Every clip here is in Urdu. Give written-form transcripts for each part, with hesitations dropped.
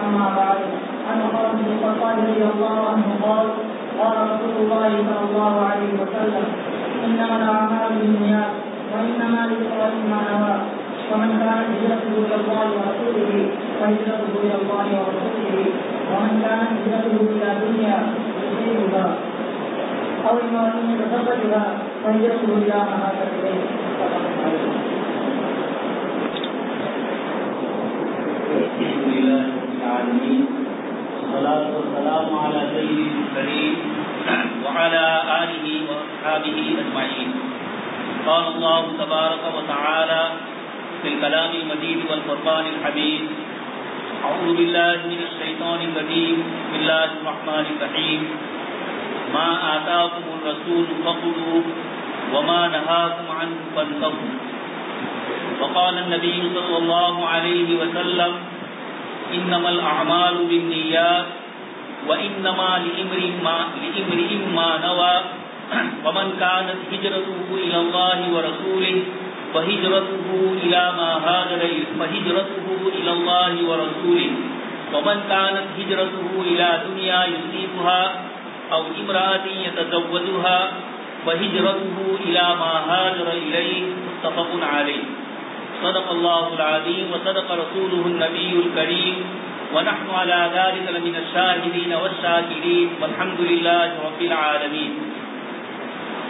أما بعد عن عمر بن الخطاب رضي الله عنه قال قال رسول الله صلى الله عليه وسلم إنما الأعمال بالنيات وإنما لامرئ ما نوى ومن كانت هجرته إلى الله ورسوله فهجرته إلى الله ورسوله ومن كانت هجرته إلى دنيا يصيبها أو امرأة يتزوجها فهجرته إلى ما هاجر إليه. الحمد لله رب العالمين والصلاة والسلام على سيد المرسلين وعلى آله وأصحابه أجمعين. قال الله تبارك وتعالى في الكلام المجيد والفرقان الحميد: أعوذ بالله من الشيطان الرجيم، بسم الله الرحمن الرحيم. ما آتاكم الرسول فخذوه وما نهاكم عنه فانتهوا. وقال النبي صلى الله عليه وسلم: إنما الأعمال بالنيات وإنما لامرئ ما نوى ومن كانت هجرته إلى الله ورسوله فهجرته إلى ما هاجر فهجرته إلى الله ورسوله ومن كانت هجرته إلى دنيا يصيبها أو امرأة يتزوجها فهجرته إلى ما هاجر إليه. متفق عليه. صدق الله العظيم وصدق رسوله النبي الكريم ونحن على ذلك لمن الشاهدين والشاكرين والحمد لله رب العالمين.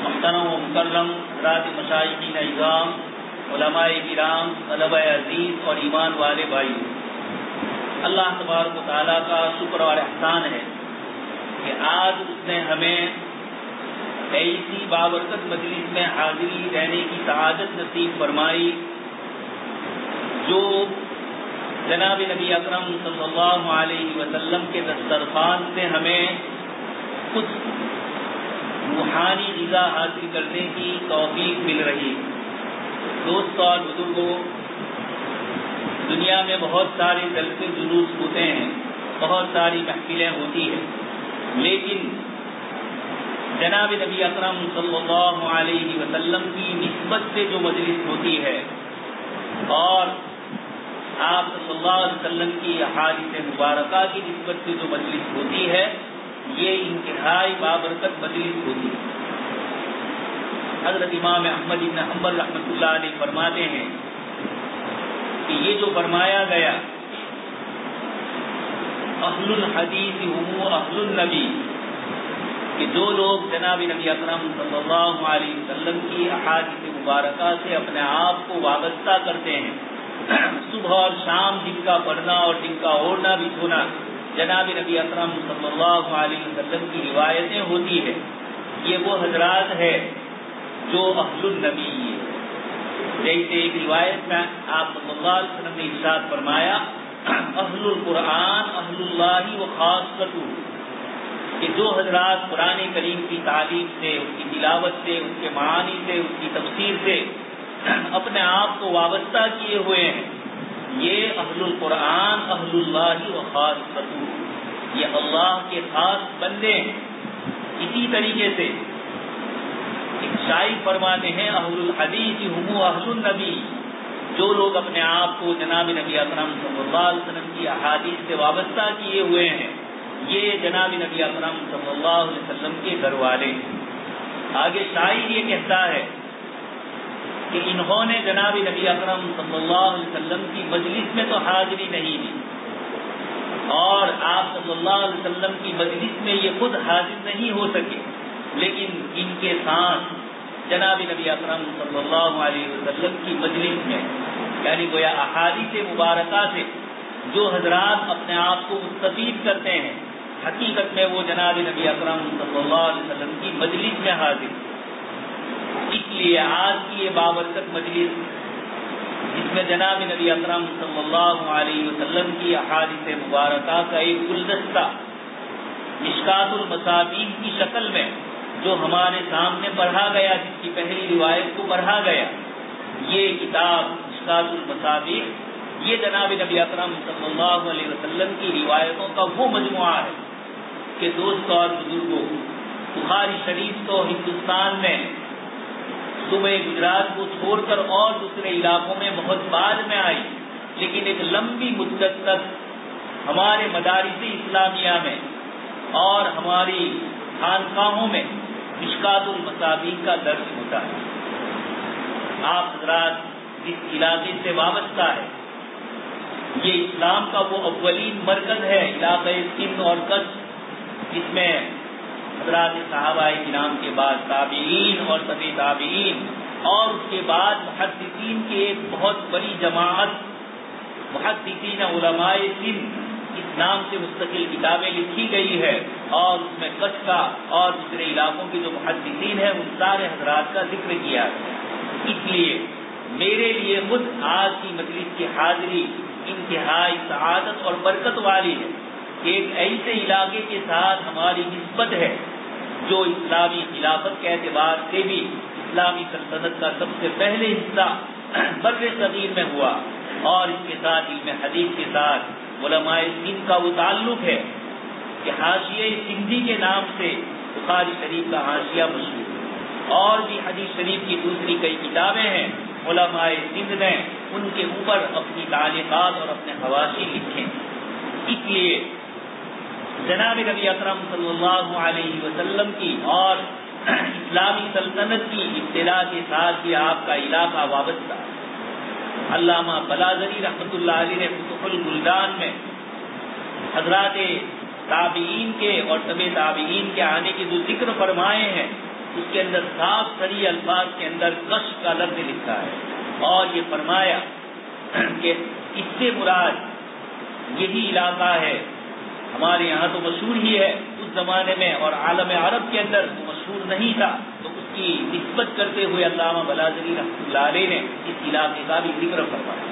محترم و مکرم حضرات مشائخین اعظام، علماء کرام، طلبہ عزیز اور ایمان والے بھائی، اللہ تبارک و تعالیٰ کا شکر اور احسان ہے کہ آج اس نے ہمیں ایسی بابرکت مجلس میں حاضری رہنے کی سعادت نصیب فرمائی جو جناب نبی اکرم صلی اللہ علیہ وسلم کے دسترخوان سے ہمیں کچھ روحانی غذا حاصل کرنے کی توفیق مل رہی. دوستوں اور بزرگوں، دنیا میں بہت سارے جلسے جلوس ہوتے ہیں، بہت ساری محفلیں ہوتی ہیں، لیکن جناب نبی اکرم صلی اللہ علیہ وسلم کی نسبت سے جو مجلس ہوتی ہے اور آپ صلی اللہ علیہ وسلم کی احادیث مبارکہ کی نسبت سے جو مجلس ہوتی ہے، یہ انتہائی بابرکت مجلس ہوتی ہے. حضرت امام احمد بن حنبل رحمۃ اللہ علیہ فرماتے ہیں کہ یہ جو فرمایا گیا اہل الحدیث ہم اہل النبی، کہ جو لوگ جناب نبی اکرم صلی اللہ علیہ وسلم کی احادیث مبارکہ سے اپنے آپ کو وابستہ کرتے ہیں، صبح اور شام جن کا پڑھنا اور جن کا اوڑھنا بچھونا جناب نبی اکرم صلی اللہ علیہ وسلم کی روایتیں ہوتی ہے، یہ وہ حضرات ہے جو اہل النبی ہے. جیسے ایک روایت میں آپ صلی اللہ علیہ وسلم نے ارشاد فرمایا: اہل القرآن اہل اللہ و خاصتہ، کہ جو حضرات قرآن کریم کی تعلیم سے، اس کی تلاوت سے، اس کے معانی سے، اس کی تفسیر سے اپنے آپ کو وابستہ کیے ہوئے ہیں، یہ اہل القرآن اہل اللہ و خاصتہ، یہ اللہ کے خاص بندے ہیں. اسی طریقے سے ایک شاعر فرماتے ہیں: اہل الحدیث ہم اہل النبی، جو لوگ اپنے آپ کو جناب نبی اکرم صلی اللہ علیہ وسلم کی احادیث سے وابستہ کیے ہوئے ہیں، یہ جناب نبی اکرم صلی اللہ علیہ وسلم کے گھر والے. آگے شاعر یہ کہتا ہے کہ انہوں نے جناب نبی اکرم صلی اللہ علیہ وسلم کی مجلس میں تو حاضری نہیں دی، اور آپ صلی اللہ علیہ وسلم کی مجلس میں یہ خود حاضر نہیں ہو سکے، لیکن ان کے ساتھ جناب نبی اکرم صلی اللہ علیہ وسلم کی مجلس میں، یعنی گویا احادیث مبارکہ سے جو حضرات اپنے آپ کو مستفید کرتے ہیں، حقیقت میں وہ جناب نبی اکرم صلی اللہ علیہ وسلم کی مجلس میں حاضر. اس لیے آج کی یہ بابرکت مجلس جس میں جناب نبی اکرم صلی اللہ علیہ وسلم کی احادیث مبارکہ کا ایک گلدستہ مشکات المصابیح کی شکل میں جو ہمارے سامنے پڑھا گیا، جس کی پہلی روایت کو پڑھا گیا، یہ کتاب مشکات المصابیح، یہ جناب نبی اکرم صلی اللہ علیہ وسلم کی روایتوں کا وہ مجموعہ ہے کہ دوستوں اور بزرگوں، بخاری شریف تو ہندوستان میں صوبے گجرات کو چھوڑ کر اور دوسرے علاقوں میں بہت بعد میں آئی، لیکن ایک لمبی مدت تک ہمارے مدارس اسلامیہ میں اور ہماری خانقاہوں میں مشکات المصابیح کا درس ہوتا ہے۔ آپ حضرات جس علاقے سے وابستہ ہے، یہ اسلام کا وہ اولین مرکز ہے، علاقہ سندھ اور کچھ، جس میں حضرات صحابہ کرام کے بعد تابعین اور تبع تابعین اور اس کے بعد محدثین کی ایک بہت بڑی جماعت، محدثین علماء سندھ اس نام سے مستقل کتابیں لکھی گئی ہے، اور اس میں کچھ کا اور دوسرے علاقوں کے جو محدثین ہیں ان سارے حضرات کا ذکر کیا ہے۔ اس لیے میرے لیے خود آج کی مجلس کی حاضری انتہائی سعادت اور برکت والی ہے کہ ایک ایسے علاقے کے ساتھ ہماری نسبت ہے جو اسلامی خلافت کے اعتبار سے بھی اسلامی سلطنت کا سب سے پہلے حصہ بر صغیر میں ہوا، اور اس کے ساتھ علم حدیث کے ساتھ علماء سندھ کا وہ تعلق ہے کہ حاشیہ سندھی کے نام سے بخاری شریف کا حاشیہ مشہور ہے، اور بھی حدیث شریف کی دوسری کئی کتابیں ہیں، علماء سندھ نے ان کے اوپر اپنی تعلیقات اور اپنے حواشی لکھے۔ اس لیے جناب نبی اکرم صلی اللہ علیہ وسلم کی اور اسلامی سلطنت کی ابتدا کے ساتھ ہی آپ کا علاقہ وابستہ ہے۔ علامہ بلازری رحمۃ اللہ علیہ نے فتح البلدان میں حضرات تابعین کے اور تبع تابعین کے آنے کے جو ذکر فرمائے ہیں، اس کے اندر صاف صریح الفاظ کے اندر کش کا لفظ لکھا ہے، اور یہ فرمایا کہ اس سے مراد یہی علاقہ ہے۔ ہمارے یہاں تو مشہور ہی ہے، اس زمانے میں اور عالم عرب کے اندر مشہور نہیں تھا، تو اس کی نسبت کرتے ہوئے علامہ بلازری رحمۃ اللہ علیہ نے اس علاقے کا بھی ذکر فرمایا۔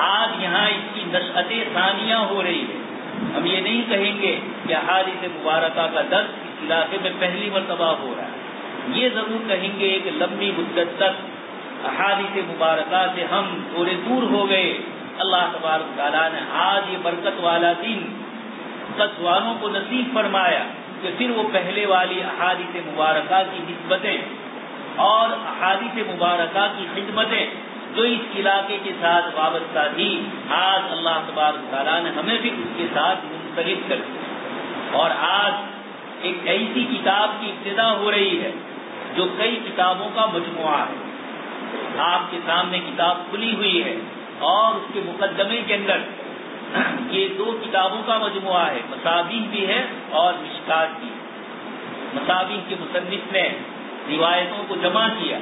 آج یہاں اس کی نشأت ثانیہ ہو رہی ہے۔ ہم یہ نہیں کہیں گے کہ احادیث مبارکہ کا درس اس علاقے میں پہلی مرتبہ ہو رہا ہے، یہ ضرور کہیں گے کہ لمبی مدت تک احادیث مبارکہ سے ہم تھوڑے دور ہو گئے۔ اللہ تبارک تعالیٰ نے آج یہ برکت والا دن کچھ والوں کو نصیب فرمایا کہ پھر وہ پہلے والی احادیث مبارکہ کی نسبتیں اور احادیث مبارکہ کی خدمتیں جو اس علاقے کے ساتھ وابستہ تھی، آج اللہ تبارک تعالیٰ نے ہمیں بھی اس کے ساتھ منسلک کر دیا، اور آج ایک ایسی کتاب کی ابتدا ہو رہی ہے جو کئی کتابوں کا مجموعہ ہے۔ آپ کے سامنے کتاب کھلی ہوئی ہے، اور اس کے مقدمے کے اندر یہ دو کتابوں کا مجموعہ ہے، مصابیح بھی ہے اور مشکات بھی۔ مصابیح کے مصنف نے روایتوں کو جمع کیا،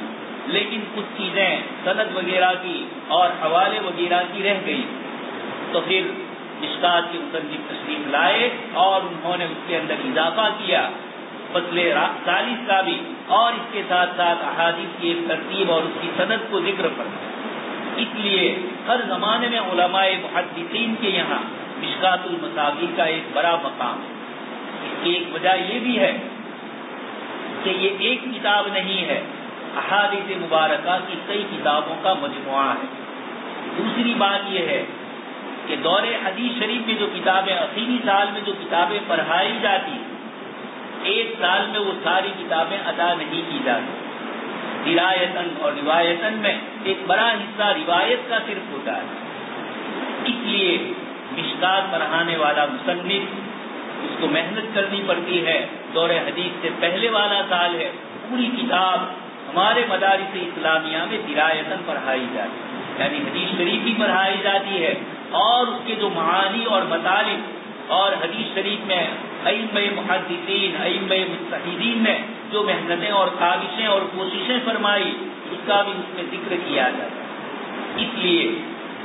لیکن کچھ چیزیں سند وغیرہ کی اور حوالے وغیرہ کی رہ گئی، تو پھر مشکات کے مصنف تشریف لائے اور انہوں نے اس کے اندر اضافہ کیا، فصل 40 کا بھی، اور اس کے ساتھ ساتھ احادیث کی ایک ترتیب اور اس کی سند کو ذکر فرمایا۔ اس لیے ہر زمانے میں علماء محدثین کے یہاں مشکات المصابیح کا ایک بڑا مقام ہے۔ اس کی ایک وجہ یہ بھی ہے کہ یہ ایک کتاب نہیں ہے، احادیث مبارکہ کی کئی کتابوں کا مجموعہ ہے۔ دوسری بات یہ ہے کہ دور حدیث شریف میں جو کتابیں اخیری سال میں جو کتابیں پڑھائی جاتی، ایک سال میں وہ ساری کتابیں ادا نہیں کی جاتی۔ درایتاً اور روایتاً میں ایک بڑا حصہ روایت کا صرف ہوتا ہے، اس لیے مشکات پڑھانے والا مصنف اس کو محنت کرنی پڑتی ہے۔ دور حدیث سے پہلے والا سال ہے، پوری کتاب ہمارے مدارس اسلامیہ میں درایتاً پڑھائی جاتی ہے، یعنی حدیث شریف بھی پڑھائی جاتی ہے، اور اس کے جو معانی اور مطالب اور حدیث شریف میں ائمہ محدثین ائمہ مجتہدین نے جو محنتیں اور کاوشیں اور کوششیں فرمائی، اس کا بھی اس میں ذکر کیا جاتا ہے۔ اس لیے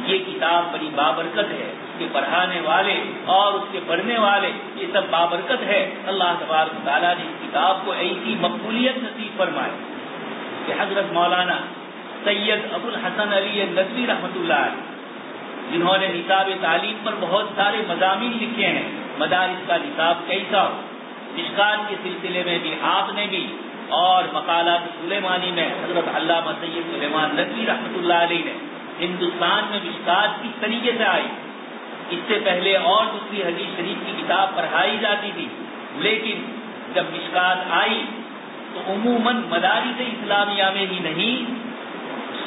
یہ کتاب بڑی بابرکت ہے، اس کے پڑھانے والے اور اس کے پڑھنے والے یہ سب بابرکت ہے۔ اللہ تبارک تعالیٰ نے اس کتاب کو ایسی مقبولیت نصیب فرمائی کہ حضرت مولانا سید ابو الحسن علی ندوی رحمۃ اللہ علیہ، جنہوں نے نصاب تعلیم پر بہت سارے مضامین لکھے ہیں، مدارس کا نصاب کیسا ہو، مشکات کے سلسلے میں بھی آپ نے بھی، اور مقالات سلیمانی میں حضرت علامہ سید سلیمان ندوی رحمۃ اللہ علیہ نے ہندوستان میں مشکات کس طریقے سے آئی، اس سے پہلے اور دوسری حدیث شریف کی کتاب پڑھائی جاتی تھی، لیکن جب مشکات آئی تو عموماً مدارس اسلامیہ میں ہی نہیں،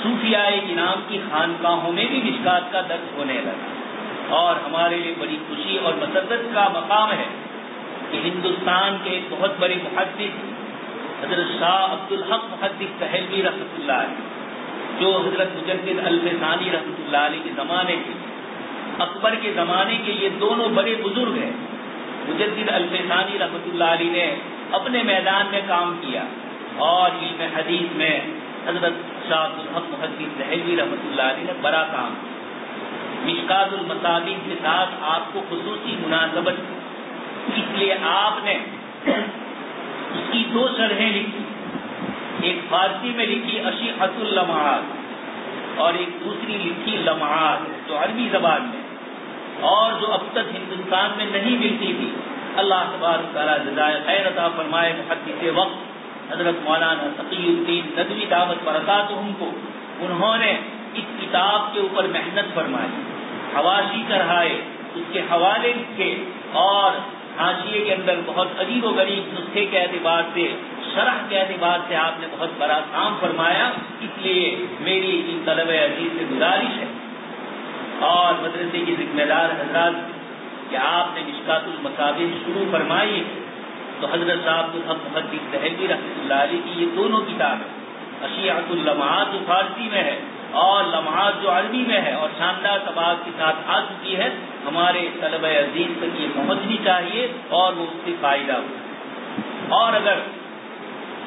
صوفیاء کرام کی خانقاہوں میں بھی مشکات کا درس ہونے لگا، اور ہمارے لیے بڑی خوشی اور مسرت کا مقام ہے کہ ہندوستان کے ایک بہت بڑے محدث حضرت شاہ عبدالحق محدث دہلوی رحمۃ اللہ علیہ، جو حضرت مجدد الفسانی رحمۃ اللہ علیہ کے زمانے کے، اکبر کے زمانے کے یہ دونوں بڑے بزرگ ہیں۔ مجدد الفسانی رحمۃ اللہ علیہ نے اپنے میدان میں کام کیا اور علم حدیث میں حضرت شاہ عبدالحق محدث دہلوی رحمۃ اللہ علیہ نے بڑا کام کیا۔ مشکات المصابیح کے ساتھ آپ کو خصوصی مناسبت، اس لیے آپ نے اس کی 2 شرحیں لکھی، ایک فارسی میں لکھی اشیحۃ اللمعات اور ایک دوسری لکھی لمعات جو عربی زبان میں، اور جو اب تک ہندوستان میں نہیں ملتی تھی۔ اللہ تبارک تعالیٰ جزائے خیر عطا فرمائے محدث وقت حضرت مولانا تقی الدین ندوی دعوت برکاتہم کو، انہوں نے اس کتاب کے اوپر محنت فرمائی، حواشی چڑھائے، اس کے حوالے لکھے اور حاشیے کے اندر بہت عجیب و غریب نسخے کے اعتبار سے، شرح کے اعتبار سے آپ نے بہت بڑا کام فرمایا۔ اس لیے میری ان طلبہ عزیز سے گزارش ہے اور مدرسے کی ذمہ دار حضرات کہ آپ نے مشکات المصابیح شروع فرمائی تو حضرت صاحب عبدالحق محدث دہلوی رحمۃ اللہ علیہ کی یہ دونوں کتابیں، اشیعۃ اللمعات جو فارسی میں ہے اور لمعات جو عربی میں ہے اور شاندار طباعت کے ساتھ آ چکی ہے، ہمارے طلبہ عزیز تک یہ پہنچنی چاہیے اور وہ اس سے فائدہ ہو۔ اور اگر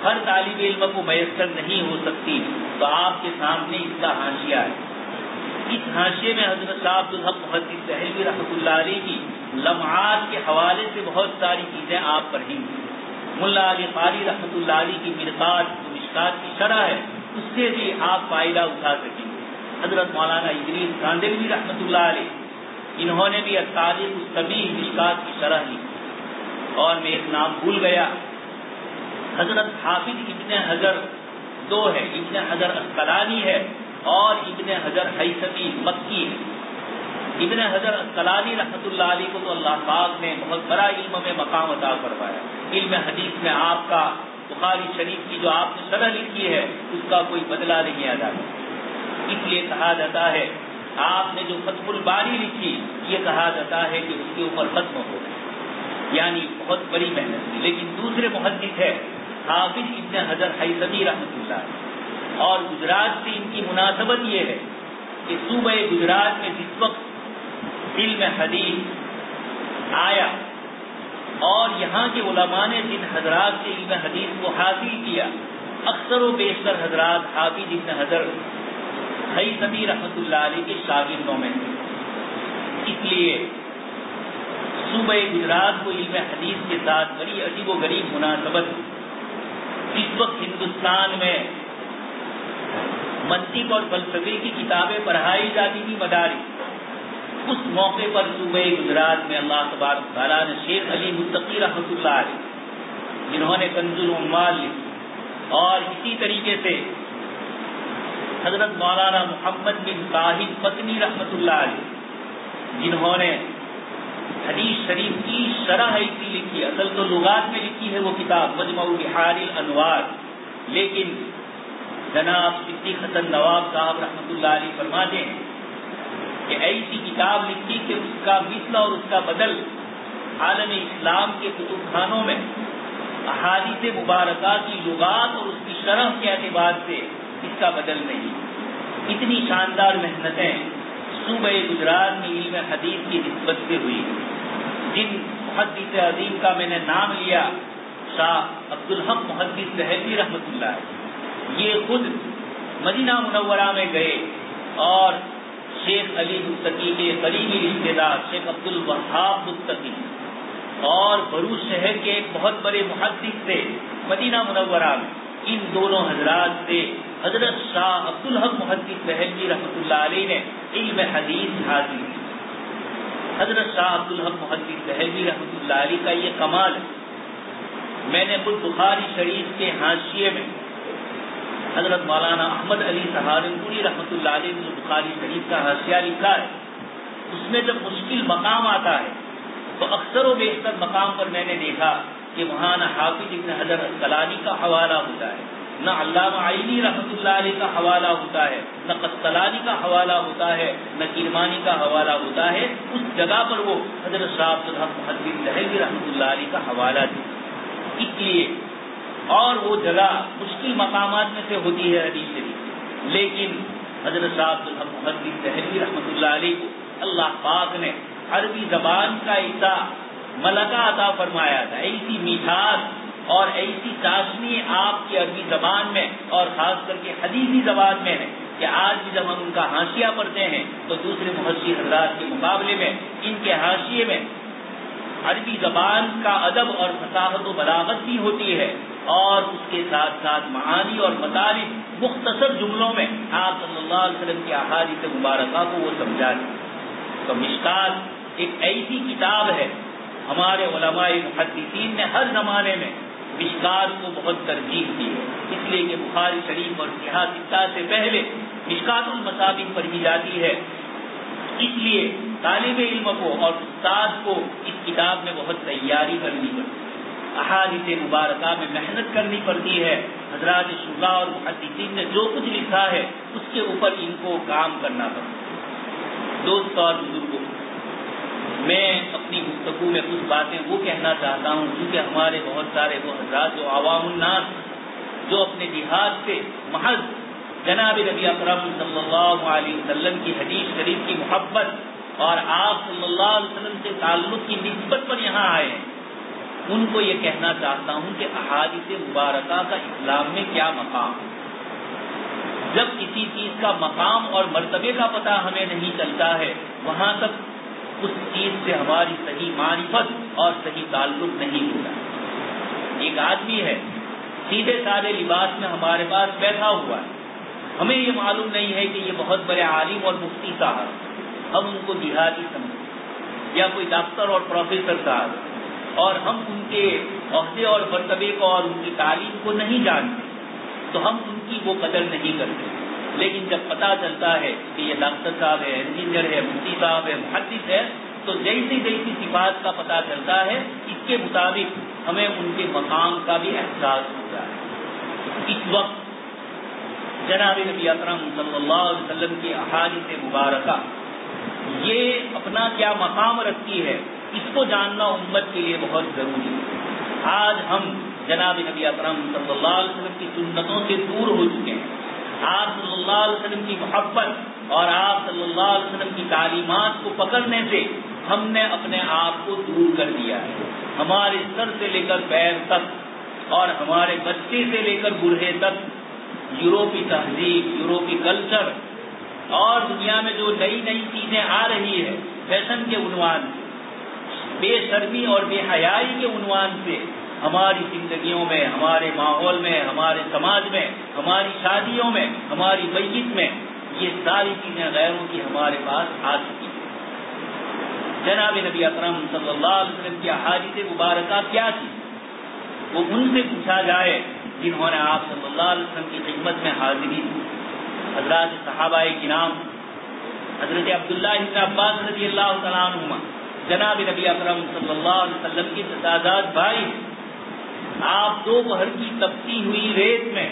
ہر طالب علم کو میسر نہیں ہو سکتی تو آپ کے سامنے اس کا حاشیہ ہے۔ اس حاشیے میں حضرت صاحب عبدالحق محدث دہلوی رحمۃ اللہ علیہ کی لمعات کے حوالے سے بہت ساری چیزیں آپ پڑھیں گے۔ ملا علی قاری رحمۃ اللہ علیہ کی مرقات جو مشکات کی شرح ہے، اس سے بھی آپ فائدہ اٹھا سکیں گے۔ حضرت مولانا ادریس کاندلوی رحمۃ اللہ علیہ، انہوں نے بھی التاریخ الصبیح مشکات کی شرح لی۔ اور میں ایک نام بھول گیا، حضرت حافظ ابن حجر 2 ہے، ابن حجر اسقلانی ہے اور ابن حجر ہیثمی مکی ہے۔ ابن حجر اسقلانی رحمۃ اللہ علیہ کو تو اللہ پاک نے بہت بڑا علم میں مقام عطا فرمایا۔ علم حدیث میں آپ کا بخاری شریف کی جو آپ نے شرح لکھی ہے اس کا کوئی بدلہ نہیں ادا کیا۔ اس لیے کہا جاتا ہے آپ نے جو فتح الباری لکھی، یہ کہا جاتا ہے کہ اس کے اوپر ختم ہو گئی، یعنی بہت بڑی محنت کی۔ لیکن دوسرے محدث ہے حافظ ابن حجر ہیثمی رحمۃ اللہ علیہ، اور گجرات سے ان کی مناسبت یہ ہے کہ صوبہ گجرات میں جس وقت علم حدیث آیا اور یہاں کے علماء نے جن حضرات سے علم حدیث کو حاصل کیا، اکثر و بیشتر حضرات حافظ ابن حجر ہیثمی رحمۃ اللہ علیہ کے شاگردوں میں تھے۔ اس لیے صوبہ گجرات کو علم حدیث کے ساتھ بڑی عجیب و غریب مناسبت۔ اس وقت ہندوستان میں منطق اور فلسفے کی کتابیں پڑھائی جاتی تھی مدارس، اس موقع پر صوبہ گجرات میں اللہ تبارک تعالیٰ نے شیخ علی متقی رحمۃ اللہ علیہ، جنہوں نے کنز العمال لکھی، اور اسی طریقے سے حضرت مولانا محمد بن طاہر فتنی رحمۃ اللہ علیہ، جنہوں نے حدیث شریف کی شرح ایسی لکھی، اصل تو لغات میں لکھی ہے وہ کتاب مجمع بحار الانوار، لیکن جناب صدیق حسن نواب صاحب رحمۃ اللہ علیہ فرماتے ہیں کہ ایسی کتاب لکھی کہ اس کا مثل اور اس کا بدل عالم اسلام کے کتب خانوں میں احادیث مبارکہ کی لغات اور اس کی شرح کے اعتبار سے اس کا بدل نہیں۔ اتنی شاندار محنتیں صوبہ گجرات میں علم حدیث کی نسبت سے ہوئی۔ جن محدث عظیم کا میں نے نام لیا، شاہ عبدالحق محدث دہلوی رحمۃ اللہ علیہ، یہ خود مدینہ منورہ میں گئے اور شیخ علی متقی کے قریبی رشتے دار شیخ عبد الوہاب متقی اور بھروچ شہر کے ایک بہت بڑے محدث تھے مدینہ منورہ میں، ان دونوں حضرات سے حضرت شاہ عبدالحق محدث دہلوی رحمۃ اللہ علیہ نے علم حدیث حاصل کی۔ حضرت شاہ عبدالحق محدث دہلوی رحمۃ اللہ علیہ کا یہ کمال ہے، میں نے خود بخاری شریف کے حاشیے میں حضرت مولانا احمد علی سہارنپوری رحمۃ اللہ علیہ نے بخاری شریف کا حاشیہ لکھا ہے، اس میں جب مشکل مقام آتا ہے تو اکثر و بیشتر مقام پر میں نے دیکھا کہ وہاں نہ حافظ ابن حجر اسقلانی کا حوالہ ہوتا ہے نہ علامہ عینی رحمۃ اللہ علیہ کا حوالہ ہوتا ہے، نہ قسطلانی کا حوالہ ہوتا ہے، نہ کرمانی کا حوالہ ہوتا ہے. اس جگہ پر وہ حضرت شاہ عبد الحق محدث دہلوی رحمۃ اللہ علیہ کا حوالہ دی. اس لیے اور وہ جگہ مشکل مقامات میں سے ہوتی ہے حدیث شریف، لیکن حضرت شاہ عبد الحق محدث دہلوی رحمۃ اللہ علیہ کو اللہ پاک نے عربی زبان کا ایسا ملکہ عطا فرمایا تھا، ایسی میٹھاس اور ایسی چاشنی آپ کی عربی زبان میں اور خاص کر کے حدیثی زبان میں ہے کہ آج بھی جب ہم ان کا حاشیہ پڑھتے ہیں تو دوسرے محشی حضرات کے مقابلے میں ان کے حاشیے میں عربی زبان کا ادب اور فصاحت و بلاغت بھی ہوتی ہے، اور اس کے ساتھ ساتھ معانی اور مطالب مختصر جملوں میں آپ صلی اللہ علیہ وسلم کی احادیث مبارکہ کو وہ سمجھاتے. تو مشکات ایک ایسی کتاب ہے، ہمارے علماء محدثین نے ہر زمانے میں مشکات کو بہت ترجیح دی ہے، اس لیے کہ بخاری شریف اور صحیح ستہ سے پہلے مشکات المصابیح پڑھی جاتی ہے. اس لیے طالب علم کو اور استاد کو اس کتاب میں بہت تیاری کرنی پڑتی ہے، احادیث مبارکہ میں محنت کرنی پڑتی ہے. حضرات شراح اور محدثین نے جو کچھ لکھا ہے اس کے اوپر ان کو کام کرنا پڑتا ہے. دوست اور بزرگوں، میں اپنی گفتگو میں کچھ باتیں وہ کہنا چاہتا ہوں کیونکہ ہمارے بہت سارے وہ حضرات جو عوام الناس جو اپنے جہاد سے محض جناب نبی اکرم صلی اللہ علیہ وسلم کی حدیث شریف کی محبت اور آپ صلی اللہ علیہ وسلم سے تعلق کی نسبت پر یہاں آئے ہیں، ان کو یہ کہنا چاہتا ہوں کہ احادیث مبارکہ کا اسلام میں کیا مقام ہے. جب کسی چیز کا مقام اور مرتبے کا پتہ ہمیں نہیں چلتا ہے وہاں تک اس چیز سے ہماری صحیح معرفت اور صحیح تعلق نہیں ہوتا. ایک آدمی ہے سیدھے سادے لباس میں ہمارے پاس بیٹھا ہوا ہے، ہمیں یہ معلوم نہیں ہے کہ یہ بہت بڑے عالم اور مفتی صاحب، ہم ان کو دیہاتی سمجھتے یا کوئی ڈاکٹر اور پروفیسر صاحب، اور ہم ان کے عہدے اور مرتبے کو اور ان کی تعلیم کو نہیں جانتے تو ہم ان کی وہ قدر نہیں کرتے. لیکن جب پتہ چلتا ہے کہ یہ ڈاکٹر صاحب ہے، انجینئر ہے، مفتی صاحب ہے، محدث ہے، تو جیسی جیسی صفات کا پتہ چلتا ہے اس کے مطابق ہمیں ان کے مقام کا بھی احساس ہوتا ہے. اس وقت جناب نبی اکرم صلی اللہ علیہ وسلم کی احادیث مبارکہ یہ اپنا کیا مقام رکھتی ہے اس کو جاننا امت کے لیے بہت ضروری ہے. آج ہم جناب نبی اکرم صلی اللہ علیہ وسلم کی سنتوں سے دور ہو چکے ہیں. آپ صلی اللہ علیہ وسلم کی محبت اور آپ صلی اللہ علیہ وسلم کی تعلیمات کو پکڑنے سے ہم نے اپنے آپ کو دور کر دیا ہے. ہمارے سر سے لے کر پیر تک اور ہمارے بچے سے لے کر بوڑھے تک یوروپی تہذیب، یوروپی کلچر اور دنیا میں جو نئی نئی چیزیں آ رہی ہے فیشن کے عنوان سے، بے شرمی اور بے حیائی کے عنوان سے ہماری زندگیوں میں، ہمارے ماحول میں، ہمارے سماج میں، ہماری شادیوں میں، ہماری میت میں یہ ساری چیزیں غیروں کی ہمارے پاس آ چکی ہیں. جناب نبی اکرم صلی اللہ علیہ وسلم کی احادیث مبارکہ کیا تھی وہ ان سے پوچھا جائے جنہوں نے آپ صلی اللہ علیہ وسلم کی خدمت میں حاضری دی. حضرات صحابہ کرام، حضرت عبداللہ بن عباس رضی اللہ تعالیٰ عنہما جناب نبی اکرم صلی اللہ علیہ وسلم کی تعداد بھائی، آپ دوپہر کی تپتی ہوئی ریت میں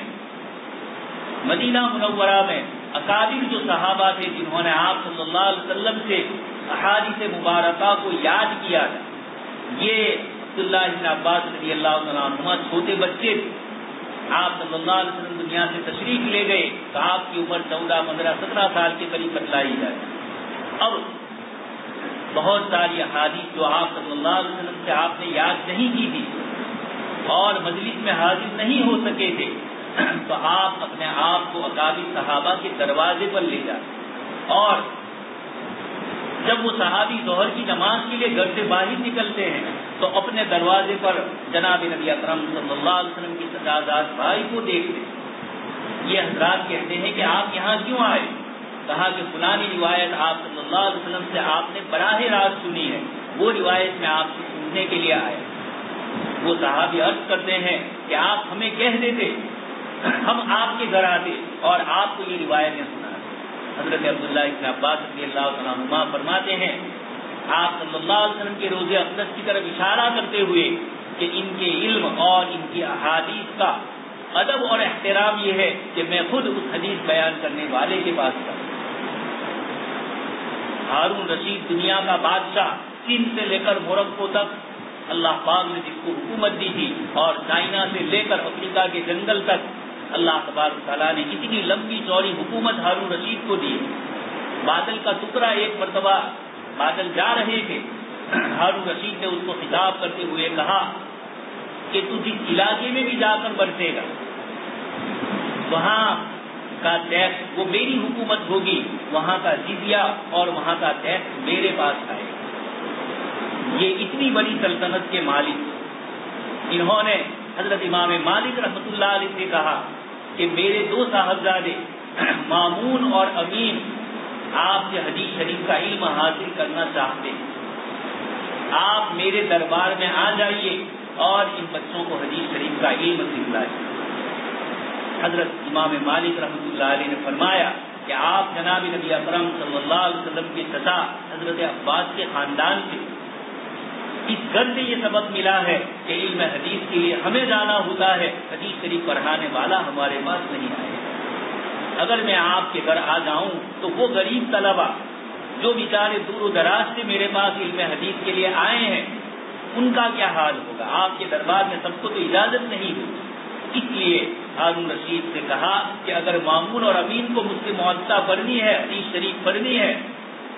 مدینہ منورہ میں اکابر جو صحابہ تھے جنہوں نے آپ صلی اللہ علیہ وسلم سے احادیث مبارکہ کو یاد کیا تھا، یہ عبداللہ بن عباس رضی اللہ تعالیٰ عنہما چھوٹے بچے تھے. آپ صلی اللہ علیہ وسلم دنیا سے تشریف لے گئے تو آپ کی عمر 14، 15، 17 سال کے قریب بتلائی جائے. اب بہت ساری احادیث جو آپ صلی اللہ علیہ وسلم سے آپ نے یاد نہیں کی تھی اور مجلس میں حاضر نہیں ہو سکے تھے تو آپ اپنے آپ کو اکابر صحابہ کے دروازے پر لے جاتے، اور جب وہ صحابی ظہر کی نماز کے لیے گھر سے باہر نکلتے ہیں تو اپنے دروازے پر جناب نبی اکرم صلی اللہ علیہ وسلم کی سجادات بھائی کو دیکھتے. یہ حضرات کہتے ہیں کہ آپ یہاں کیوں آئے؟ کہا کہ فلانی روایت آپ صلی اللہ علیہ وسلم سے آپ نے براہ راست سنی ہے، وہ روایت میں آپ سے سننے کے لیے آئے. وہ صحابی عرض کرتے ہیں کہ آپ ہمیں کہہ دیتے، ہم آپ کے گھر آتے اور آپ کو یہ روایتیں سناتے. حضرت عبداللہ بن عباس رضی اللہ تعالیٰ عنہما فرماتے ہیں آپ صلی اللہ علیہ وسلم کے روضہ اقدس کی طرف اشارہ کرتے ہوئے کہ ان کے علم اور ان کی احادیث کا ادب اور احترام یہ ہے کہ میں خود اس حدیث بیان کرنے والے کے پاس جاؤں۔ ہارون رشید دنیا کا بادشاہ، چین سے لے کر موروکو تک اللہ پاک نے جس کو حکومت دی تھی، اور چائنا سے لے کر افریقہ کے جنگل تک اللہ تبارک تعالیٰ نے اتنی لمبی چوڑی حکومت ہارون رشید کو دی۔ بادل کا ٹکڑا ایک مرتبہ بادل جا رہے تھے، ہارون رشید نے اس کو خطاب کرتے ہوئے کہا کہ تو جس علاقے میں بھی جا کر برسے گا وہاں کا ٹیکس وہ میری حکومت ہوگی، وہاں کا جزیہ اور وہاں کا ٹیکس میرے پاس آئے گا۔ یہ اتنی بڑی سلطنت کے مالک، انہوں نے حضرت امام مالک رحمۃ اللہ علیہ سے کہا کہ میرے دو صاحبزادے مامون اور امین آپ سے حدیث شریف کا علم حاصل کرنا چاہتے ہیں، آپ میرے دربار میں آ جائیے اور ان بچوں کو حدیث شریف کا علم سکھلائیے۔ حضرت امام مالک رحمۃ اللہ علیہ نے فرمایا کہ آپ جناب نبی اکرم صلی اللہ علیہ وسلم کے چچا حضرت عباس کے خاندان سے، اس گھر سے یہ سبق ملا ہے کہ علم حدیث کے لیے ہمیں جانا ہوتا ہے، حدیث شریف پڑھانے والا ہمارے پاس نہیں آئے۔ اگر میں آپ کے گھر آ جاؤں تو وہ غریب طلبہ جو بیچارے دور و دراز سے میرے پاس علم حدیث کے لیے آئے ہیں، ان کا کیا حال ہوگا؟ آپ کے دربار میں سب کو تو اجازت نہیں ہوگی۔ اس لیے ہارون رشید سے کہا کہ اگر مامون اور امین کو مجھ سے معطا پڑھنی ہے، حدیث شریف پڑھنی ہے،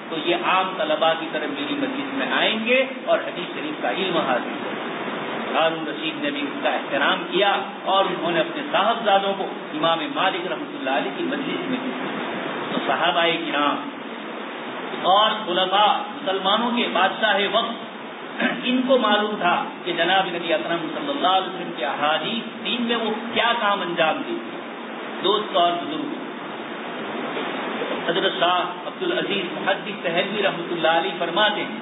تو یہ عام طلباء کی طرف میری مجلس میں آئیں گے اور حدیث شریف کا علم حاصل کریں گے۔ ہارون رشید نے بھی اس کا احترام کیا اور انہوں نے اپنے صاحبزادوں کو امام مالک رحمۃ اللہ علیہ کی مجلس میں دیا۔ تو صحابہ کرام اور خلفاء، مسلمانوں کے بادشاہ وقت، ان کو معلوم تھا کہ جناب نبی اکرم صلی اللہ علیہ وسلم کے احادیث دین میں وہ کیا کام انجام دی۔ دوست اور بزرگ، حضرت شاہ عبد العزیز محدث دہلوی رحمۃ اللہ علیہ فرماتے ہیں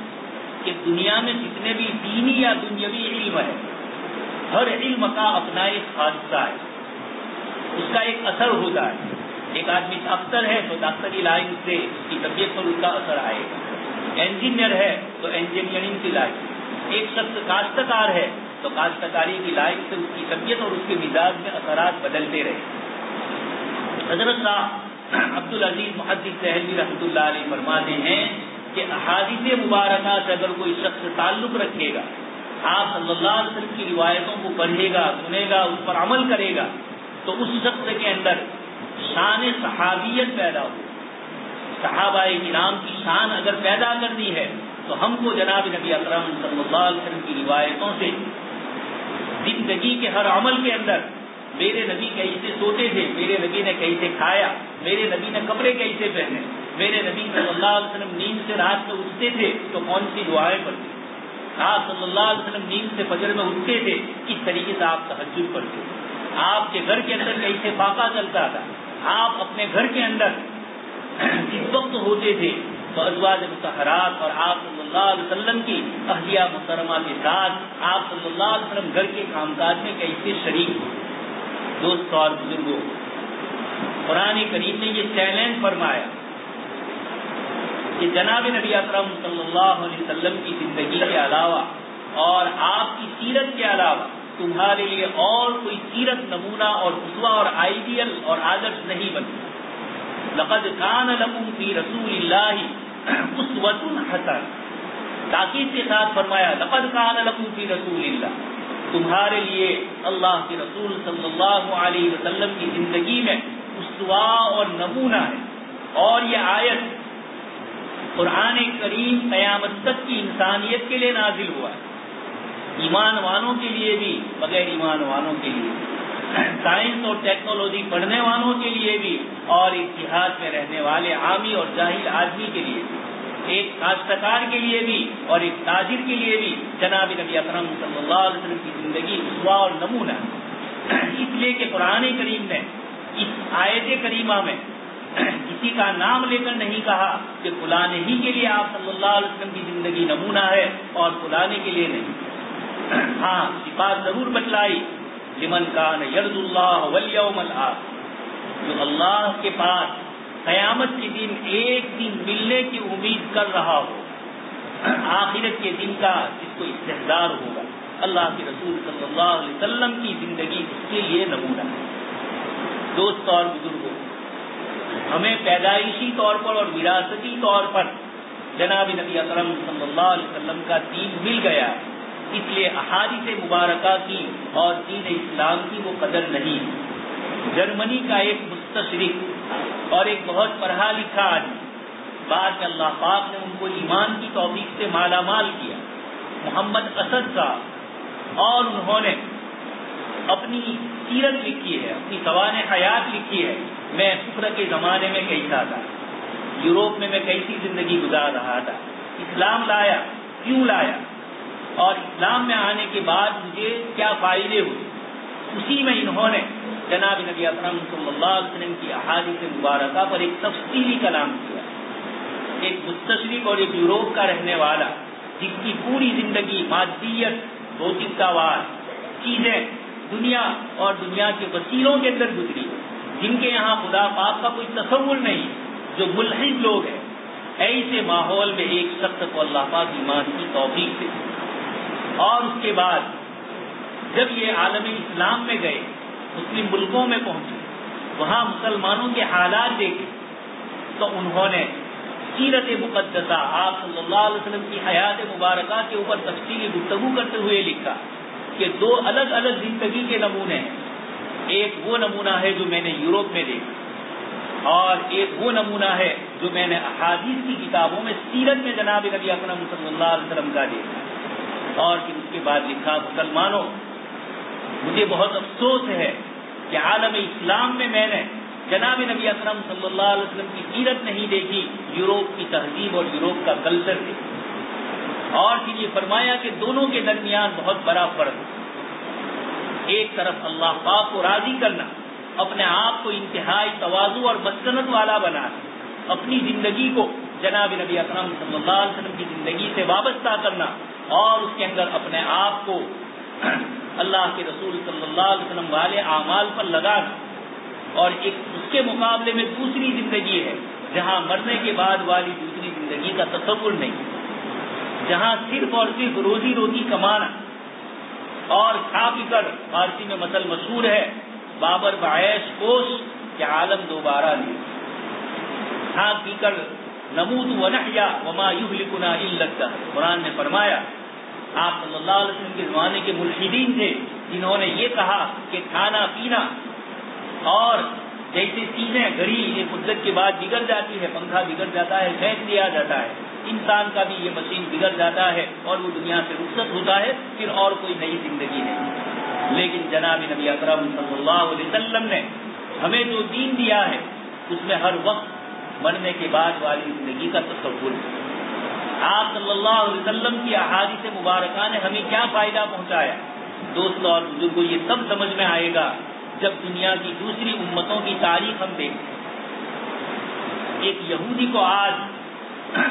کہ دنیا میں جتنے بھی دینی یا دنیاوی علم ہے، ہر علم کا اپنا ایک حادثہ ہے، اس کا ایک اثر ہوتا ہے۔ ایک آدمی ڈاکٹر ہے تو ڈاکٹری لائن سے اس کی طبیعت پر اس کا اثر آئے گا، انجینئر ہے تو انجینئرنگ کی لائن، ایک شخص کاشتکار ہے تو کاشتکاری کی لائن سے اس کی طبیعت اور اس کے مزاج میں اثرات بدلتے رہے۔ حضرت شاہ عبد العزیز محدث دہلوی رحمۃ اللہ علیہ فرماتے ہیں کہ احادیث مبارکہ سے اگر کوئی شخص تعلق رکھے گا، آپ صلی اللہ علیہ وسلم کی روایتوں کو پڑھے گا، سنے گا، اس پر عمل کرے گا، تو اس شخص کے اندر شان صحابیت پیدا ہو۔ صحابہ کرام کی شان اگر پیدا کرنی ہے تو ہم کو جناب نبی اکرم صلی اللہ علیہ وسلم کی روایتوں سے زندگی کے ہر عمل کے اندر میرے نبی کیسے سوتے تھے، میرے نبی نے کیسے کھایا، میرے نبی نے کپڑے کیسے پہنے، میرے نبی صلی اللہ علیہ وسلم نیند سے رات میں اٹھتے تھے تو کون سی دعائیں پڑھتے، آپ صلی اللہ علیہ وسلم نیند سے فجر میں اٹھتے تھے کس طریقے سے آپ تہجد پڑھتے، آپ کے گھر کے اندر کیسے فاقہ چلتا تھا، آپ اپنے گھر کے اندر جس وقت ہوتے تھے تو ازواج مطہرات اور آپ صلی اللہ علیہ وسلم کی اہلیہ محترمہ کے ساتھ آپ صلی اللہ علیہ وسلم گھر کے کام کاج میں کیسے شریک ہو۔ دوستوں اور بزرگوں، قرآن کریم نے یہ چیلنج فرمایا کہ جناب نبی اکرم صلی اللہ علیہ وسلم کی زندگی کے علاوہ اور آپ کی سیرت کے علاوہ تمہارے لیے اور کوئی سیرت، نمونہ اور اسوہ اور آئیڈیل اور آدرش نہیں بنتا۔ لقد کان لکم فی رسول اللہ اسوۃ حسنہ، تاکید کے ساتھ فرمایا لقد کان لکم فی رسول اللہ، تمہارے لیے اللہ کے رسول صلی اللہ علیہ وسلم کی زندگی میں اسوہ اور نمونہ ہے۔ اور یہ آیت قرآن کریم قیامت تک کی انسانیت کے لیے نازل ہوا ہے، ایمان والوں کے لیے بھی، بغیر ایمان والوں کے لیے، سائنس اور ٹیکنالوجی پڑھنے والوں کے لیے بھی، اور ایک جہاد میں رہنے والے عامی اور جاہل آدمی کے لیے بھی، ایک کاشتکار کے لیے بھی اور ایک تاجر کے لیے بھی جناب نبی اکرم صلی اللہ علیہ وسلم کی زندگی اسوہ اور نمونہ۔ اس لیے کہ قرآن کریم نے اس آیت کریمہ میں کسی کا نام لے کر نہیں کہا کہ فلاں ہی کے لیے آپ صلی اللہ علیہ وسلم کی زندگی نمونہ ہے اور فلاں کے لیے نہیں۔ ہاں، صفات ضرور بتلائی، لمن کان یرجو اللہ والیوم الآخر، جو اللہ کے پاس قیامت کے دن ایک دن ملنے کی امید کر رہا ہو، آخرت کے دن کا جس کو استحضار ہوگا، اللہ کے رسول صلی اللہ علیہ وسلم کی زندگی اس کے لیے نمونہ ہے۔ دوست اور بزرگوں، ہمیں پیدائشی طور پر اور وراثتی طور پر جناب نبی اکرم صلی اللہ علیہ وسلم کا دین مل گیا، اس لیے احادیث مبارکہ کی اور دین اسلام کی وہ قدر نہیں۔ جرمنی کا ایک مستشرق اور ایک بہت پڑھا لکھا آدمی، بعد میں اللہ پاک نے ان کو ایمان کی توفیق سے مالا مال کیا، محمد اسد صاحب، اور انہوں نے اپنی سیرت لکھی ہے، اپنی سوانح حیات لکھی ہے۔ میں کفر کے زمانے میں کیسا تھا، یوروپ میں کیسی زندگی گزار رہا تھا، اسلام لایا، کیوں لایا، اور اسلام میں آنے کے بعد مجھے کیا فائدے ہوئے۔ اسی میں انہوں نے جناب نبی اکرم صلی اللہ علیہ وسلم کی احادیث مبارکہ پر ایک تفصیلی کلام کیا۔ ایک مستشرق اور ایک یوروپ کا رہنے والا، جس کی پوری زندگی مادیت، بھوتکتا وار چیزیں، دنیا اور دنیا کے وسیلوں کے اندر گزری، جن کے یہاں خدا پاک کا کوئی تصور نہیں، جو ملحد لوگ ہیں، ایسے ماحول میں ایک شخص کو اللہ پاک ایمان کی توفیق دے۔ اور اس کے بعد جب یہ عالم اسلام میں گئے، مسلم ملکوں میں پہنچے، وہاں مسلمانوں کے حالات دیکھے، تو انہوں نے سیرت مقدسہ آپ صلی اللہ علیہ وسلم کی حیات مبارکہ کے اوپر تفصیلی گفتگو کرتے ہوئے لکھا کہ دو الگ الگ زندگی کے نمونے ہیں۔ ایک وہ نمونہ ہے جو میں نے یوروپ میں دیکھا، اور ایک وہ نمونہ ہے جو میں نے احادیث کی کتابوں میں سیرت میں جناب نبی اکرم صلی اللہ علیہ وسلم کا دیکھا۔ اور پھر اس کے بعد لکھا، مسلمانوں، مجھے بہت افسوس ہے کہ عالم اسلام میں نے جناب نبی اکرم صلی اللہ علیہ وسلم کی سیرت نہیں دیکھی، یوروپ کی تہذیب اور یوروپ کا کلچر دیکھا۔ اور پھر یہ فرمایا کہ دونوں کے درمیان بہت بڑا فرق ہے۔ ایک طرف اللہ پاک کو راضی کرنا، اپنے آپ کو انتہائی تواضع اور مسکنت والا بنانا، اپنی زندگی کو جناب نبی اکرم صلی اللہ علیہ وسلم کی زندگی سے وابستہ کرنا، اور اس کے اندر اپنے آپ کو اللہ کے رسول صلی اللہ علیہ وسلم والے اعمال پر لگانا۔ اور ایک اس کے مقابلے میں دوسری زندگی ہے جہاں مرنے کے بعد والی دوسری زندگی کا تصور نہیں، جہاں صرف اور صرف روزی روٹی کمانا اور کھا پی کر، فارسی میں مثل مشہور ہے، بابر بعیش کوش کہ عالم دوبارہ نہیں، کھا پی کر نموت ونحیا وما یہلکنا الا الدہر۔ قرآن نے فرمایا، آپ صلی اللہ علیہ وسلم کے زمانے کے ملحدین تھے جنہوں نے یہ کہا کہ کھانا پینا اور جیسے چیزیں گھڑی ایک مدت کے بعد بگڑ جاتی ہے، پنکھا بگڑ جاتا ہے، پھینک دیا جاتا ہے، انسان کا بھی یہ مشین بگڑ جاتا ہے اور وہ دنیا سے رخصت ہوتا ہے، پھر اور کوئی نئی زندگی نہیں۔ لیکن جناب نبی اکرم صلی اللہ علیہ وسلم نے ہمیں جو دین دیا ہے، اس میں ہر وقت مرنے کے بعد والی زندگی کا تصور ہے۔ آپ صلی اللہ علیہ وسلم کی احادیث مبارکہ نے ہمیں کیا فائدہ پہنچایا؟ دوستوں اور بزرگوں، یہ سب سمجھ میں آئے گا جب دنیا کی دوسری امتوں کی تاریخ ہم دیکھیں۔ ایک یہودی کو آج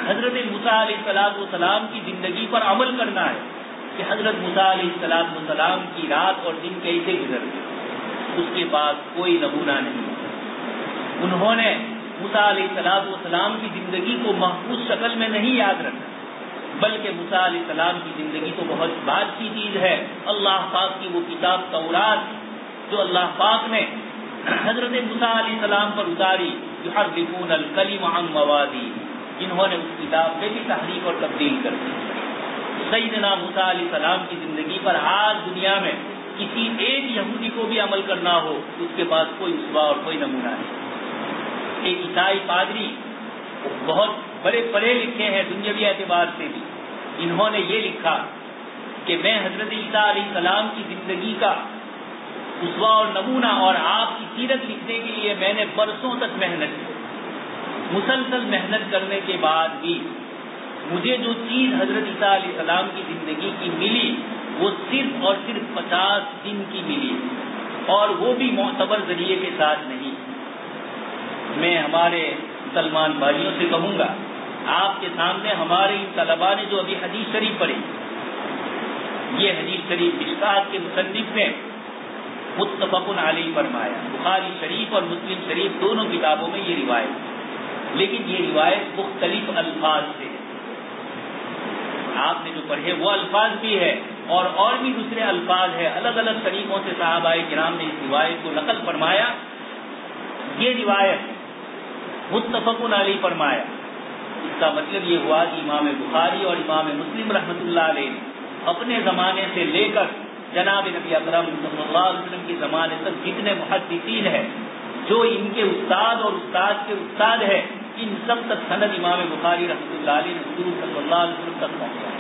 حضرت موسیٰ علیہ السلام کی زندگی پر عمل کرنا ہے کہ حضرت موسیٰ علیہ السلام کی رات اور دن کیسے گزر گئے، اس کے پاس کوئی نمونہ نہیں۔ انہوں نے موسیٰ علیہ السلام کی زندگی کو محفوظ شکل میں نہیں یاد رکھا، بلکہ موسیٰ علیہ السلام کی زندگی تو بہت بعد کی چیز ہے۔ اللہ پاک کی وہ کتاب تورات جو اللہ پاک نے حضرت موسیٰ علیہ السلام پر اتاری، یحرفون الکلم عن مواضعہ، جنہوں نے اس کتاب میں بھی تحریف اور تبدیل کر دی۔ سیدنا موسیٰ علیہ السلام کی زندگی پر آج دنیا میں کسی ایک یہودی کو بھی عمل کرنا ہو، اس کے پاس کوئی اسوہ اور کوئی نمونہ نہیں۔ ایک عیسائی پادری بہت بڑے پڑھے لکھے ہیں دنیاوی اعتبار سے بھی، انہوں نے یہ لکھا کہ میں حضرت عیسیٰ علیہ السلام کی زندگی کا اسوہ اور نمونہ اور آپ کی سیرت لکھنے کے لیے میں نے برسوں تک محنت کی۔ مسلسل محنت کرنے کے بعد بھی مجھے جو چیز حضرت عیسیٰ علیہ السلام کی زندگی کی ملی وہ صرف اور صرف 50 دن کی ملی، اور وہ بھی معتبر ذریعے کے ساتھ نہیں۔ میں ہمارے مسلمان بھائیوں سے کہوں گا، آپ کے سامنے ہمارے ان طلباء نے جو ابھی حدیث شریف پڑھی، یہ حدیث شریف مشکات کے مصنف نے متفق علیہ فرمایا، بخاری شریف اور مسلم شریف دونوں کتابوں میں یہ روایت، لیکن یہ روایت مختلف الفاظ سے ہے۔ آپ نے جو پڑھے وہ الفاظ بھی ہے اور بھی دوسرے الفاظ ہے، الگ الگ طریقوں سے صحابہ کرام نے اس روایت کو نقل فرمایا، یہ روایت متفق علیہ فرمایا۔ اس کا مطلب یہ ہوا کہ امام بخاری اور امام مسلم رحمۃ اللہ علیہ اپنے زمانے سے لے کر جناب نبی اکرم صلی اللہ علیہ وسلم کے زمانے تک جتنے محدثین ہیں، جو ان کے استاد اور استاد کے استاد ہیں، ان سب تک سند امام بخاری رحمۃ اللہ علیہ نے حضور صلی اللہ علیہ وسلم تک پہنچا۔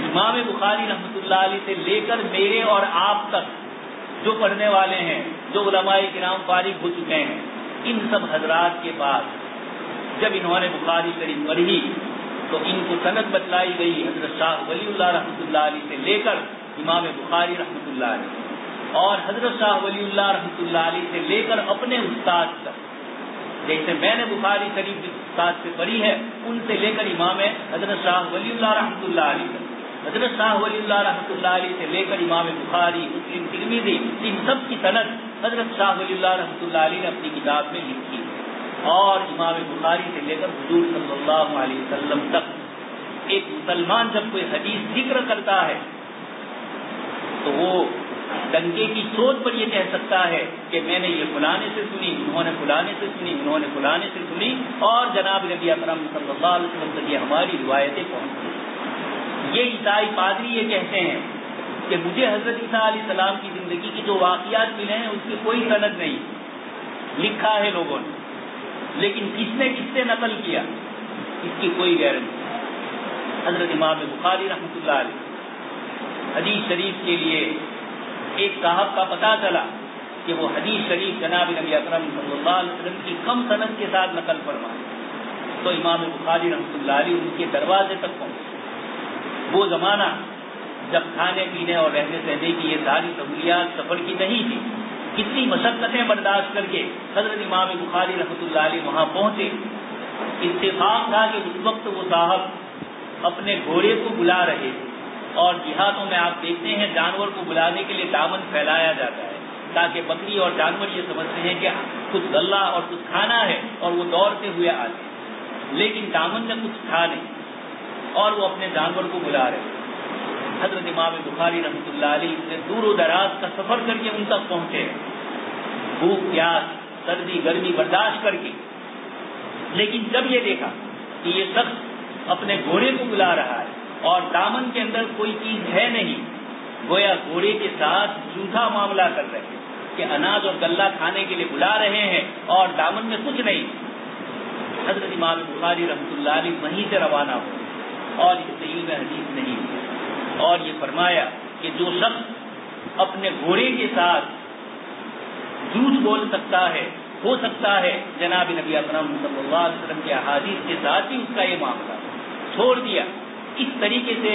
امام بخاری رحمۃ اللہ علیہ سے لے کر میرے اور آپ تک جو پڑھنے والے ہیں، جو علماء کرام فارغ ہو چکے ہیں، ان سب حضرات کے بعد جب انہوں نے بخاری شریف پڑھی تو ان کو سند بتلائی گئی حضرت شاہ ولی اللہ رحمۃ اللہ علیہ سے لے کر امام بخاری رحمۃ اللہ علیہ، اور حضرت شاہ ولی اللہ رحمۃ اللہ علیہ سے لے کر اپنے استاد تک، جیسے میں نے بخاری شریف جس استاد سے پڑھی ہے ان سے لے کر امام حضرت شاہ ولی اللہ رحمۃ اللہ علیہ تک، حضرت شاہ ولی اللہ رحمۃ اللہ علیہ سے لے کر امام بخاری، مسلم، ترمذی، ان سب کی سند حضرت شاہ ولی اللہ رحمۃ اللہ علیہ نے اپنی کتاب میں لکھی، اور امام بخاری سے لے کر حضور صلی اللہ علیہ وسلم تک ایک مسلمان جب کوئی حدیث ذکر کرتا ہے تو وہ ڈنکے کی چوٹ پر یہ کہہ سکتا ہے کہ میں نے یہ فلانے سے سنی، انہوں نے فلانے سے سنی، انہوں نے فلانے سے سنی، اور جناب نبی اکرم صلی اللہ علیہ وسلم تک یہ ہماری روایتیں پہنچتی۔ یہ عیسائی پادری یہ کہتے ہیں کہ مجھے حضرت عیسیٰ علیہ السلام کی زندگی کی جو واقعات ملے ہیں اس کی کوئی سند نہیں، لکھا ہے لوگوں نے، لیکن کس نے کس سے نقل کیا اس کی کوئی گارنٹی۔ حضرت امام بخاری رحمۃ اللہ علیہ حدیث شریف کے لیے ایک صاحب کا پتہ چلا کہ وہ حدیث شریف جناب نبی اکرم صلی اللہ علیہ وسلم کی کم سند کے ساتھ نقل فرمائے، تو امام بخاری رحمۃ اللہ علیہ ان کے دروازے تک پہنچے۔ وہ زمانہ جب کھانے پینے اور رہنے سہنے کی یہ ساری سہولیات سفر کی نہیں تھی، کتنی مشقتیں برداشت کر کے حضرت امام بخاری رحمۃ اللہ علیہ وہاں پہنچے۔ اتفاق تھا کہ اس وقت وہ صاحب اپنے گھوڑے کو بلا رہے تھے، اور دیہاتوں میں آپ دیکھتے ہیں جانور کو بلانے کے لیے دامن پھیلایا جاتا ہے تاکہ بکری اور جانور یہ سمجھتے ہیں کہ کچھ غلہ اور کچھ کھانا ہے اور وہ دوڑتے ہوئے آتے ہیں، لیکن دامن میں کچھ تھا نہیں اور وہ اپنے جانور کو بلا رہے۔ حضرت امام بخاری رحمۃ اللہ علیہ سے دور و دراز کا سفر کر کے ان تک پہنچے، بھوک پیاس سردی گرمی برداشت کر کے، لیکن جب یہ دیکھا کہ یہ شخص اپنے گھوڑے کو بلا رہا ہے اور دامن کے اندر کوئی چیز ہے نہیں، گویا گھوڑے کے ساتھ جھوٹا معاملہ کر رہے ہیں کہ اناج اور غلہ کھانے کے لیے بلا رہے ہیں اور دامن میں کچھ نہیں، حضرت امام بخاری رحمۃ اللہ علیہ وہیں سے روانہ ہو اور اس سے علم حدیث نہیں ہے، اور یہ فرمایا کہ جو شخص اپنے گھوڑے کے ساتھ جھوٹ بول سکتا ہے، ہو سکتا ہے جناب نبی اکرم صلی اللہ علیہ وسلم کے احادیث کے ساتھ ہی اس کا یہ معاملہ چھوڑ دیا۔ اس طریقے سے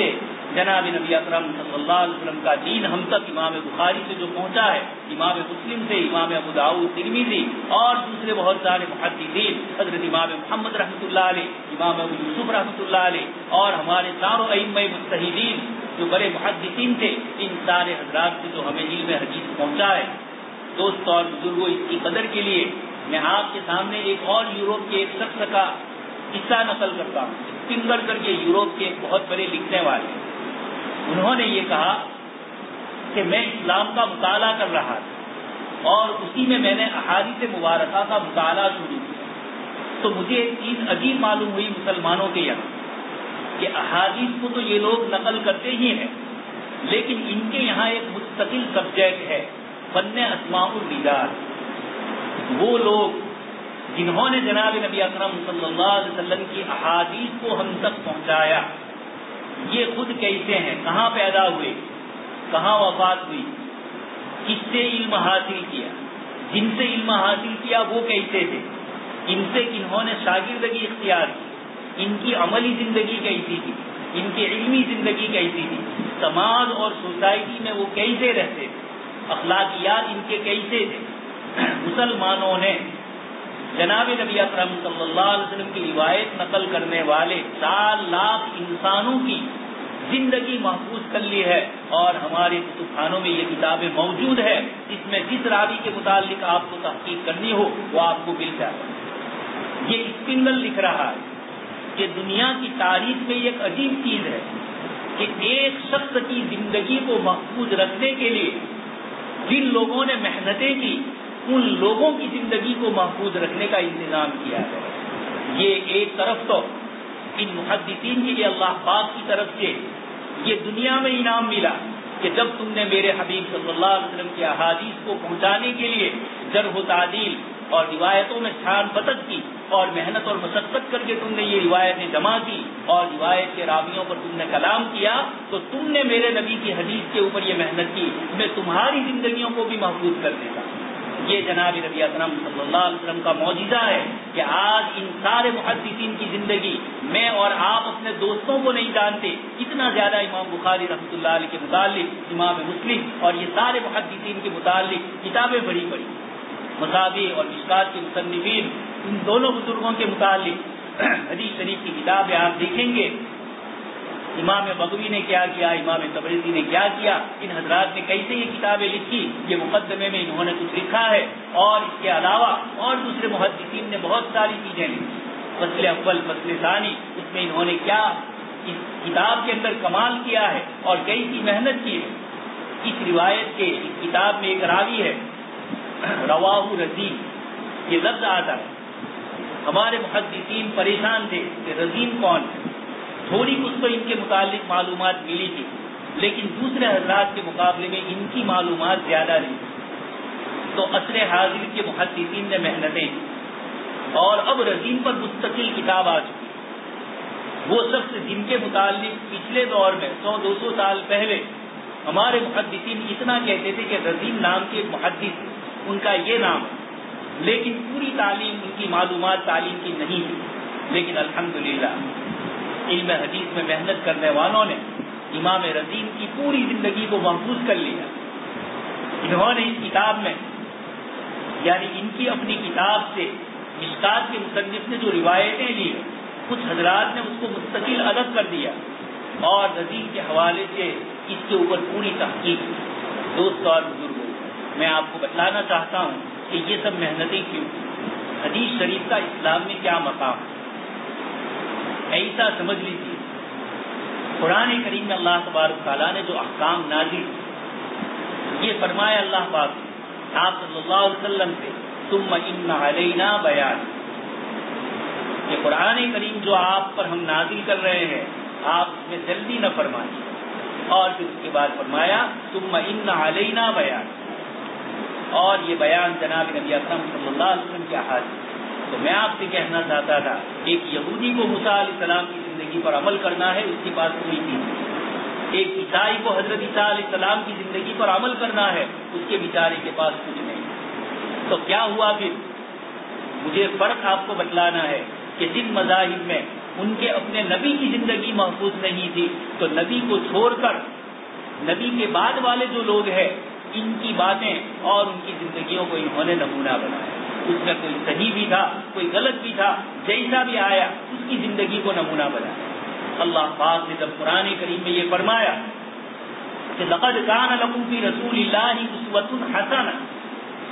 جناب نبی اکرم صلی اللہ علیہ وسلم کا دین ہم تک امام بخاری سے جو پہنچا ہے، امام مسلم سے، امام ابو داؤد، ترمذی اور دوسرے بہت سارے محدثین، حضرت امام محمد رحمۃ اللہ علیہ، امام ابو یوسف رحمۃ اللہ علیہ، اور ہمارے چاروں ائمہ مجتہدین جو بڑے محدثین تھے، ان سارے حضرات سے جو ہمیں علم حدیث پہنچا ہے۔ دوستوں اور بزرگوں، اس کی قدر کے لیے میں آپ کے سامنے ایک اور یورپ کے ایک شخص کا قصہ نقل کرتا ہوں۔ اسپنگر کر کے یورپ کے ایک بہت بڑے لکھنے والے، انہوں نے یہ کہا کہ میں اسلام کا مطالعہ کر رہا تھا اور اسی میں نے احادیث مبارکہ کا مطالعہ شروع کیا، تو مجھے ایک چیز عجیب معلوم ہوئی مسلمانوں کے یہاں کہ احادیث کو تو یہ لوگ نقل کرتے ہی ہیں، لیکن ان کے یہاں ایک مستقل سبجیکٹ ہے، فن اسماء الرجال۔ وہ لوگ جنہوں نے جناب نبی اکرم صلی اللہ علیہ وسلم کی احادیث کو ہم تک پہنچایا، یہ خود کیسے ہیں، کہاں پیدا ہوئے، کہاں وفات ہوئی، کس سے علم حاصل کیا، جن سے علم حاصل کیا وہ کیسے تھے، ان سے کنہوں نے شاگردگی اختیار کی، ان کی عملی زندگی کیسی تھی، ان کی علمی زندگی کیسی تھی، سماج اور سوسائٹی میں وہ کیسے رہتے تھے، اخلاقیات ان کے کیسے تھے۔ مسلمانوں نے جناب نبی اکرم صلی اللہ علیہ وسلم کی روایت نقل کرنے والے 4 لاکھ انسانوں کی زندگی محفوظ کر لی ہے، اور ہمارے کتب خانوں میں یہ کتابیں موجود ہے، جس میں جس راوی کے متعلق آپ کو تحقیق کرنی ہو وہ آپ کو مل جائے۔ یہ اسپنگل لکھ رہا ہے کہ دنیا کی تاریخ میں یہ ایک عجیب چیز ہے کہ ایک شخص کی زندگی کو محفوظ رکھنے کے لیے جن لوگوں نے محنتیں کی، ان لوگوں کی زندگی کو محفوظ رکھنے کا انتظام کیا ہے۔ یہ ایک طرف تو ان محدثین کے لیے اللہ پاک کی طرف سے یہ دنیا میں انعام ملا کہ جب تم نے میرے حبیب صلی اللہ علیہ وسلم کی احادیث کو پہنچانے کے لیے جرح و تعدیل اور روایتوں میں چھان بتت کی اور محنت اور مشقت کر کے تم نے یہ روایتیں جمع کی اور روایت کے راویوں پر تم نے کلام کیا، تو تم نے میرے نبی کی حدیث کے اوپر یہ محنت کی، میں تمہاری زندگیوں کو بھی محفوظ کر دیتا۔ یہ جناب نبی اکرم صلی اللہ علیہ وسلم کا معجزہ ہے کہ آج ان سارے محدثین کی زندگی میں اور آپ اپنے دوستوں کو نہیں جانتے، اتنا زیادہ امام بخاری رحمۃ اللہ علیہ کے متعلق، امام مسلم اور یہ سارے محدثین کے متعلق کتابیں بڑی بڑی، مصابیح اور مشکات کے مصنفین، ان دونوں بزرگوں کے متعلق حدیث شریف کی کتابیں آپ دیکھیں گے، امام بغوی نے کیا کیا، امام تبریزی نے کیا کیا، ان حضرات نے کیسے یہ کتابیں لکھی، یہ مقدمے میں انہوں نے کچھ لکھا ہے، اور اس کے علاوہ اور دوسرے محدثین نے بہت ساری چیزیں لکھی، فصل اول فصل ثانی، اس میں انہوں نے کیا اس کتاب کے اندر کمال کیا ہے اور کیسی محنت کی ہے۔ اس روایت کے اس کتاب میں ایک راوی ہے رواہ رزین، یہ لفظ آتا ہے، ہمارے محدثین پریشان تھے کہ رزین کون ہے، تھوڑی کچھ تو ان کے متعلق معلومات ملی تھی، لیکن دوسرے حضرات کے مقابلے میں ان کی معلومات زیادہ نہیں، تو عصر حاضر کے محدثین نے محنتیں کی اور اب رزین پر مستقل کتاب آ چکی۔ وہ شخص جن کے متعلق پچھلے دور میں 100-200 سال پہلے ہمارے محدثین اتنا کہتے تھے کہ رزین نام کے محدث ان کا یہ نام ہے، لیکن پوری تعلیم ان کی معلومات تعلیم کی نہیں تھی، لیکن الحمدللہ علم حدیث میں محنت کرنے والوں نے امام رزین کی پوری زندگی کو محفوظ کر لیا۔ انہوں نے اس کتاب میں یعنی ان کی اپنی کتاب سے مشکات کے مصنف نے جو روایتیں لی، کچھ حضرات نے اس کو مستقل الگ کر دیا اور رزین کے حوالے سے اس کے اوپر پوری تحقیق کی۔ دوست اور بزرگوں، میں آپ کو بتلانا چاہتا ہوں کہ یہ سب محنتیں کیوں، حدیث شریف کا اسلام میں کیا مقام ہے۔ ایسا سمجھ لیجیے، قرآن کریم میں اللہ تبارک تعالیٰ نے جو احکام نازل، یہ فرمایا اللہ پاک آپ صلی اللہ علیہ وسلم سے، ثم ان علینا بیان، یہ قرآن کریم جو آپ پر ہم نازل کر رہے ہیں آپ اس میں جلدی نہ فرمائیں، اور پھر اس کے بعد فرمایا ثم ان علینا بیان، اور یہ بیان جناب نبی اکرم صلی اللہ علیہ وسلم کے احادیث۔ تو میں آپ سے کہنا چاہتا تھا، ایک یہودی کو موسیٰ علیہ السلام کی زندگی پر عمل کرنا ہے، اس کے پاس کوئی چیز نہیں۔ ایک عیسائی کو حضرت عیسیٰ علیہ السلام کی زندگی پر عمل کرنا ہے، اس کے بیچارے کے پاس کچھ نہیں۔ تو کیا ہوا پھر؟ مجھے فرق آپ کو بتلانا ہے کہ جن مذاہب میں ان کے اپنے نبی کی زندگی محفوظ نہیں تھی، تو نبی کو چھوڑ کر نبی کے بعد والے جو لوگ ہیں، ان کی باتیں اور ان کی زندگیوں کو انہوں نے نمونہ بنایا۔ اس میں کوئی صحیح بھی تھا، کوئی غلط بھی تھا، جیسا بھی آیا اس کی زندگی کو نمونہ بنایا۔ اللہ پاک نے جب قرآن کریم میں یہ فرمایا کہ لقد کان لکم فی رسول اللہ اسوۃ حسنہ،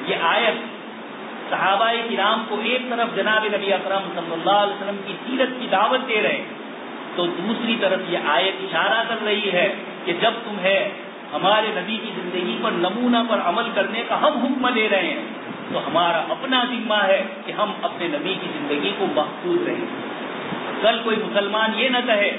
یہ آیت صحابہ کرام کو ایک طرف جناب نبی اکرم صلی اللہ علیہ وسلم کی سیرت کی دعوت دے رہے ہیں، تو دوسری طرف یہ آیت اشارہ کر رہی ہے کہ جب تمہیں ہمارے نبی کی زندگی پر نمونہ پر عمل کرنے کا ہم حکم دے رہے ہیں، تو ہمارا اپنا ذمہ ہے کہ ہم اپنے نبی کی زندگی کو محفوظ رہیں۔ کل کوئی مسلمان یہ نہ کہے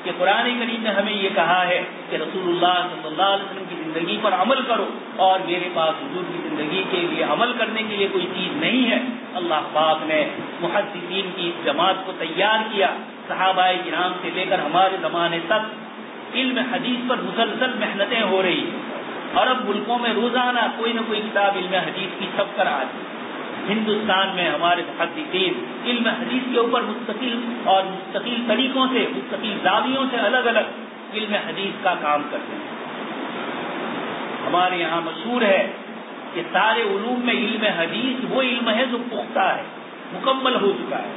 کہ قرآن کریم نے ہمیں یہ کہا ہے کہ رسول اللہ صلی اللہ علیہ وسلم کی زندگی پر عمل کرو اور میرے پاس حضور کی زندگی کے لیے عمل کرنے کے لیے کوئی چیز نہیں ہے۔ اللہ پاک نے محدثین کی اس جماعت کو تیار کیا، صحابہ کرام سے لے کر ہمارے زمانے تک علم حدیث پر مسلسل محنتیں ہو رہی ہیں۔ عرب ملکوں میں روزانہ کوئی نہ کوئی کتاب علم حدیث کی چھپ کر آتی۔ ہندوستان میں ہمارے محدثین علم حدیث کے اوپر مستقل طریقوں سے، مستقل زاویوں سے الگ الگ علم حدیث کا کام کرتے ہیں۔ ہمارے یہاں مشہور ہے کہ سارے علوم میں علم حدیث وہ علم ہے جو پختہ ہے، مکمل ہو چکا ہے۔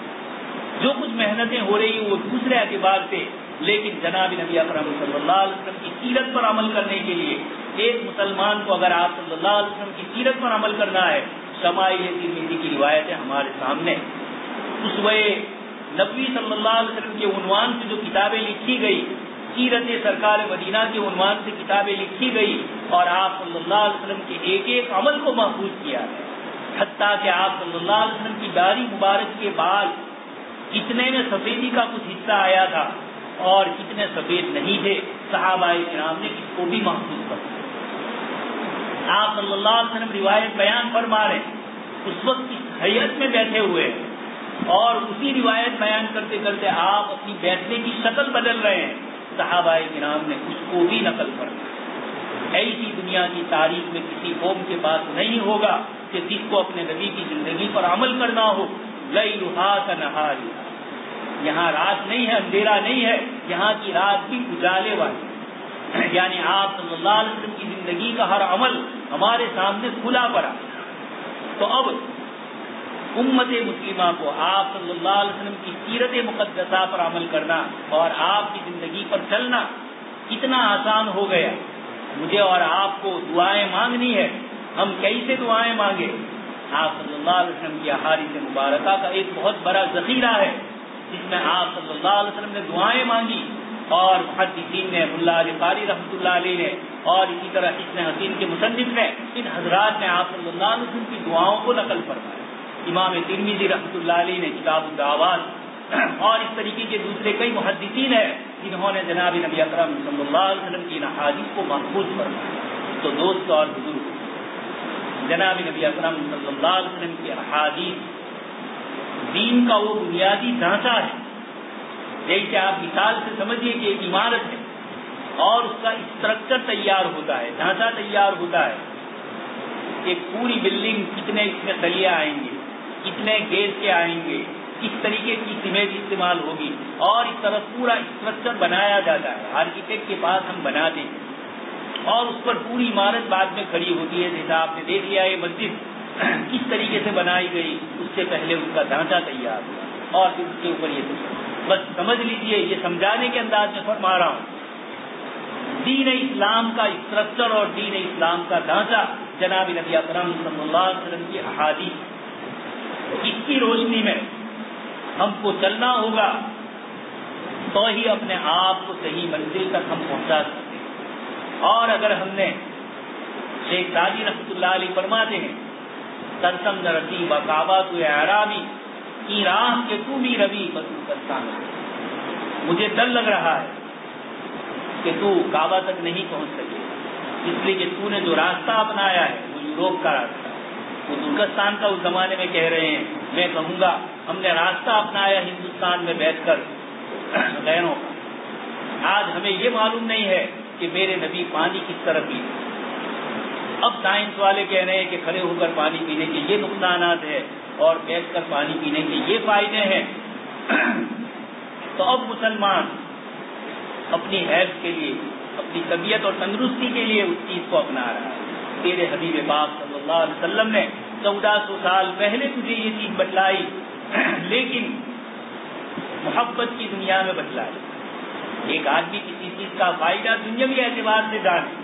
جو کچھ محنتیں ہو رہی ہیں وہ دوسرے اعتبار سے، لیکن جناب نبی اکرم صلی اللہ علیہ وسلم کی سیرت پر عمل کرنے کے لیے ایک مسلمان کو اگر آپ صلی اللہ علیہ وسلم کی سیرت پر عمل کرنا ہے، شمائل ترمذی کی روایت ہے ہمارے سامنے، اسوہ نبوی صلی اللہ علیہ وسلم کے عنوان سے جو کتابیں لکھی گئی، سیرت سرکار مدینہ کے عنوان سے کتابیں لکھی گئی، اور آپ صلی اللہ علیہ وسلم کے ایک ایک عمل کو محفوظ کیا ہے۔ حتیٰ کہ آپ صلی اللہ علیہ وسلم کی داڑھی مبارک کے بال کتنے میں سفیدی کا کچھ حصہ آیا تھا اور کتنے سفید نہیں تھے، صحابہ کرام نے اس کو بھی محسوس کیا۔ آپ صلی اللہ علیہ وسلم روایت بیان فرما رہے ہیں، اس وقت اس حیت میں بیٹھے ہوئے ہیں اور اسی روایت بیان کرتے کرتے آپ اپنی بیٹھنے کی شکل بدل رہے ہیں، صحابہ کرام نے اس کو بھی نقل فرمایا۔ ایسی دنیا کی تاریخ میں کسی قوم کے پاس نہیں ہوگا کہ جس کو اپنے نبی کی زندگی پر عمل کرنا ہو۔ لیلھا کنہارھا، یہاں رات نہیں ہے، اندھیرا نہیں ہے، یہاں کی رات بھی اجالے والی، یعنی آپ صلی اللہ علیہ وسلم کی زندگی کا ہر عمل ہمارے سامنے کھلا پڑا۔ تو اب امت مسلمہ کو آپ صلی اللہ علیہ وسلم کی سیرت مقدسہ پر عمل کرنا اور آپ کی زندگی پر چلنا کتنا آسان ہو گیا۔ مجھے اور آپ کو دعائیں مانگنی ہے، ہم کیسے دعائیں مانگے؟ آپ صلی اللہ علیہ وسلم کی احادیث مبارکہ کا ایک بہت بڑا ذخیرہ ہے جس میں آپ صلی اللہ علیہ وسلم نے دعائیں مانگی، اور محدثین نے، ملا علی قاری رحمۃ اللہ علیہ نے، اور اسی طرح حسن حسین کے مصنف نے، ان حضرات نے آپ صلی اللہ علیہ وسلم کی دعاؤں کو نقل فرمایا۔ امام ترمذی رحمۃ اللہ علیہ نے کتاب الدعوات، اور اس طریقے کے دوسرے کئی محدثین ہیں جنہوں نے جناب نبی اکرم صلی اللہ علیہ وسلم کی ان احادیث کو محفوظ فرمایا۔ تو دوست اور بزرگ، جناب نبی اکرم صلی اللہ علیہ وسلم کی احادیث دین کا وہ بنیادی ڈھانچہ ہے۔ جیسے آپ مثال سے سمجھیے کہ ایک عمارت ہے اور اس کا اسٹرکچر تیار ہوتا ہے، ڈھانچہ تیار ہوتا ہے، ایک پوری بلڈنگ کتنے اس میں تلیے آئیں گے، کتنے گیس کے آئیں گے، کس طریقے کی سیمیج استعمال ہوگی، اور اس طرح پورا اسٹرکچر بنایا جاتا ہے۔ آرکیٹیکٹ کے پاس ہم بناتے ہیں اور اس پر پوری عمارت بعد میں کھڑی ہوتی ہے۔ جیسا آپ نے دیکھ لیا یہ مسجد کس طریقے سے بنائی گئی، اس سے پہلے اس کا ڈھانچہ تیار ہوا اور پھر اس کے اوپر یہ بس سمجھ لیجئے، یہ سمجھانے کے انداز میں فرما رہا ہوں، دین اسلام کا اسٹرکچر اور دین اسلام کا ڈھانچہ جناب نبی اکرم صلی اللہ علیہ وسلم کی احادیث، اس کی روشنی میں ہم کو چلنا ہوگا تو ہی اپنے آپ کو صحیح منزل تک ہم پہنچا سکتے ہیں۔ اور اگر ہم نے، شیخ سعدی رحمۃ اللہ علیہ فرماتے ہیں، ترسم نرسی بکعبہ تو اعرابی کی راہ کے تو بھی روی بسان، مجھے ڈر لگ رہا ہے کہ تو کعبہ تک نہیں پہنچ سکے، اس لیے کہ تو نے جو راستہ اپنایا ہے وہ یوروپ کا راستہ، وہ ترکستان کا اس زمانے میں کہہ رہے ہیں، میں کہوں گا ہم نے راستہ اپنایا ہندوستان میں بیٹھ کر غیروں کا۔ آج ہمیں یہ معلوم نہیں ہے کہ میرے نبی پانی کس طرح پیتے۔ اب سائنس والے کہہ رہے ہیں کہ کھڑے ہو کر پانی پینے کے یہ نقصانات ہیں اور بیٹھ کر پانی پینے کے یہ فائدے ہیں۔ تو اب مسلمان اپنی حیثیت کے لیے، اپنی طبیعت اور تندرستی کے لیے اس چیز کو اپنا رہا ہے۔ تیرے حبیب پاک صلی اللہ علیہ وسلم نے 1400 سال پہلے تجھے یہ چیز بتلائی، لیکن محبت کی دنیا میں بتلائی۔ ایک آدمی کسی چیز کا فائدہ دنیاوی اعتبار سے جانے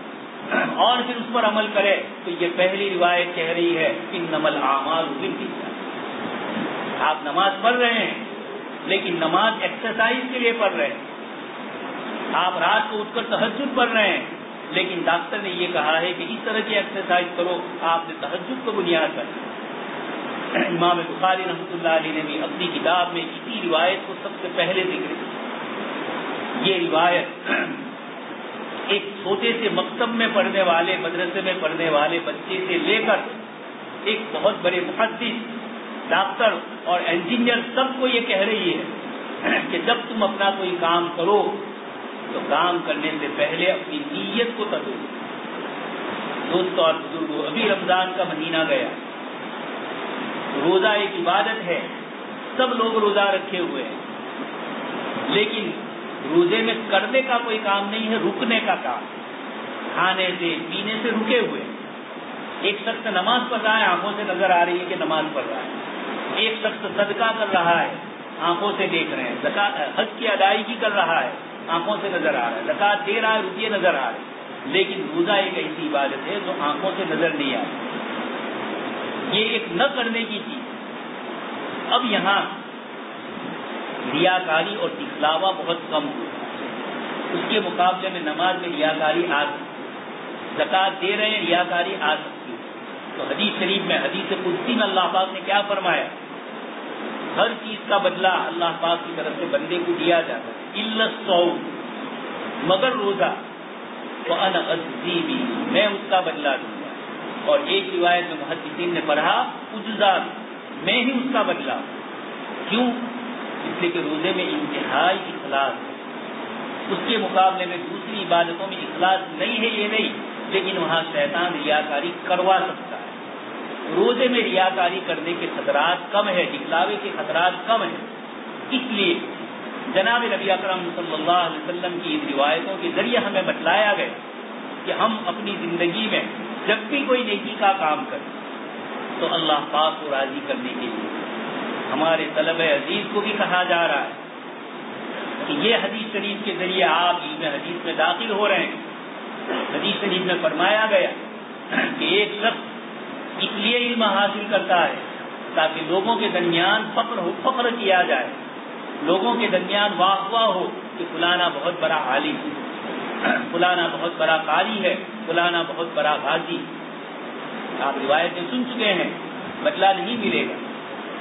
اور پھر اس پر عمل کرے تو یہ پہلی روایت کہہ رہی ہے انما الاعمال بالنیات۔ آپ نماز پڑھ رہے ہیں لیکن نماز ایکسرسائز کے لیے پڑھ رہے ہیں، آپ رات کو اٹھ کر تہجد پڑھ رہے ہیں لیکن ڈاکٹر نے یہ کہا ہے کہ اس طرح کی ایکسرسائز کرو، آپ نے تہجد کو بنیاد پر۔ امام بخاری رحمۃ اللہ علیہ نے بھی اپنی کتاب میں اسی روایت کو سب سے پہلے ذکر کیا۔ یہ روایت ایک چھوٹے سے مکتب میں پڑھنے والے، مدرسے میں پڑھنے والے بچے سے لے کر ایک بہت بڑے محدث، ڈاکٹر اور انجینئر سب کو یہ کہہ رہی ہے کہ جب تم اپنا کوئی کام کرو تو کام کرنے سے پہلے اپنی نیت کو تدو۔ دوستوں اور بزرگوں، ابھی رمضان کا مہینہ گیا، روزہ ایک عبادت ہے، سب لوگ روزہ رکھے ہوئے ہیں، لیکن روزے میں کرنے کا کوئی کام نہیں ہے، رکنے کا کام، کھانے سے پینے سے رکے ہوئے۔ ایک شخص نماز پڑھ رہا ہے، آنکھوں سے نظر آ رہی ہے کہ نماز پڑھ رہا ہے، ایک شخص صدقہ کر رہا ہے، آنکھوں سے دیکھ رہے ہیں، حج کی ادائیگی کر رہا ہے، آنکھوں سے نظر آ رہا ہے، زکات دے رہا ہے، روپیے نظر آ رہے ہیں، لیکن روزہ ایک ایسی عبادت ہے جو آنکھوں سے نظر نہیں آتی، یہ ایک نہ کرنے کی چیز۔ اب یہاں ریاکاری اور دکھلاوا بہت کم ہوتا ہے، اس کے مقابلے میں نماز میں ریاکاری آ سکتی ہے، زکات دے رہے ہیں ریاکاری آ سکتی ہے، تو حدیث شریف میں، حدیث قدسی میں اللہ پاک نے کیا فرمایا؟ ہر چیز کا بدلہ اللہ پاک کی طرف سے بندے کو دیا جاتا ہے، الا الصوم، مگر روزہ، وَأَنَا أَجْزِي بِهِ، میں اس کا بدلہ دوں گا۔ اور ایک روایت میں محدثین نے پڑھا اجزا، میں ہی اس کا بدلہ۔ کیوں؟ اس لیے کہ روزے میں انتہائی اخلاص ہے، اس کے مقابلے میں دوسری عبادتوں میں اخلاص نہیں ہے یہ نہیں، لیکن وہاں شیطان ریاکاری کروا سکتا ہے۔ روزے میں ریاکاری کرنے کے خطرات کم ہے، دکھلاوے کے خطرات کم ہیں۔ اس لیے جناب نبی اکرم صلی اللہ علیہ وسلم کی ان روایتوں کے ذریعے ہمیں بتلایا گیا کہ ہم اپنی زندگی میں جب بھی کوئی نیکی کا کام کریں تو اللہ پاک کو راضی کرنے کے لیے ہمارے طلبہ عزیز کو بھی کہا جا رہا ہے کہ یہ حدیث شریف کے ذریعے آپ علم حدیث میں داخل ہو رہے ہیں۔ حدیث شریف میں فرمایا گیا کہ ایک شخص اس لیے علم حاصل کرتا ہے تاکہ لوگوں کے درمیان فخر کیا جائے، لوگوں کے درمیان واہ واہ ہو کہ فلانا بہت بڑا عالم، فلانا بہت بڑا قاری ہے، فلانا بہت بڑا غازی۔ آپ روایتیں سن چکے ہیں، بدلہ نہیں ملے گا،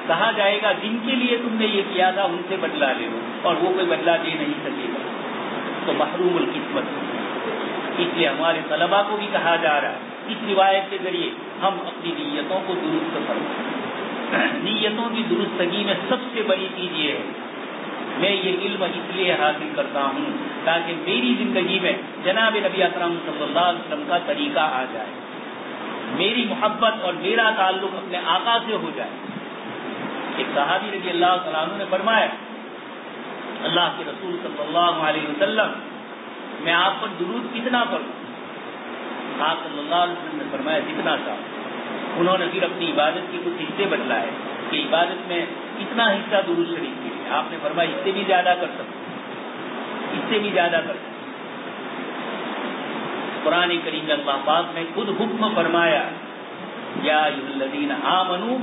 کہا جائے گا جن کے لیے تم نے یہ کیا تھا ان سے بدلہ لے لو، اور وہ کوئی بدلہ دے نہیں سکے گا، تو محروم القسمت۔ اس لیے ہمارے طلباء کو بھی کہا جا رہا ہے اس روایت کے ذریعے ہم اپنی نیتوں کو درست فرمائیں۔ نیتوں کی درستگی میں سب سے بڑی چیز یہ ہے، میں یہ علم اس لیے حاصل کرتا ہوں تاکہ میری زندگی میں جناب نبی اکرم صلی اللہ علیہ وسلم کا طریقہ آ جائے، میری محبت اور میرا تعلق اپنے آقا سے ہو جائے۔ ایک صحابی رضی اللہ تعالیٰ عنہ نے فرمایا، اللہ کے رسول صلی اللہ علیہ وسلم میں آپ پر درود کتنا پڑھوں؟ آپ صلی اللہ علیہ وسلم نے فرمایا جتنا تھا۔ انہوں نے پھر اپنی عبادت کے کچھ حصے بتلائے کہ عبادت میں اتنا حصہ درود شریف کے لیے۔ آپ نے فرمایا اس سے بھی زیادہ کر سکتے، اس سے بھی زیادہ کر سکتے۔ قرآن کریم میں اللہ پاک نے خود حکم فرمایا، یا ایھا الذین آمنوا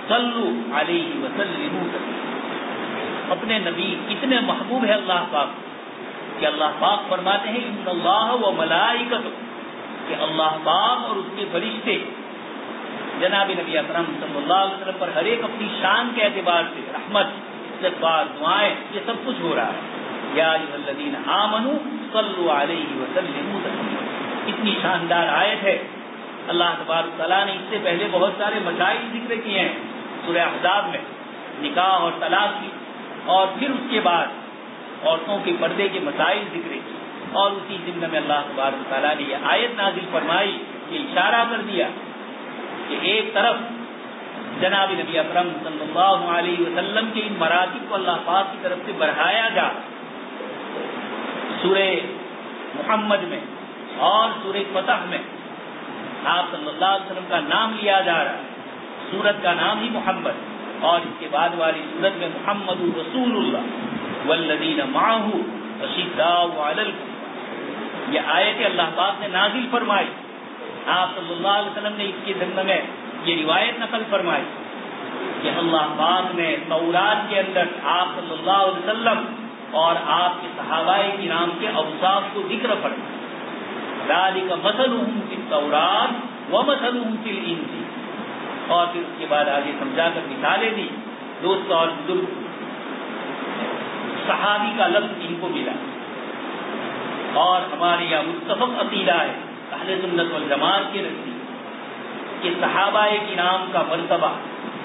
صلوا علیہ وسلموا تسلیما۔ اپنے نبی اتنے محبوب ہے اللہ پاک کہ اللہ پاک فرماتے ہیں ان اللہ و ملائکتہ، کہ اللہ پاک اور اس کے فرشتے جناب نبی اکرم صلی اللہ علیہ وسلم پر ہر ایک اپنی شان کے اعتبار سے رحمت، استغفار، دعائیں، یہ سب کچھ ہو رہا ہے۔ یا ایھا الذین آمنوا صلوا علیہ وسلموا تسلیما، اتنی شاندار آیت ہے۔ اللہ تبارک تعالیٰ نے اس سے پہلے بہت سارے مسائل ذکر کیے ہیں سورہ احزاب میں، نکاح اور طلاق کی، اور پھر اس کے بعد عورتوں کے پردے کے مسائل ذکر کیے، اور اسی ضمن میں اللہ تبارک تعالیٰ نے یہ آیت نازل فرمائی کہ اشارہ کر دیا کہ ایک طرف جناب نبی اکرم صلی اللہ علیہ وسلم کے ان مراتب کو اللہ پاک کی طرف سے بڑھایا جا، سورہ محمد میں اور سورہ فتح میں آپ صلی اللہ علیہ وسلم کا نام لیا جا رہا ہے، سورت کا نام ہی محمد، اور اس کے بعد والی سورت میں محمد رسول اللہ والذین معہ اشداء علی الکفار، یہ آیت اللہ پاک نے نازل فرمائی۔ آپ صلی اللہ علیہ وسلم نے اس کے ضمن میں یہ روایت نقل فرمائی کہ اللہ پاک نے تورات کے اندر آپ صلی اللہ علیہ وسلم اور آپ کے صحابہ کرام کے اوصاف کو ذکر فرمایا، ذالک مثلهم فی التوراۃ ومثلهم فی الانجیل، اور پھر اس کے بعد آگے سمجھا کر مثالیں دی۔ دوست اور بزرگ، صحابی کا لفظ ان کو ملا، اور ہمارے یہاں متفق عقیدہ ہے اہل سنت والجماعت کے نزدیک کہ صحابہ کرام کا مرتبہ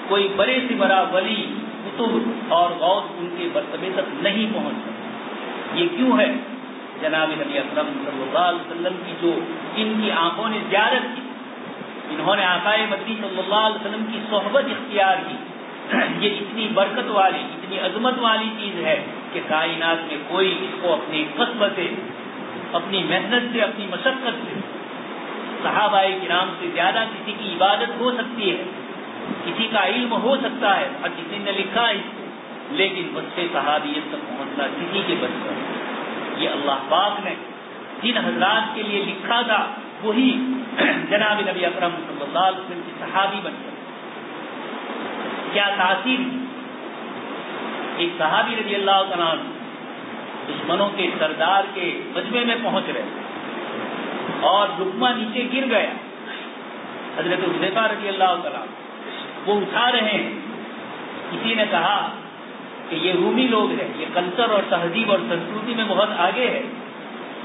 کوئی بڑے سے بڑا ولی، کتب اور غوث ان کے مرتبے تک نہیں پہنچ سکتا۔ یہ کیوں ہے؟ جناب نبی اکرم صلی اللہ علیہ وسلم کی جو ان کی آنکھوں نے زیارت کی، انہوں نے آقا مدنی صلی اللہ علیہ وسلم کی صحبت اختیار کی، یہ اتنی برکت والی، اتنی عظمت والی چیز ہے کہ کائنات میں کوئی اس کو اپنی کسب سے، اپنی محنت سے، اپنی مشقت سے، صحابہ کرام سے زیادہ کسی کی عبادت ہو سکتی ہے، کسی کا علم ہو سکتا ہے، اور کسی نے لکھا ہے، لیکن وصف صحابیت تک پہنچنا کسی کے بس کا۔ یہ اللہ پاک نے جن حضرات کے لیے لکھا تھا وہی جناب نبی اکرم صلی اللہ علیہ وسلم کی صحابی بن گئے۔ کیا تاثیر! ایک صحابی رضی اللہ تعالیٰ عنہ دشمنوں کے سردار کے مجمع میں پہنچ رہے اور لقمہ نیچے گر گیا، حضرت حذیفہ رضی اللہ تعالیٰ وہ اٹھا رہے ہیں. کسی نے کہا کہ یہ رومی لوگ ہیں, یہ کلچر اور تہذیب اور سنسکرتی میں بہت آگے ہے,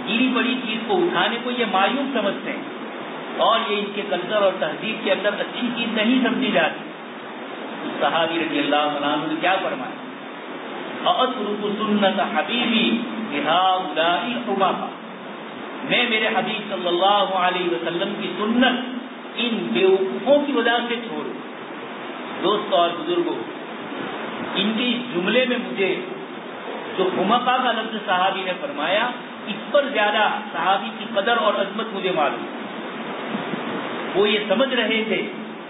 گری بڑی چیز کو اٹھانے کو یہ معیوب سمجھتے ہیں اور یہ ان کے کلچر اور تہذیب کے اندر اچھی چیز نہیں سمجھی جاتی. صحابی رضی اللہ عنہ نے کیا فرمایا؟ اَأَتْرُكُ سُنَّةَ حَبِيبِي لِهَؤُلَاءِ الْحُمَقَاءِ, میں میرے حبیب صلی اللہ علیہ وسلم کی سنت ان بیوقوفوں کی وجہ سے چھوڑوں. دوستوں اور بزرگوں, ان کے اس جملے میں مجھے جو حمقا کا لفظ صحابی نے فرمایا, اس پر زیادہ صحابی کی قدر اور عظمت مجھے معلوم. وہ یہ سمجھ رہے تھے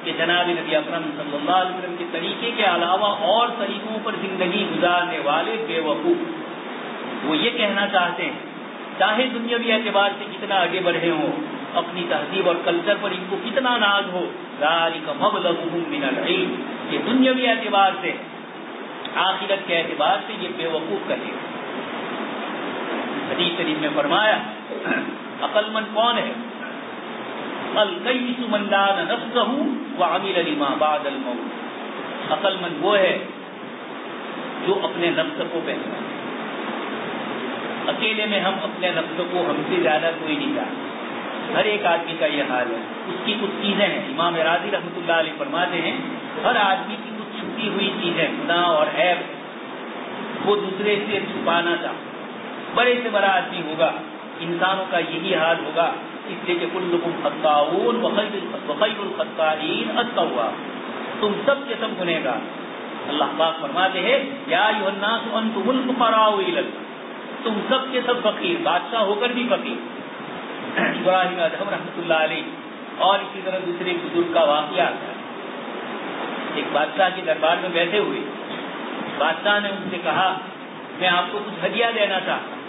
کہ جناب نبی اکرم صلی اللہ علیہ وسلم کے طریقے کے علاوہ اور طریقوں پر زندگی گزارنے والے بے وقوف. وہ یہ کہنا چاہتے ہیں چاہے دنیاوی اعتبار سے کتنا آگے بڑھے ہوں, اپنی تہذیب اور کلچر پر ان کو کتنا ناز ہو, ذالک مبلغہم من العلم, کہ دنیاوی اعتبار سے آخرت کے اعتبار سے یہ بے وقوف کہے. حدیث شریف میں فرمایا عقل مند کون ہے؟ القیس من دان نفسہ وعمل لما بعد الموت. عقل مند وہ ہے جو اپنے نفس کو پہچانے. اکیلے میں ہم اپنے نفس کو ہم سے زیادہ کوئی نہیں جانتا. ہر ایک آدمی کا یہ حال ہے. اس کی کچھ چیزیں ہیں, امام راضی رحمۃ اللہ علیہ فرماتے ہیں ہر آدمی کی کچھ چھپی ہوئی چیزیں, گناہ اور عیب وہ دوسرے سے چھپانا چاہتا. بڑے سے بڑا آدمی ہوگا, انسانوں کا یہی حال ہوگا, اس لیے کہ کلکم خطاؤون وخیر الخطائین التواب, تم سب کے سب گنہگار. اللہ پاک فرماتے ہیں یا ایھا الناس انتم الفقراء الی اللہ, تم سب کے سب فقیر, بادشاہ ہو کر بھی فقیر. ابراہیم ادہم رحمۃ اللہ علیہ اور اسی طرح دوسرے بزرگ کا واقعہ ہے. ایک بادشاہ کے دربار میں بیٹھے ہوئے, بادشاہ نے ان سے کہا میں آپ کو کچھ ہدیہ دینا چاہتا ہوں.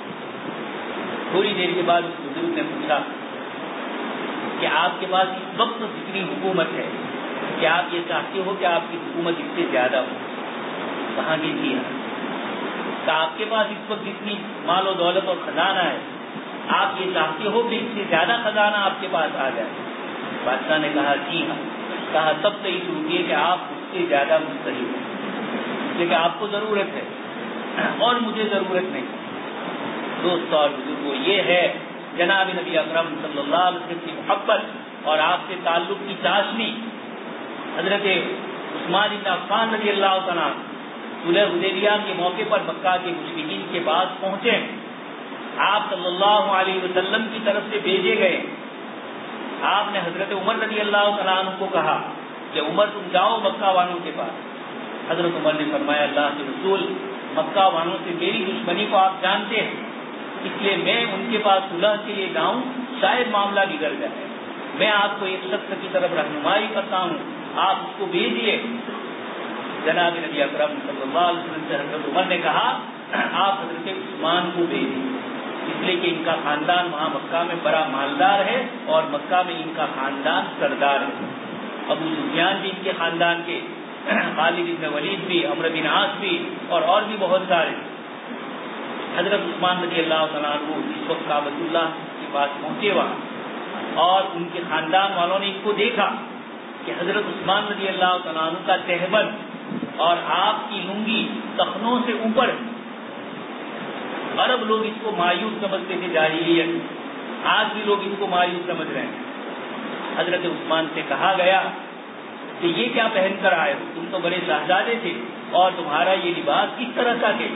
تھوڑی دیر کے بعد اس بزرگ نے پوچھا کہ آپ کے پاس اس وقت جتنی حکومت ہے کیا آپ یہ چاہتے ہو کہ آپ کی حکومت اس سے زیادہ ہو؟ کہاں کی تھی کہ آپ کے پاس اس وقت جتنی مال و دولت اور خزانہ ہے آپ یہ چاہتے ہو کہ اس سے زیادہ خزانہ آپ کے پاس آ جائے؟ بادشاہ نے کہا جی ہاں. کہا تب سے ہی شروع کیے کہ آپ اس سے زیادہ مستحق ہیں, اس لیے کہ آپ کو ضرورت ہے اور مجھے ضرورت نہیں. دوستوں اور بزرگوں, یہ ہے جناب نبی اکرم صلی اللہ علیہ وسلم کی محبت اور آپ سے تعلق کی چاشنی. حضرت عثمان بن عفان رضی اللہ تعالیٰ صلح حدیبیہ کے موقع پر مکہ کے مشرکین کے پاس پہنچے. آپ صلی اللہ علیہ وسلم کی طرف سے بھیجے گئے. آپ نے حضرت عمر رضی اللہ تعالیٰ عنہ کو کہا کہ عمر تم جاؤ مکہ والوں کے پاس. حضرت عمر نے فرمایا اللہ کے رسول, مکہ والوں سے میری دشمنی کو آپ جانتے ہیں, اس لیے میں ان کے پاس صلح کے لیے جاؤں شاید معاملہ بگڑ جائے. میں آپ کو ایک شخص کی طرف رہنمائی کرتا ہوں, آپ اس کو بھیجیے. جناب نبی اکرم صلی اللہ علیہ وسلم سے حضرت عمر نے کہا آپ حضرت عثمان کو بھیجیے, اس لیے کہ ان کا خاندان وہاں مکہ میں بڑا مالدار ہے اور مکہ میں ان کا خاندان سردار ہے. ابو سفیان بھی ان کے خاندان کے, خالد بن ولید بھی, عمرو بن عاص بھی اور بھی بہت سارے. حضرت عثمان رضی اللہ تعالیٰ عنہ اس وقت کعبۃ اللہ کے پاس پہنچے وہاں اور ان کے خاندان والوں نے ان کو دیکھا کہ حضرت عثمان رضی اللہ تعالیٰ عنہ کا تہبند اور آپ کی لنگی ٹخنوں سے اوپر. عرب لوگ اس کو مایوس سمجھتے تھے جاہلیت, آج بھی لوگ اس کو مایوس سمجھ رہے ہیں. حضرت عثمان سے کہا گیا کہ یہ کیا پہن کر آئے ہو, تم تو بڑے شہزادے تھے اور تمہارا یہ لباس کس طرح کا ہے؟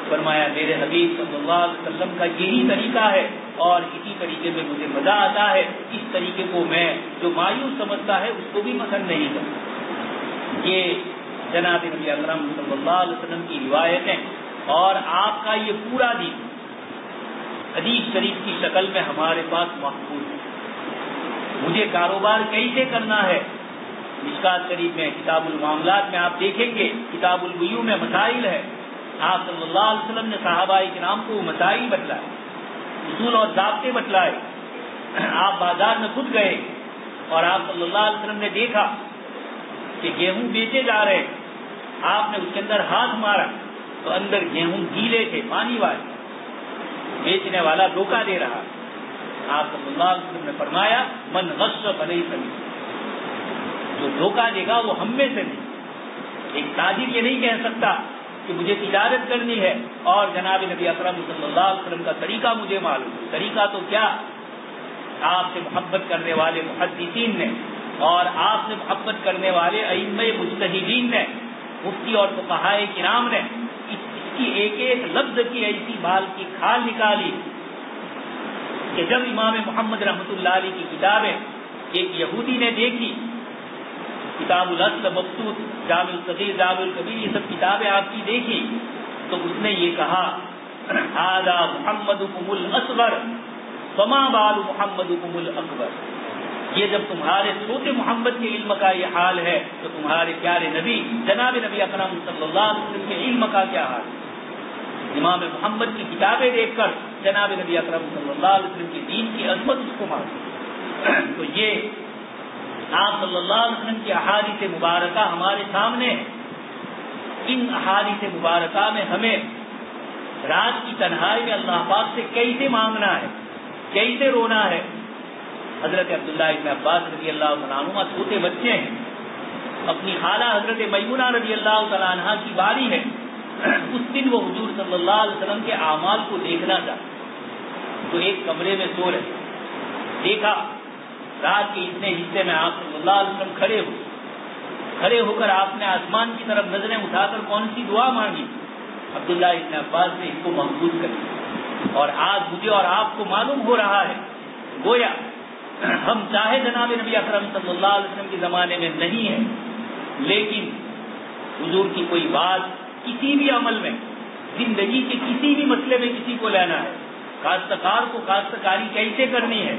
فرمایا میرے حبیب صلی اللہ علیہ وسلم کا یہی طریقہ ہے اور اسی طریقے میں مجھے مزہ آتا ہے. اس طریقے کو میں جو مایوس سمجھتا ہے اس کو بھی پسند نہیں کرتا. یہ جناب نبی اکرم صلی اللہ علیہ وسلم کی روایتیں اور آپ کا یہ پورا دین حدیث شریف کی شکل میں ہمارے پاس محفوظ ہے. مجھے کاروبار کیسے کرنا ہے, مشکات شریف میں کتاب المعاملات میں آپ دیکھیں گے, کتاب البیوع میں مسائل ہے. آپ صلی اللہ علیہ وسلم نے صحابہ کرام کو مسائل بتلائے, اصول اور ضابطے بتلائے. آپ بازار میں خود گئے اور آپ صلی اللہ علیہ وسلم نے دیکھا کہ گیہوں بیچے جا رہے, آپ نے اس کے اندر ہاتھ مارا تو اندر گیہوں گیلے تھے, پانی والے, بیچنے والا دھوکہ دے رہا. آپ صلی اللہ علیہ وسلم نے فرمایا من غش فلیس منی, جو دھوکہ دے گا وہ ہم میں سے نہیں. ایک تاجر یہ نہیں کہہ سکتا کہ مجھے تجارت کرنی ہے اور جناب نبی اکرم صلی اللہ علیہ وسلم کا طریقہ مجھے معلوم ہے. طریقہ تو کیا، آپ سے محبت کرنے والے محدثین نے اور آپ سے محبت کرنے والے ائمہ مجتہدین نے، مفتی اور فقہائے کرام نے اس کی ایک ایک لفظ کی ایسی بال کی کھال نکالی کہ جب امام محمد رحمۃ اللہ علیہ کی کتابیں ایک یہودی نے دیکھی، کتاب الاصل، مبسوط، جامع الصغیر، جامع الکبیر، یہ سب کتابیں آپ کی دیکھی تو اس نے یہ کہا ھذا محمدکم الاصغر فما بال محمدکم الاکبر. یہ جب تمہارے چھوٹے محمد کے علم کا یہ حال ہے تو تمہارے پیارے نبی جناب نبی اکرم صلی اللہ علیہ وسلم کے علم کا کیا حال ہے. امام محمد کی کتابیں دیکھ کر جناب نبی اکرم صلی اللہ علیہ وسلم کی دین کی عظمت اس کو معلوم. تو یہ آپ صلی اللہ علیہ وسلم کی احادیث مبارکہ ہمارے سامنے. ان احادیث مبارکہ میں ہمیں رات کی تنہائی میں اللہ پاک سے کیسے مانگنا ہے، کیسے رونا ہے. حضرت عبداللہ ابن عباس رضی اللہ تعالیٰ عنہ چھوٹے بچے ہیں، اپنی خالہ حضرت میمونہ رضی اللہ تعالیٰ عنہ کی باری ہے. اس دن وہ حضور صلی اللہ علیہ وسلم کے اعمال کو دیکھنا چاہتے تو ایک کمرے میں سو رہے. دیکھا رات کے اتنے حصے میں آپ صلی اللہ علیہ وسلم کھڑے ہو کر آپ نے آسمان کی طرف نظریں اٹھا کر کون سی دعا مانگی. عبداللہ ابن عباس نے اس کو محفوظ کر دیا. اور آج مجھے اور آپ کو معلوم ہو رہا ہے گویا ہم چاہے جناب نبی اکرم صلی اللہ علیہ وسلم کے زمانے میں نہیں ہیں، لیکن حضور کی کوئی بات کسی بھی عمل میں، زندگی کے کسی بھی مسئلے میں کسی کو لینا ہے، کاشتکار کو کاشتکاری کیسے کرنی ہے.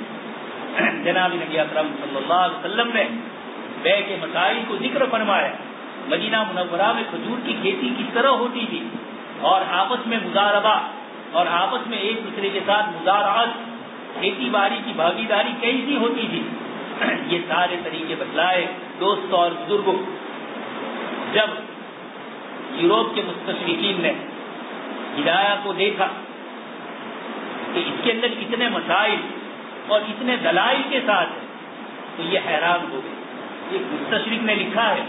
جناب نبی اکرم صلی اللہ علیہ وسلم نے بے کے مسائل کو ذکر فرمایا. مدینہ منورہ میں کھجور کی کھیتی کس طرح ہوتی تھی اور آپس میں مضاربہ اور آپس میں ایک دوسرے کے ساتھ مزارعات، کھیتی باڑی کی بھاگیداری کیسی ہوتی تھی، یہ سارے طریقے بتلائے. دوستوں اور بزرگوں، جب یورپ کے مستشرقین نے ہدایہ کو دیکھا کہ اس کے اندر اتنے مسائل اور اتنے دلائل کے ساتھ تو یہ حیران ہو گئے. ایک مستشرق نے لکھا ہے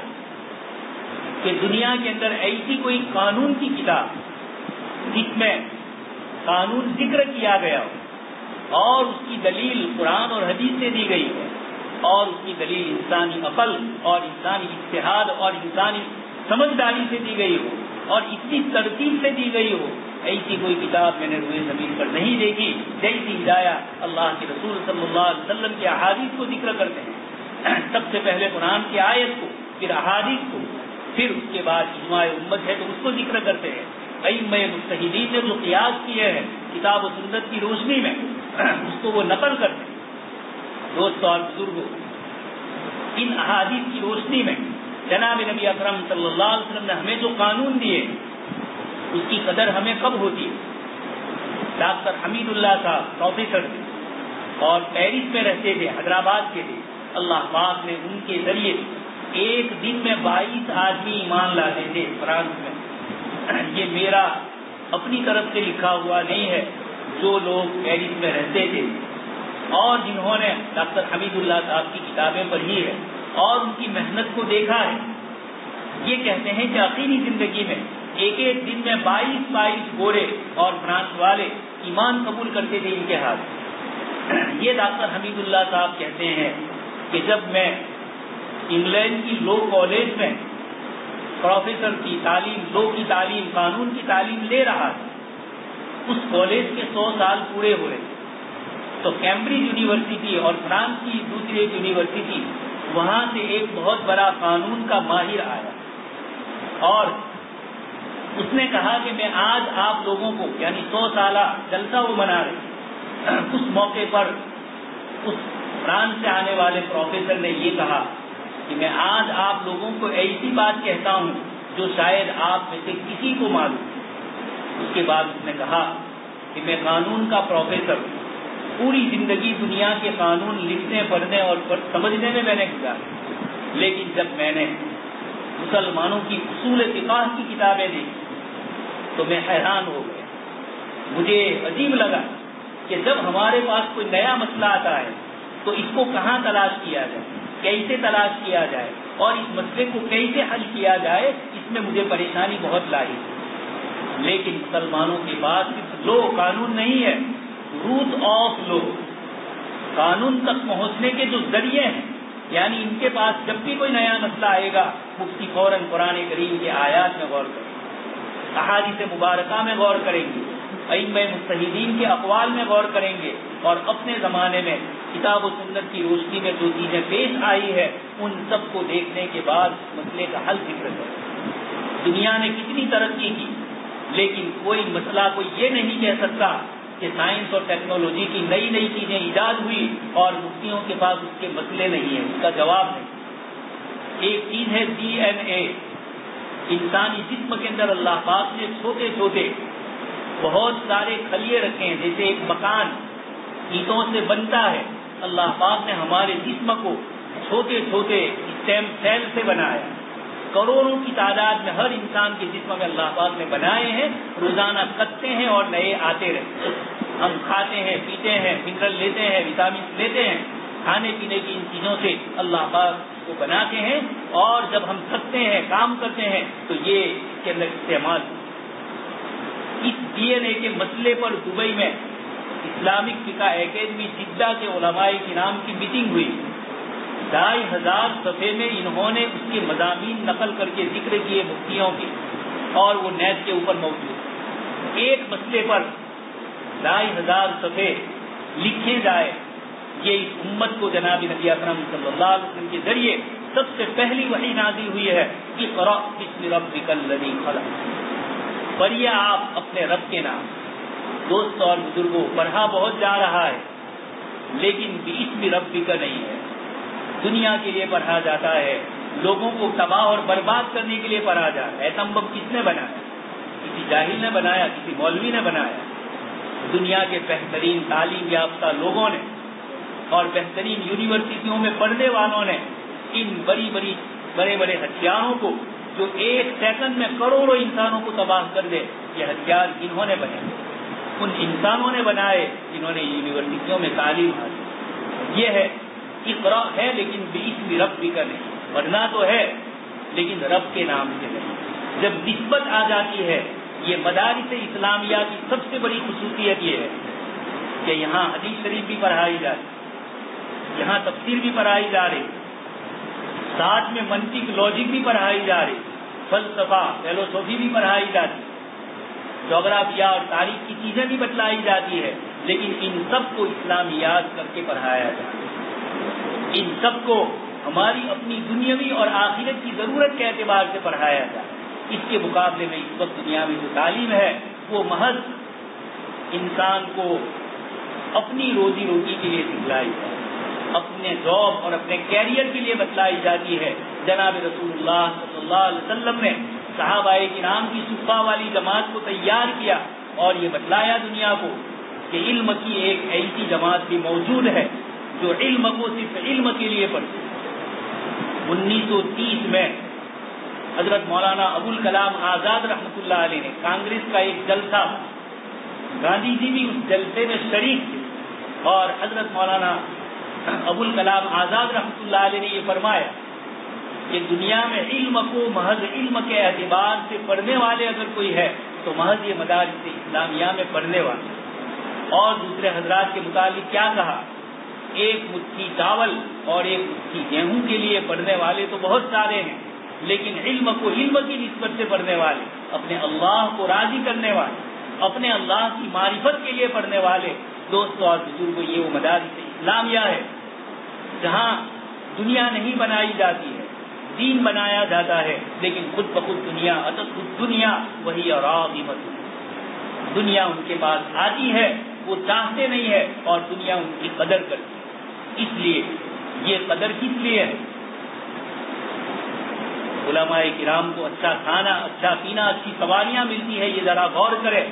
کہ دنیا کے اندر ایسی کوئی قانون کی کتاب جس میں قانون ذکر کیا گیا ہو اور اس کی دلیل قرآن اور حدیث سے دی گئی ہے اور اس کی دلیل انسانی عقل اور انسانی اجتہاد اور انسانی سمجھداری سے دی گئی ہو اور اتنی ترتیب سے دی گئی ہو، ایسی کوئی کتاب میں نے روئے زمین پر نہیں دیکھی جیسی ہدایت اللہ کے رسول صلی اللہ علیہ وسلم کی احادیث کو ذکر کرتے ہیں. سب سے پہلے قرآن کی آیت کو، پھر احادیث کو، پھر اس کے بعد اجماع امت ہے تو اس کو ذکر کرتے ہیں. ائمہ مجتہدین نے جو قیاس کیے ہیں کتاب و سنت کی روشنی میں اس کو وہ نقل کرتے ہیں. دوستوں اور بزرگوں، ان احادیث کی روشنی میں جناب نبی اکرم صلی اللہ علیہ وسلم نے ہمیں جو قانون دیے اس کی قدر ہمیں کب ہوتی ہے. ڈاکٹر حمید اللہ صاحب پروفیسر تھے اور پیرس میں رہتے تھے، حیدرآباد کے تھے. اللہ پاک نے ان کے ذریعے ایک دن میں 22 آدمی ایمان لاتے تھے فرانس میں. یہ میرا اپنی طرف سے لکھا ہوا نہیں ہے، جو لوگ پیرس میں رہتے تھے اور جنہوں نے ڈاکٹر حمید اللہ صاحب کی کتابیں پڑھی ہے اور ان کی محنت کو دیکھا ہے، یہ کہتے ہیں کہ عقیدی زندگی میں ایک ایک دن میں 22 گورے اور فرانس والے ایمان قبول کرتے تھے ان کے ہاتھ. یہ ڈاکٹر حمید اللہ صاحب کہتے ہیں کہ جب میں انگلینڈ کی لو کالج میں پروفیسر کی تعلیم، لو کی تعلیم، قانون کی تعلیم لے رہا تھا، اس کالج کے 100 سال پورے ہوئے تو کیمبرج یونیورسٹی اور فرانس کی دوسری ایک یونیورسٹی، وہاں سے ایک بہت بڑا قانون کا ماہر آیا اور اس نے کہا کہ میں آج آپ لوگوں کو، یعنی 100 سالہ جلسہ وہ منا رہے. اس موقع پر اس فرانس سے آنے والے پروفیسر نے یہ کہا کہ میں آج آپ لوگوں کو ایسی بات کہتا ہوں جو شاید آپ میں سے کسی کو معلوم. اس کے بعد اس نے کہا کہ میں قانون کا پروفیسر ہوں، پوری زندگی دنیا کے قانون لکھنے، پڑھنے اور سمجھنے میں نے گزاری، لیکن جب میں نے مسلمانوں کی اصول فقہ کی کتابیں دی تو میں حیران ہو گیا. مجھے عجیب لگا کہ جب ہمارے پاس کوئی نیا مسئلہ آتا ہے تو اس کو کہاں تلاش کیا جائے. کیسے تلاش کیا جائے اور اس مسئلے کو کیسے حل کیا جائے، اس میں مجھے پریشانی بہت لاحق ہے۔ لیکن مسلمانوں کے پاس صرف لو قانون نہیں ہے، روٹ آف لو، قانون تک پہنچنے کے جو ذریعے ہیں، یعنی ان کے پاس جب بھی کوئی نیا مسئلہ آئے گا مفتی فوراً قرآن کریم کے آیات میں غور کریں گے، احادیث مبارکہ میں غور کریں گے، ائمہ مجتہدین کے اقوال میں غور کریں گے، اور اپنے زمانے میں کتاب و سنت کی روشنی میں جو چیزیں پیش آئی ہے ان سب کو دیکھنے کے بعد مسئلے کا حل ذکر کریں۔ دنیا نے کتنی ترقی کی، لیکن کوئی مسئلہ کوئی یہ نہیں کہہ سکتا کہ سائنس اور ٹیکنالوجی کی نئی نئی چیزیں ایجاد ہوئی اور مفتیوں کے پاس اس کے مسئلے نہیں ہیں، اس کا جواب نہیں۔ ایک چیز ہے ڈی این اے، انسانی جسم کے اندر اللہ پاک نے چھوٹے چھوٹے بہت سارے خلیے رکھے ہیں، جیسے ایک مکان اینٹوں سے بنتا ہے، اللہ پاک نے ہمارے جسم کو چھوٹے چھوٹے اسٹیم سیل سے بنایا، کروڑوں کی تعداد میں ہر انسان کے جسم میں اللہ پاک نے بنائے ہیں، روزانہ کٹتے ہیں اور نئے آتے رہتے ہیں۔ ہم کھاتے ہیں، پیتے ہیں، منرل لیتے ہیں، وٹامن لیتے ہیں، کھانے پینے کی ان چیزوں سے اللہ پاک کو بناتے ہیں، اور جب ہم تھکتے ہیں، کام کرتے ہیں تو یہ اس کے اندر استعمال۔ اس ڈی این اے کے مسئلے پر دبئی میں اسلامک فقہ اکیڈمی جدہ کے علماء کرام کی میٹنگ ہوئی، 2500 صفحے میں انہوں نے اس کے مضامین نقل کر کے ذکر کیے مفتیوں کے، اور وہ نیٹ کے اوپر موجود۔ ایک مسئلے پر 2500 صفحے لکھے جائے، یہ اس امت کو جناب نبی اکرم صلی اللہ علیہ وسلم کے ذریعے سب سے پہلی وحی نازل ہوئی ہے کہ اقرأ بسم ربک الذی خلق، پڑھیے آپ اپنے رب کے نام۔ دوستوں اور بزرگوں، پڑھا بہت جا رہا ہے لیکن بسم ربک نہیں ہے۔ دنیا کے لیے پڑھا جاتا ہے، لوگوں کو تباہ اور برباد کرنے کے لیے پڑھا جاتا ہے۔ ایٹم بم کس نے بنایا؟ کسی جاہل نے بنایا، کسی مولوی نے بنایا؟ دنیا کے بہترین تعلیم یافتہ لوگوں نے اور بہترین یونیورسٹیوں میں پڑھنے والوں نے ان بڑے بڑے ہتھیاروں کو جو ایک سیکنڈ میں کروڑوں انسانوں کو تباہ کر دے، یہ ہتھیار انہوں نے بنائے، ان انسانوں نے بنائے جنہوں نے یونیورسٹیوں میں تعلیم حاصل۔ یہ ہے اقرا ہے لیکن باسم ربک نہیں، پڑھنا تو ہے لیکن رب کے نام سے نہیں۔ جب نسبت آ جاتی ہے، یہ مدارس اسلامیہ کی سب سے بڑی خصوصیت یہ ہے کہ یہاں حدیث شریف بھی پڑھائی جاتی، یہاں تفسیر بھی پڑھائی جا رہی، ساتھ میں منطق لاجک بھی پڑھائی جا رہی، فلسفہ فلسفی بھی پڑھائی جاتی، جغرافیہ اور تاریخ کی چیزیں بھی بتلائی جاتی ہے، لیکن ان سب کو اسلامیات کر کے پڑھایا جاتا ہے۔ ان سب کو ہماری اپنی دنیاوی اور آخرت کی ضرورت کے اعتبار سے پڑھایا جاتا ہے۔ اس کے مقابلے میں اس وقت دنیا میں جو تعلیم ہے وہ محض انسان کو اپنی روزی روٹی کے لیے سکھلائی جاتی ہے، اپنے جاب اور اپنے کیریئر کے لیے بتلائی جاتی ہے۔ جناب رسول اللہ صلی اللہ علیہ وسلم نے صحابہ کرام کی صفہ والی جماعت کو تیار کیا اور یہ بتلایا دنیا کو کہ علم کی ایک ایسی جماعت بھی موجود ہے جو علم کو صرف علم کے لیے پڑھتی۔ 1930 میں حضرت مولانا ابوالکلام آزاد رحمۃ اللہ علیہ نے کانگریس کا ایک جلسہ، گاندھی جی بھی اس جلسے میں شریک تھے، اور حضرت مولانا ابوالکلام آزاد رحمۃ اللہ علیہ نے یہ فرمایا کہ دنیا میں علم کو محض علم کے اعتبار سے پڑھنے والے اگر کوئی ہے تو محض یہ مدارس اسلامیہ میں پڑھنے والے۔ اور دوسرے حضرات کے متعلق کیا کہا؟ ایک مٹھی چاول اور ایک مٹھی گیہوں کے لیے پڑھنے والے تو بہت سارے ہیں، لیکن علم کو علم کی نسبت سے پڑھنے والے، اپنے اللہ کو راضی کرنے والے، اپنے اللہ کی معرفت کے لیے پڑھنے والے، دوستوں اور بزرگوں، یہ وہ مدارس اسلامیہ ہے جہاں دنیا نہیں بنائی جاتی ہے، دین بنایا جاتا ہے، لیکن خود بخود دنیا دنیا وہی راغبۃ، دنیا ان کے پاس آتی ہے، وہ چاہتے نہیں ہے، اور دنیا ان کی قدر کرتی ہے۔ اس لیے یہ قدر کس لیے ہے؟ علماء کرام کو اچھا کھانا، اچھا پینا، اچھی سواریاں ملتی ہے، یہ ذرا غور کرے۔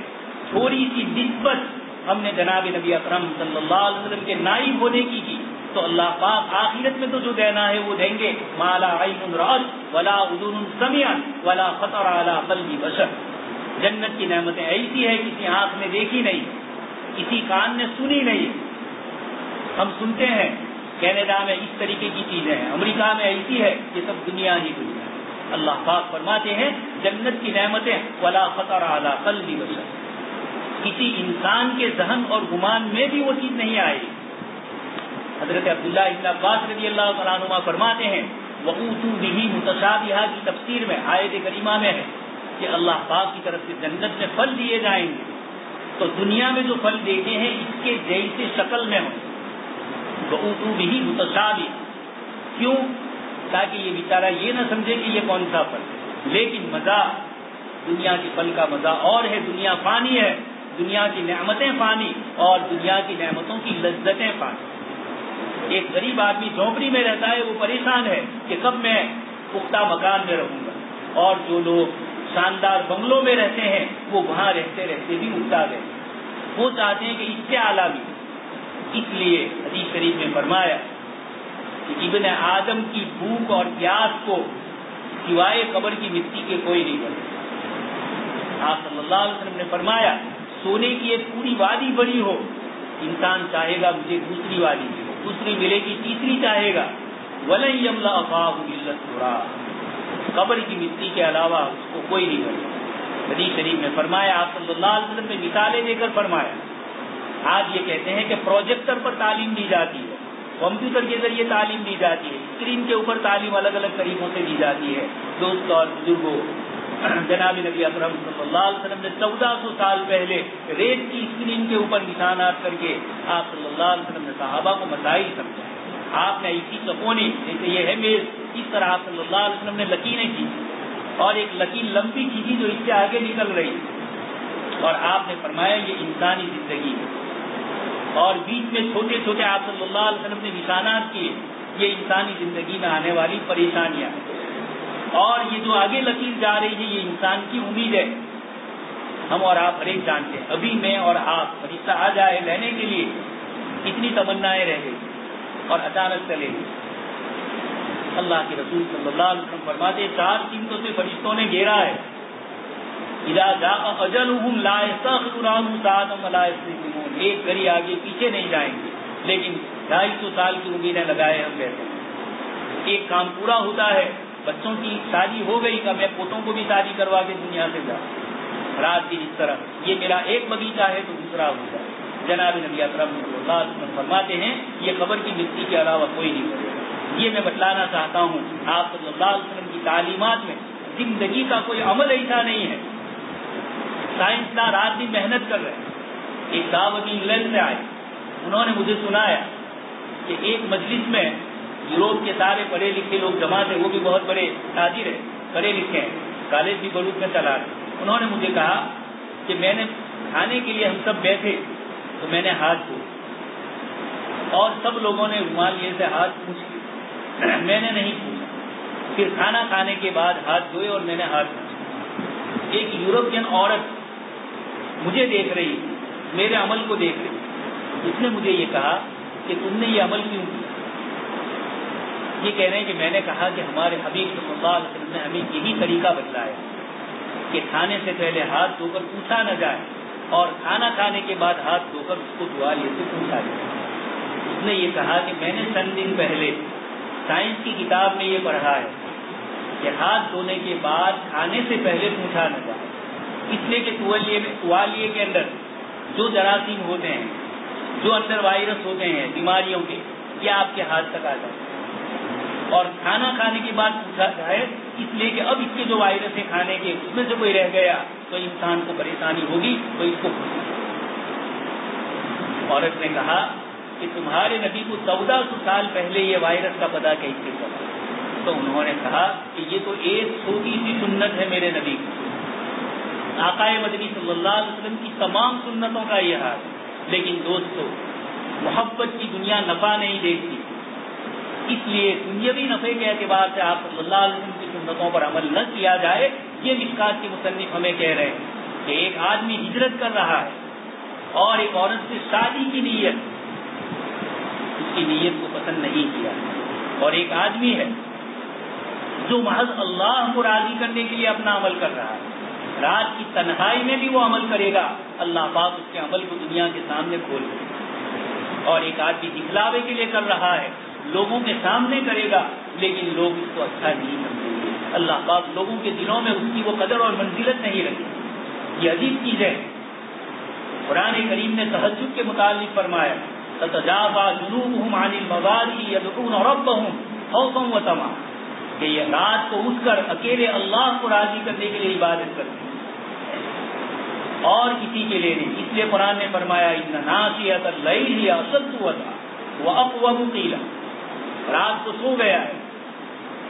تھوڑی سی نسبت ہم نے جناب نبی اکرم صلی اللہ علیہ وسلم کے نائب ہونے کی تو اللہ پاک آخرت میں تو جو دینا ہے وہ دیں گے، ما لا عین رأت ولا اذن سمعت ولا خطر علی قلب بشر۔ جنت کی نعمتیں ایسی ہے کسی آنکھ نے دیکھی نہیں، کسی کان نے سنی نہیں۔ ہم سنتے ہیں کینیڈا میں اس طریقے کی چیزیں ہیں، امریکہ میں ایسی ہے، یہ سب دنیا ہی دنیا ہے۔ اللہ پاک فرماتے ہیں جنت کی نعمتیں ولا خطر علی قلب بشر، کسی انسان کے ذہن اور گمان میں بھی وہ چیز نہیں آئے گی۔ حضرت عبداللہ ابن عباس رضی اللہ تعالیٰ عنہما فرماتے ہیں وَأُوتُوا بِهِ مُتَشَابِهًا کی تفسیر میں آیت کریمہ میں ہے کہ اللہ پاک کی طرف سے جنت میں پھل دیے جائیں گے، تو دنیا میں جو پھل دیتے ہیں اس کے جیسے شکل میں ہوں۔ وَأُوتُوا بِهِ مُتَشَابِهًا، کیوں؟ تاکہ یہ بیچارہ یہ نہ سمجھے کہ یہ کون سا پھل، لیکن مزہ دنیا کے پھل کا مزہ اور ہے، دنیا فانی ہے، دنیا کی نعمتیں فانی اور دنیا کی نعمتوں کی لذتیں فانی۔ ایک غریب آدمی جھونپڑی میں رہتا ہے، وہ پریشان ہے کہ کب میں پختہ مکان میں رہوں گا، اور جو لوگ شاندار بنگلوں میں رہتے ہیں وہ وہاں رہتے رہتے بھی اکتا گئے، وہ چاہتے ہیں کہ اس سے اعلیٰ بھی۔ اس لیے حدیث شریف میں فرمایا کہ ابن آدم کی بھوک اور پیاس کو سوائے قبر کی مٹی کے کوئی نہیں کرتا۔ آپ صلی اللہ علیہ وسلم نے فرمایا سونے کی ایک پوری وادی بڑی ہو، انسان چاہے گا مجھے دوسری وادی ملے، دوسری ملے گی، تیسری چاہے گا، وَلَن يَمْلَأَ فَاهُ إِلَّا التُّرَابُ، قبر کی مٹی کے علاوہ اس کو کوئی نہیں کرے۔ حدیث شریف میں فرمایا، آپ صلی اللہ علیہ وسلم نے مثالیں دے کر فرمایا، آج یہ کہتے ہیں کہ پروجیکٹر پر تعلیم دی جاتی ہے، کمپیوٹر کے ذریعے تعلیم دی جاتی ہے، اسکرین کے اوپر تعلیم الگ الگ طریقوں سے دی جاتی ہے۔ دوست اور بزرگوں، جناب نبی اکرم صلی اللہ علیہ وسلم نے 1400 سال پہلے ریت کی اسکرین کے اوپر نشانات کر کے آپ صلی اللہ علیہ وسلم نے صحابہ کو مسائل سمجھائے۔ آپ نے اسی چکونے جیسے یہ ہے میز، اس طرح آپ صلی اللہ علیہ وسلم نے لکیریں کی اور ایک لکیر لمبی کھینچی جو اس سے آگے نکل رہی، اور آپ نے فرمایا یہ انسانی زندگی ہے، اور بیچ میں چھوٹے چھوٹے آپ صلی اللہ علیہ وسلم نے نشانات کیے، یہ انسانی زندگی میں آنے والی پریشانیاں ہیں، اور یہ جو آگے لکیر جا رہی ہے یہ انسان کی امید ہے۔ ہم اور آپ ہر ایک جانتے ہیں، ابھی میں اور آپ فرشتہ آ جائے لینے کے لیے کتنی تمنائیں رہ گئی اور اچانک چلے گئی۔ اللہ کے رسول صلی اللہ علیہ وسلم فرماتے 4 چیزوں سے فرشتوں نے گھیرا ہے، اذا جاء اجلهم لا يستأخرون عنه ساعة ولا يستقدمون، ایک گھڑی آگے پیچھے نہیں جائیں گے، لیکن 250 سال کی امیدیں لگائے ہم بیٹھے ہیں۔ ایک کام پورا ہوتا ہے، بچوں کی شادی ہو گئی کہ میں پوتوں کو بھی شادی کروا کے دنیا سے جاؤں، رات کی اس طرح یہ میرا ایک باغیچہ ہے تو دوسرا ہوتا ہے۔ جناب نبی اکرم صلی اللہ علیہ وسلم فرماتے ہیں یہ قبر کی مٹی کے علاوہ کوئی نہیں کرے گا۔ یہ میں بتلانا چاہتا ہوں آپ صلی اللہ علیہ وسلم کی تعلیمات میں زندگی کا کوئی عمل ایسا نہیں ہے۔ سائنسداں رات دن محنت کر رہے ہیں۔ ایک صاحب ابھی انگلینڈ سے آئے، انہوں نے مجھے سنایا کہ ایک مجلس میں یوروپ کے سارے پڑھے لکھے لوگ جمع تھے، وہ بھی بہت بڑے تاجر ہیں، پڑھے لکھے ہیں، کالج بھی بلوچ میں چلا رہے۔ انہوں نے مجھے کہا کہ میں نے کھانے کے لیے ہم سب بیٹھے تو میں نے ہاتھ دھوئے اور سب لوگوں نے رومال یہ سے ہاتھ پوچھے، میں نے نہیں پوچھا۔ پھر کھانا کھانے کے بعد ہاتھ دھوئے اور میں نے ہاتھ پوچھا۔ ایک یورپین عورت مجھے دیکھ رہی، میرے عمل کو دیکھ رہی، اس نے مجھے یہ کہا کہ تم نے یہ عمل کیوں کیا؟ یہ کہہ رہے ہیں کہ میں نے کہا کہ ہمارے حبیب صلی اللہ علیہ وسلم نے ہمیں یہی طریقہ بتلایا کہ کھانے سے پہلے ہاتھ دھو کر پوچھا نہ جائے، اور کھانا کھانے کے بعد ہاتھ دھو کر اس کو دعا یہ سے پوچھا جائے۔ اس نے یہ کہا کہ میں نے چند دن پہلے سائنس کی کتاب میں یہ پڑھا ہے کہ ہاتھ دھونے کے بعد کھانے سے پہلے پوچھا نہ جائے، اس لیے کہ توالیے کے اندر جو جراثیم ہوتے ہیں، جو اندر وائرس ہوتے ہیں بیماریوں کے، یہ آپ کے ہاتھ تک آ جاتے ہیں، اور کھانا کھانے کے بعد پوچھا جائے اس لیے کہ اب اس کے جو وائرس ہیں کھانے کے اس میں سے کوئی رہ گیا تو انسان کو پریشانی ہوگی، تو اس کو عورت نے کہا کہ تمہارے نبی کو 1400 سال پہلے یہ وائرس کا پتہ کیسے چلا؟ تو انہوں نے کہا کہ یہ تو ایک چھوٹی سی سنت ہے میرے نبی کی، آقا مدنی صلی اللہ علیہ وسلم کی تمام سنتوں کا یہ حال ہے۔ لیکن دوستو، محبت کی دنیا نفع نہیں دیتی، اس لیے دنیاوی نفع کے اعتبار سے آپ صلی اللہ علیہ وسلم کی سنتوں پر عمل نہ کیا جائے۔ یہ مشکات کے مصنف ہمیں کہہ رہے ہیں کہ ایک آدمی ہجرت کر رہا ہے اور ایک عورت سے شادی کی نیت، اس کی نیت کو پسند نہیں کیا، اور ایک آدمی ہے جو محض اللہ کو راضی کرنے کے لیے اپنا عمل کر رہا ہے، رات کی تنہائی میں بھی وہ عمل کرے گا، اللہ پاک اس کے عمل کو دنیا کے سامنے کھول دے۔ اور ایک آدمی دکھلاوے کے لیے کر رہا ہے، لوگوں کے سامنے کرے گا لیکن لوگ اس کو اچھا نہیں سمجھیں گے. اللہ پاک لوگوں کے دلوں میں اس کی وہ قدر اور منزلت نہیں رکھی. یہ عجیب چیز ہے. قرآن کریم نے تہجد کے متعلق فرمایا تتجافى جنوبهم عن المضاجع يدعون ربهم خوفا وطمعا کہ یہ رات کو اٹھ کر اکیلے اللہ کو راضی کرنے کے لیے عبادت کرتے ہیں اور کسی کے لیے نہیں. اس لیے قرآن نے فرمایا ان ناشئۃ الليل هي اشد وطئا واقوم قیلا. رات کو سو گیا ہے,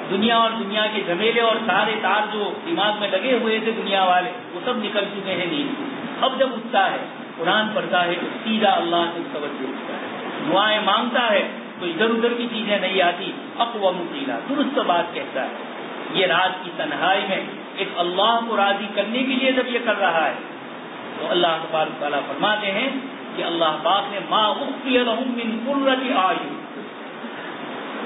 دنیا اور دنیا کے جھمیلے اور سارے تار جو دماغ میں لگے ہوئے تھے دنیا والے وہ سب نکل چکے ہیں نیند. اب جب اٹھتا ہے قرآن پڑھتا ہے تو سیدھا اللہ سے توجہ اٹھتا ہے, دعائیں مانگتا ہے تو ادھر ادھر کی چیزیں نہیں آتی, اقوام قیلا درست بات کہتا ہے. یہ رات کی تنہائی میں ایک اللہ کو راضی کرنے کے لیے جب یہ کر رہا ہے تو اللہ تبارک و تعالیٰ فرماتے ہیں کہ اللہ پاک نے ما اخفی لهم من قرۃ اعین,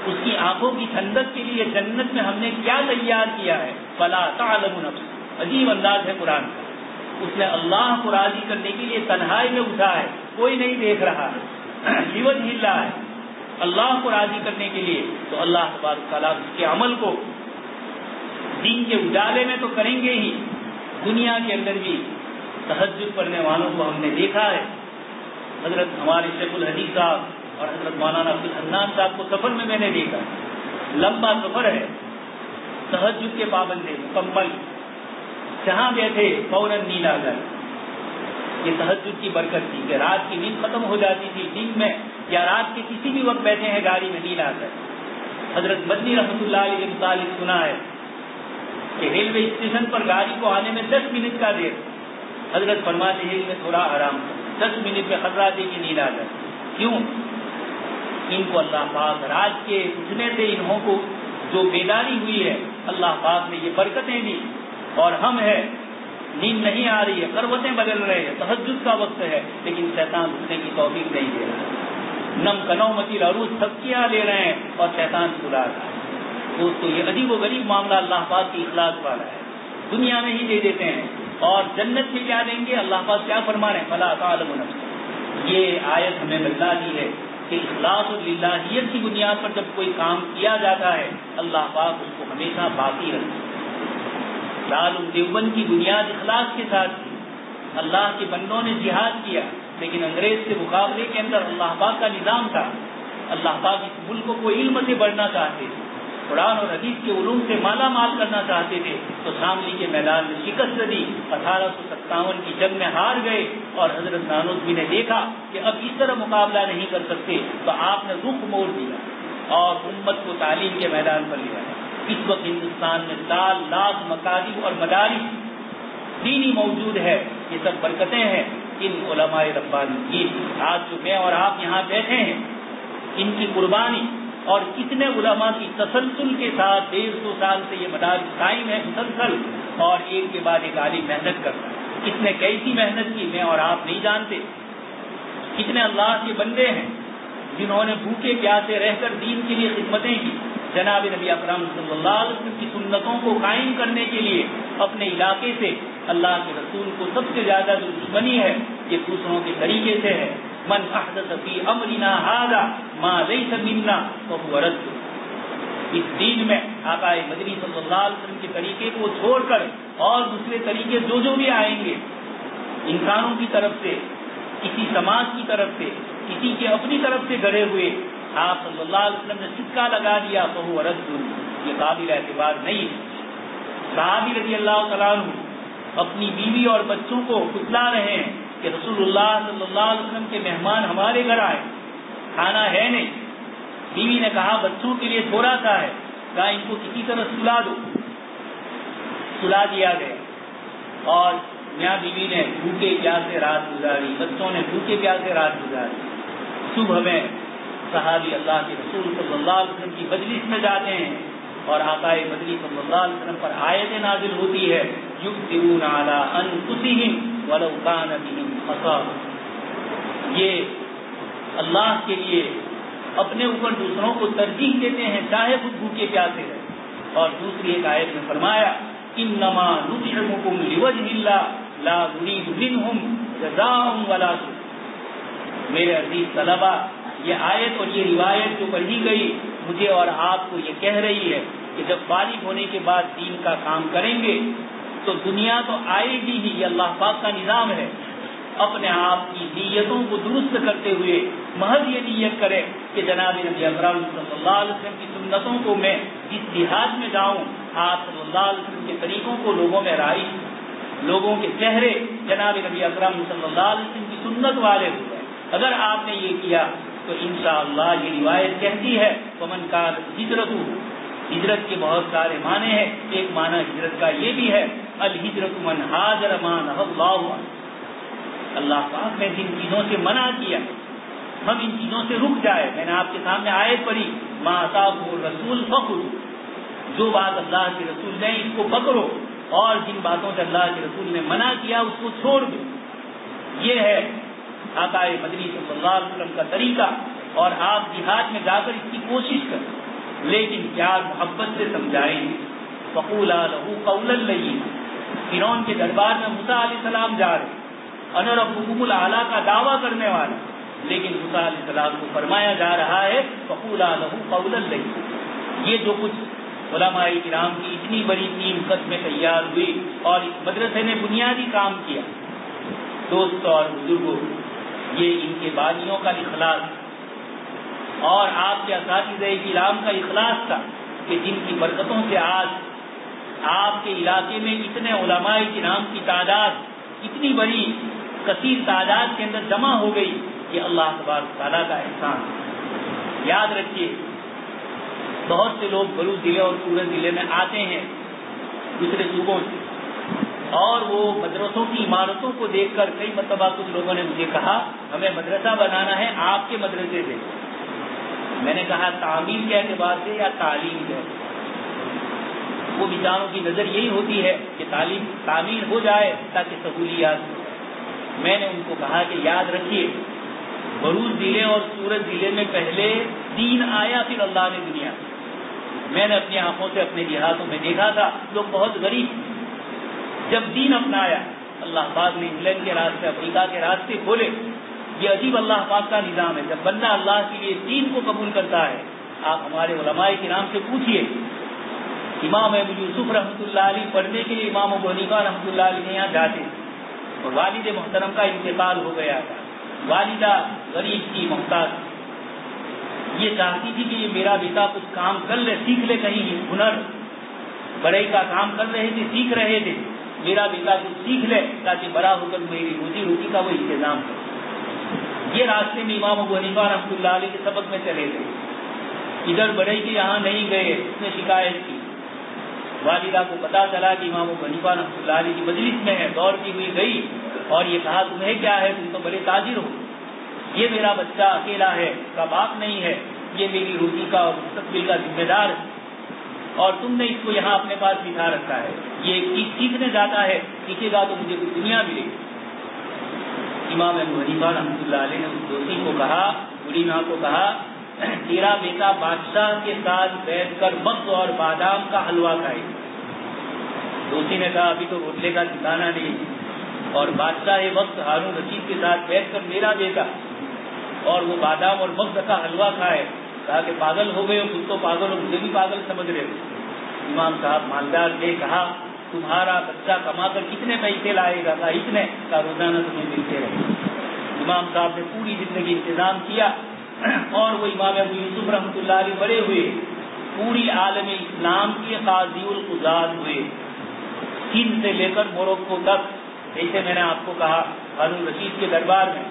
اس کی آنکھوں کی ٹھنڈک کے لیے جنت میں ہم نے کیا تیار کیا ہے. فلا تعلم نفس, عجیب انداز ہے قرآن کا. اس نے اللہ کو راضی کرنے کے لیے تنہائی میں اٹھا ہے, کوئی نہیں دیکھ رہا ہے, لیوت ہل رہا ہے اللہ کو راضی کرنے کے لیے. تو اللہ تبارک تعالیٰ اس کے عمل کو دین کے اجالے میں تو کریں گے ہی, دنیا کے اندر بھی تہجد پڑھنے والوں کو ہم نے دیکھا ہے. حضرت ہمارے شیخ الحدیث صاحب اور حضرت مولانا عبد الحنان صاحب کو سفر میں نے دیکھا, لمبا سفر ہے, تہجد کے پابند ہے مکمل, جہاں بیٹھے فوراً نیند آ جائے. یہ تہجد کی برکت تھی کہ رات کی نیند ختم ہو جاتی تھی دن میں یا رات کے کسی بھی وقت بیٹھے ہیں گاڑی میں نیند آ جائے. حضرت مدنی رحمۃ اللہ علیہ کے متعلق سنا ہے کہ ریلوے اسٹیشن پر گاڑی کو آنے میں 10 منٹ کا دیر, حضرت فرماتے ہیں میں تھوڑا آرام, 10 منٹ میں خطرہ دے کی نیند آ جائے. کیوں؟ ان کو اللہ پاک رات کے اٹھنے سے انہوں کو جو بیداری ہوئی ہے اللہ پاک نے یہ برکتیں دی, اور ہم ہے نیند نہیں آ رہی ہے, کروٹیں بدل رہے ہیں, تہجد کا وقت ہے لیکن شیطان اٹھنے کی توفیق نہیں دے رہا. نم کنومتی عروج تھپکیاں لے رہے ہیں اور شیطان سلا رہا ہے. دوستو یہ عجیب و غریب معاملہ اللہ پاک کی اخلاص والا ہے. دنیا میں ہی دے دیتے ہیں اور جنت میں کیا دیں گے؟ اللہ پاک کیا فرما رہے ہیں فلا تعلم نفس. یہ آیت ہمیں بتلا دی ہے کہ اخلاص اور للہیت کی بنیاد پر جب کوئی کام کیا جاتا ہے اللہ پاک اس کو ہمیشہ باقی رکھتے ہیں. دارالعلوم دیوبند کی بنیاد اخلاص کے ساتھ تھی. اللہ کے بندوں نے جہاد کیا لیکن انگریز کے مقابلے کے اندر اللہ پاک کا نظام تھا. اللہ پاک اس ملک کو علم سے بڑھنا چاہتے تھے, قرآن اور حدیث کے علوم سے مالا مال کرنا چاہتے تھے, تو شاملی کے میدان میں شکست دی. 1857 کی جنگ میں ہار گئے اور حضرت نانوتوی نے دیکھا کہ اب اس طرح مقابلہ نہیں کر سکتے تو آپ نے رخ موڑ دیا اور امت کو تعلیم کے میدان پر لیا. اس وقت ہندوستان میں 4 لاکھ مکاتب اور مدارس دینی موجود ہے. یہ سب برکتیں ہیں ان علماء ربانی کی. آج جو میں اور آپ یہاں بیٹھے ہیں ان کی قربانی اور کتنے علماء کی تسلسل کے ساتھ 150 سال سے یہ مدارس قائم ہے مسلسل, اور ایک کے بعد ایک عالم محنت کرتا ہے. کس نے کیسی محنت کی میں اور آپ نہیں جانتے. کتنے اللہ کے بندے ہیں جنہوں نے بھوکے پیاسے رہ کر دین کے لیے خدمتیں کی. جناب نبی اکرم صلی اللہ علیہ وسلم کی سنتوں کو قائم کرنے کے لیے اپنے علاقے سے اللہ کے رسول کو سب سے زیادہ جو دشمنی ہے یہ دوسروں کے طریقے سے ہے. من احدث فی امرنا ھذا ما لیس منا فهو رد. اس دین میں آقا مدنی صلی اللہ علیہ وسلم کے طریقے کو چھوڑ کر اور دوسرے طریقے جو بھی آئیں گے انسانوں کی طرف سے, کسی سماج کی طرف سے, کسی کے اپنی طرف سے گڑے ہوئے, آپ صلی اللہ علیہ وسلم نے سکہ لگا دیا فهو رد. یہ قابل اعتبار نہیں. صحابی رضی اللہ تعالیٰ عنہ اپنی بیوی اور بچوں کو کتلا رہے ہیں کہ رسول اللہ صلی اللہ علیہ وسلم کے مہمان ہمارے گھر آئے, کھانا ہے نہیں. بیوی نے کہا بچوں کے لیے تھوڑا سا ہے, کہا ان کو کسی طرح سلا دو. سلا دیا گیا اور میاں بیوی نے بھوکے پیاسے رات گزاری, بچوں نے بھوکے پیاسے رات گزاری. صبح میں صحابی اللہ کے رسول صلی اللہ علیہ وسلم کی مجلس میں جاتے ہیں اور آقا مدنی صلی اللہ علیہ وسلم پر آیت نازل ہوتی ہے یؤثرون علی انفسہم ولو کان بہم خصاصہ. یہ اللہ کے لیے اپنے اوپر دوسروں کو ترجیح دیتے ہیں چاہے خود بھوکے پیاسے رہے. اور دوسری ایک آیت میں فرمایا انما نطعمکم لوجہ اللہ لا نرید منہم جزاء ولا شکر. میرے عزیز طلبہ, یہ آیت اور یہ روایت جو پڑھی گئی مجھے اور آپ کو یہ کہہ رہی ہے کہ جب بالغ ہونے کے بعد دین کا کام کریں گے تو دنیا تو آئے گی ہی، یہ اللہ پاک کا نظام ہے۔ اپنے آپ کی نیتوں کو درست کرتے ہوئے محض یہ نیت کرے کہ جناب نبی اکرم صلی اللہ علیہ وسلم کی سنتوں کو میں جس دیہات میں جاؤں آپ صلی اللہ علیہ وسلم کے طریقوں کو لوگوں میں رائج، لوگوں کے چہرے جناب نبی اکرم صلی اللہ علیہ وسلم کی سنت والے ہو گئے۔ اگر آپ نے یہ کیا تو انشاءاللہ یہ روایت کہتی ہے ومن کانت ہجرتہ، ہجرت کے بہت سارے معنی ہیں، ایک معنی ہجرت کا یہ بھی ہے الہجرت من ہاجر ما نہی اللہ عنہ، اللہ پاک نے جن چیزوں سے منع کیا ہم ان چیزوں سے رک جائے۔ میں نے آپ کے سامنے آیت پڑھی ما آتاکم الرسول فخذوا، جو بات اللہ کے رسول نے اس کو پکڑو، اور جن باتوں سے اللہ کے رسول نے منع کیا اس کو چھوڑ دو۔ یہ ہے آقا مدنی صلی اللہ علیہ وسلم کا طریقہ، اور آپ جہاد میں جا کر اس کی کوشش کریں، لیکن پیار محبت سے سمجھائیں گے۔ فقولا لہ قولا لینا، فرعون کے دربار میں موسیٰ علیہ السلام جا رہے، انا ربکم الاعلیٰ کا دعویٰ کرنے والے، لیکن موسیٰ علیہ السلام کو فرمایا جا رہا ہے فقولا لہ قولا لینا۔ یہ جو کچھ علماء کرام کی اتنی بڑی ٹیم قسمیں تیار ہوئی اور اس مدرسے نے بنیادی کام کیا، دوستوں اور بزرگوں، یہ ان کے بانیوں کا اخلاص اور آپ کے اساتذہ کرام کا اخلاص تھا کہ جن کی برکتوں سے آج آپ کے علاقے میں اتنے علماء کرام کی تعداد اتنی بڑی کثیر تعداد کے اندر جمع ہو گئی، یہ اللہ تبارک تعالیٰ کا احسان۔ یاد رکھیے بہت سے لوگ بلوچ ضلع اور سورت ضلع میں آتے ہیں دوسرے صوبوں سے، اور وہ مدرسوں کی عمارتوں کو دیکھ کر کئی مرتبہ کچھ لوگوں نے مجھے کہا ہمیں مدرسہ بنانا ہے آپ کے مدرسے سے۔ میں نے کہا تعمیر کے اعتبار سے یا تعلیم کے؟ وہ بیچاروں کی نظر یہی ہوتی ہے کہ تعمیر ہو جائے تاکہ سہولیات ہو۔ میں نے ان کو کہا کہ یاد رکھیے بلوچ ضلع اور سورت ضلع میں پہلے دین آیا پھر اللہ نے دنیا، میں نے اپنی آنکھوں سے اپنے دیہاتوں میں دیکھا تھا لوگ بہت غریب، جب دین اپنایا اللہ پاک نے انگلینڈ کے راستے افریقہ کے راستے کھولے۔ یہ عجیب اللہ پاک کا نظام ہے، جب بندہ اللہ کے لیے دین کو قبول کرتا ہے۔ آپ ہمارے علماء کرام سے پوچھیے، امام ابو یوسف رحمۃ اللہ علیہ پڑھنے کے لیے امام ابو حنیفہ رحمۃ اللہ علیہ کے یہاں جاتے، اور والد محترم کا انتقال ہو گیا تھا، والدہ غریب کی محتاج، یہ چاہتی تھی کہ یہ میرا بیٹا کچھ کام کر لے، سیکھ لے کہیں ہنر، بڑائی کا کام کر رہے تھے، سیکھ رہے تھے، میرا بیٹا کچھ سیکھ لے تاکہ بڑا ہو کر میری روزی روٹی کا وہ انتظام کرے۔ یہ راستے میں امام ابو حنیفہ رحمۃ اللہ علیہ کے سبق میں چلے گئے، ادھر بڑھئی کے یہاں نہیں گئے، اس نے شکایت کی، والدہ کو پتا چلا کہ امام ابو حنیفہ رحمۃ اللہ علیہ کی مجلس میں ہے، دوڑتی ہوئی گئی اور یہ کہا تمہیں کیا ہے، تم تو بڑے تاجر ہو، یہ میرا بچہ اکیلا ہے، اس کا باپ نہیں ہے، یہ میری روزی کا اور مستقبل کا ذمہ دار ہے، اور تم نے اس کو یہااں اپنے پاس بٹھا رکھا ہے، یہ ایک چیز سیکھنے جاتا ہے، سیکھے گا تو مجھے کچھ دنیا ملے گی۔ امام ابو حنیفہ رحمۃ اللہ علیہ نے اس دوستی کو کہا، بوڑھی ماں کو کہا، تیرا بیٹا بادشاہ کے ساتھ بیٹھ کر مغز اور بادام کا حلوہ کھائے۔ دوستی نے کہا ابھی تو روٹلے کا ٹھکانا نہیں، اور بادشاہ وقت ہارون رشید کے ساتھ بیٹھ کر میرا بیٹا اور وہ بادام اور مغز کا حلوہ کھائے۔ کہا کہ پاگل ہو گئے ہو، خود تو پاگل ہو، مجھے بھی پاگل سمجھ رہے ہو۔ امام صاحب مالدار نے کہا تمہارا بچہ کما کر کتنے پیسے لائے گا؟ کہا اتنے، کا روزانہ تمہیں ملتے رہے۔ امام صاحب نے پوری زندگی انتظام کیا، اور وہ امام ابو یوسف رحمۃ اللہ علیہ بڑے ہوئے، پوری عالم اسلام کے قاضی القضات ہوئے، ہند سے لے کر موروکو تک، جیسے میں نے آپ کو کہا ہارون رشید کے دربار میں،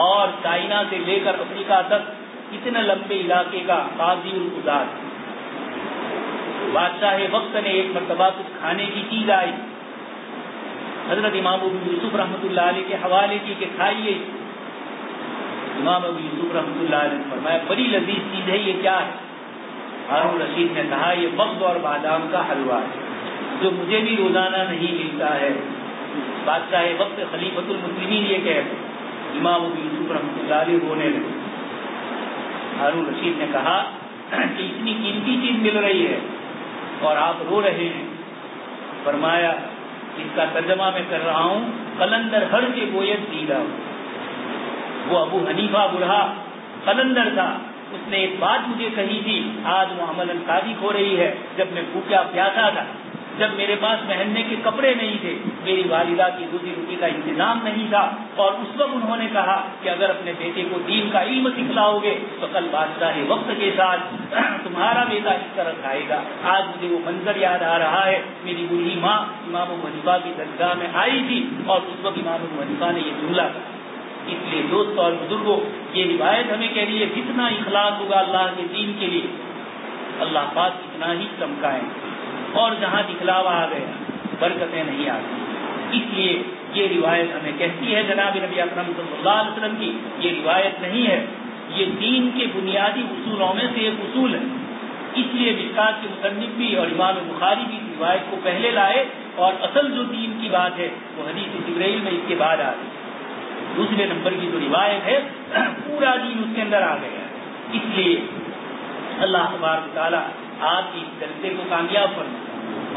اور چائنا سے لے کر افریقہ تک اتنے لمبے علاقے کا قاضی القضات۔ بادشاہ وقت نے ایک مرتبہ کچھ کھانے کی چیز آئی، حضرت امام ابو یوسف رحمۃ اللہ علیہ کے حوالے کی کہ کھائیے۔ امام ابو یوسف رحمۃ اللہ علیہ نے فرمایا بڑی لذیذ چیز ہے، یہ کیا ہے؟ ہارون رشید نے کہا یہ مغز اور بادام کا حلوہ ہے، جو مجھے بھی روزانہ نہیں ملتا ہے۔ بادشاہ وقت خلیفۃ المسلمین یہ کہہ رہے، امام ابو یوسف رحمۃ اللہ علیہ رونے لگے۔ ہارون رشید نے کہا کہ اتنی قیمتی چیز مل رہی ہے اور آپ رو رہے ہیں۔ فرمایا اس کا ترجمہ میں کر رہا ہوں، قلندر ہر کے گوید دیدہ، وہ ابو حنیفہ بڑھا قلندر تھا، اس نے ایک بات مجھے کہی تھی، آج وہ عملاً صادق ہو رہی ہے۔ جب میں بھوکا پیاسا تھا، جب میرے پاس پہننے کے کپڑے نہیں تھے، میری والدہ کی روزی روٹی کا انتظام نہیں تھا، اور اس وقت انہوں نے کہا کہ اگر اپنے بیٹے کو دین کا علم سکھلاؤ گے تو کل بادشاہ وقت کے ساتھ تمہارا بیٹا اس طرح کھائے گا۔ آج مجھے وہ منظر یاد آ رہا ہے، میری بوڑھی ماں امام ابو حنیفہ کی درگاہ میں آئی تھی اور اس وقت امام ابو حنیفہ نے یہ جملہ کہا۔ اس لیے دوست اور بزرگوں، یہ روایت ہمیں کہہ رہی ہے جتنا اخلاص ہوگا اللہ کے دین کے لیے، اللہ پاک اتنا ہی چمکائیں، اور جہاں دکھلاوا آ گیا برکتیں نہیں آتی۔ اس لیے یہ روایت ہمیں کہتی ہے جناب نبی اکرم صلی اللہ علیہ وسلم کی، یہ روایت نہیں ہے، یہ دین کے بنیادی اصولوں میں سے ایک اصول ہے۔ اس لیے مشکات کے مصنف بھی اور امام بخاری بھی اس روایت کو پہلے لائے، اور اصل جو دین کی بات ہے وہ حدیث جبرائیل میں اس کے بعد آ گئی۔ دوسرے نمبر کی جو روایت ہے پورا دین اس کے اندر آ گیا۔ اس لیے اللہ تبارک و تعالیٰ آپ کی اس جلسے کو کامیاب فرمائے،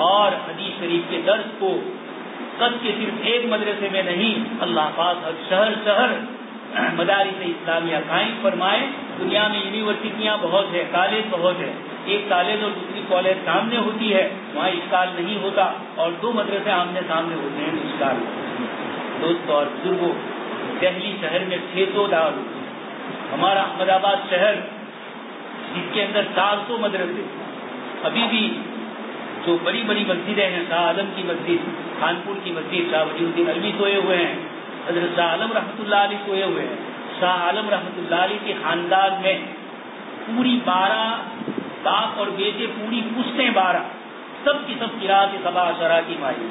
اور حدیث شریف کے درس کو قد کے صرف ایک مدرسے میں نہیں، اللہ پاک ہر شہر شہر مدارس اسلامیہ قائم فرمائے۔ دنیا میں یونیورسٹیاں بہت ہے، کالج بہت ہے، ایک کالج اور دوسری کالج سامنے ہوتی ہے، وہاں اشکال نہیں ہوتا، اور دو مدرسے آمنے سامنے ہوتے ہیں اشکال۔ دوستوں اور بزرگوں، دہلی شہر میں 600 دار، ہمارا احمد آباد شہر جس کے اندر 400 مدرسے، ابھی بھی جو بڑی بڑی مسجدیں ہیں، شاہ عالم کی مسجد، خانپور کی مسجد، شاہ ولی الدین علوی سوئے ہوئے ہیں، حضرت شاہ عالم رحمۃ اللہ علیہ سوئے ہوئے ہیں۔ شاہ عالم رحمۃ اللہ علیہ کے خاندان میں پوری 12 باپ اور بیٹے، پوری پشتیں 12، سب کی سب قراءت سبع عشرہ کی مائی۔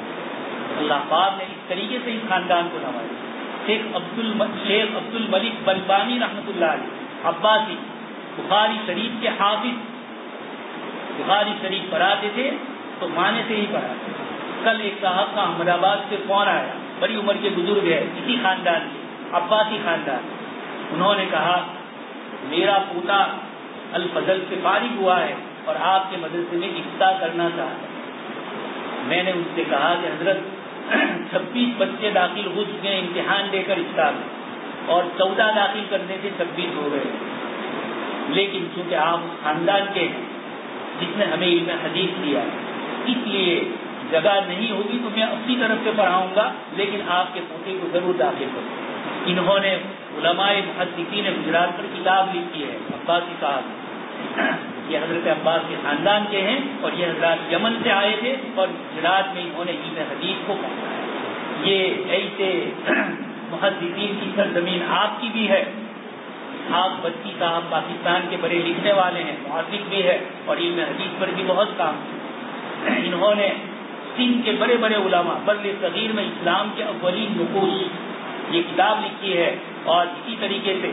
اللہ پاک نے اس طریقے سے اس خاندان کو نوازا۔ شیخ عبد الملک بلبانی رحمۃ اللہ علیہ عباسی، بخاری شریف کے حافظ، بخاری شریف پڑھاتے تھے تو معنی سے ہی پڑھاتے۔ کل ایک صاحب کا احمد آباد سے فون آیا، بڑی عمر کے بزرگ ہے، اسی خاندان کے، عباسی خاندان۔ انہوں نے کہا میرا پوتا الفضل سے فارغ ہوا ہے اور آپ کے مدرسے میں افتاء کرنا چاہتا ہے۔ میں نے ان سے کہا کہ حضرت 26 بچے داخل ہو چکے ہیں امتحان دے کر افتاء میں، اور 14 داخل کرنے سے 26 ہو گئے، لیکن چونکہ آپ اس خاندان کے ہیں جس نے ہمیں علم حدیث دیا ہے، اس لیے جگہ نہیں ہوگی تو میں اپنی طرف سے پڑھاؤں گا، لیکن آپ کے پوتے کو ضرور داخل کروں۔ انہوں نے علماء محدثین گجرات پر کتاب لکھی ہے، عباسی صاحب، یہ حضرت عباس کے خاندان کے ہیں، اور یہ حضرات یمن سے آئے تھے اور گجرات میں انہوں نے علم حدیث کو پڑھا۔ یہ ایسے محدثین کی سرزمین آپ کی بھی ہے۔ آپ بچی صاحب پاکستان کے بڑے لکھنے والے ہیں، محقق بھی ہے، اور علم حدیث پر بھی بہت کام کیا۔ انہوں نے سندھ کے بڑے بڑے علماء، بر صغیر میں اسلام کے اولین نقوش، یہ کتاب لکھی ہے، اور اسی طریقے سے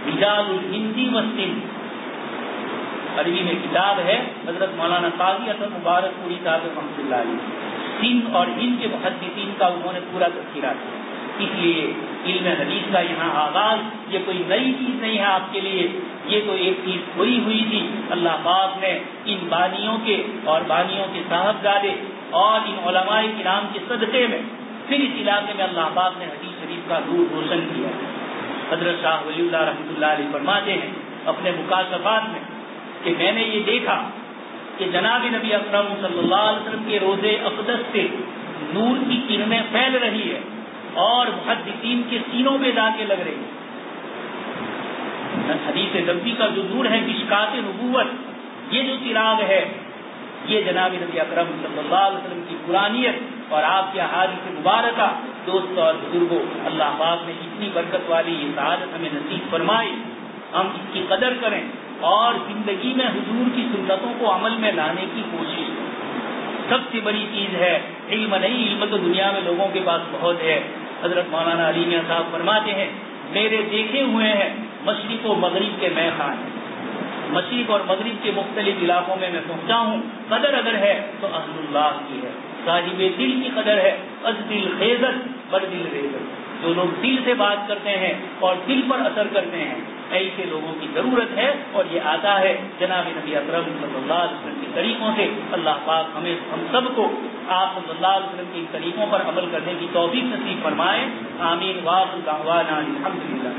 رجال الہندی و سندھ عربی میں کتاب ہے، حضرت مولانا قاضی حسن مبارک پوری صاحب رحمۃ اللہ علیہ، سندھ اور ہند کے محدثین کا انہوں نے پورا تذکرہ کیا۔ اس لیے علم حدیث کا یہاں آغاز یہ کوئی نئی چیز نہیں ہے آپ کے لیے، یہ تو ایک چیز ہوئی ہوئی تھی۔ اللہ پاک نے ان بانیوں کے اور بانیوں کے صاحبزادے اور ان علماء کرام کے صدقے میں پھر اس علاقے میں اللہ پاک نے حدیث شریف کا نور روشن کیا۔ حضرت شاہ ولی اللہ رحمۃ اللہ علیہ فرماتے ہیں اپنے مکاشفات میں کہ میں نے یہ دیکھا کہ جناب نبی اکرم صلی اللہ علیہ وسلم کے روضے اقدس سے نور کی کرنیں پھیل رہی ہے اور محدثین کے سینوں پہ جا کے لگ رہی ہے۔ حدیث نبوی کا جو نور ہے، مشکات نبوت، یہ جو چراغ ہے، یہ جناب نبی اکرم صلی اللہ علیہ وسلم کی قرآنیت اور آپ کے احادیث مبارکہ۔ دوستوں اور بزرگوں، اللہ پاک نے اتنی برکت والی یہ سعادت ہمیں نصیب فرمائی، ہم اس کی قدر کریں اور زندگی میں حضور کی سنتوں کو عمل میں لانے کی کوشش کریں۔ سب سے بڑی چیز ہے علم نہیں، علم تو دنیا میں لوگوں کے پاس بہت ہے۔ حضرت مولانا علی میاں صاحب فرماتے ہیں میرے دیکھے ہوئے ہیں مشرق و مغرب کے میں خان، مشرق اور مغرب کے مختلف علاقوں میں پہنچا ہوں، قدر اگر ہے تو اہل اللہ کی ہے، صاحب دل کی قدر ہے، از دل خیزت بر دل ریزت، جو لوگ دل سے بات کرتے ہیں اور دل پر اثر کرتے ہیں، ایسے لوگوں کی ضرورت ہے، اور یہ آتا ہے جناب نبی اکرم صلی اللہ علیہ وسلم کے طریقوں سے۔ اللہ پاک ہم سب کو آپ صلی اللہ علیہ وسلم کے طریقوں پر عمل کرنے کی توفیق نصیب فرمائے۔ آمین۔ وآخر دعوانا الحمدللہ۔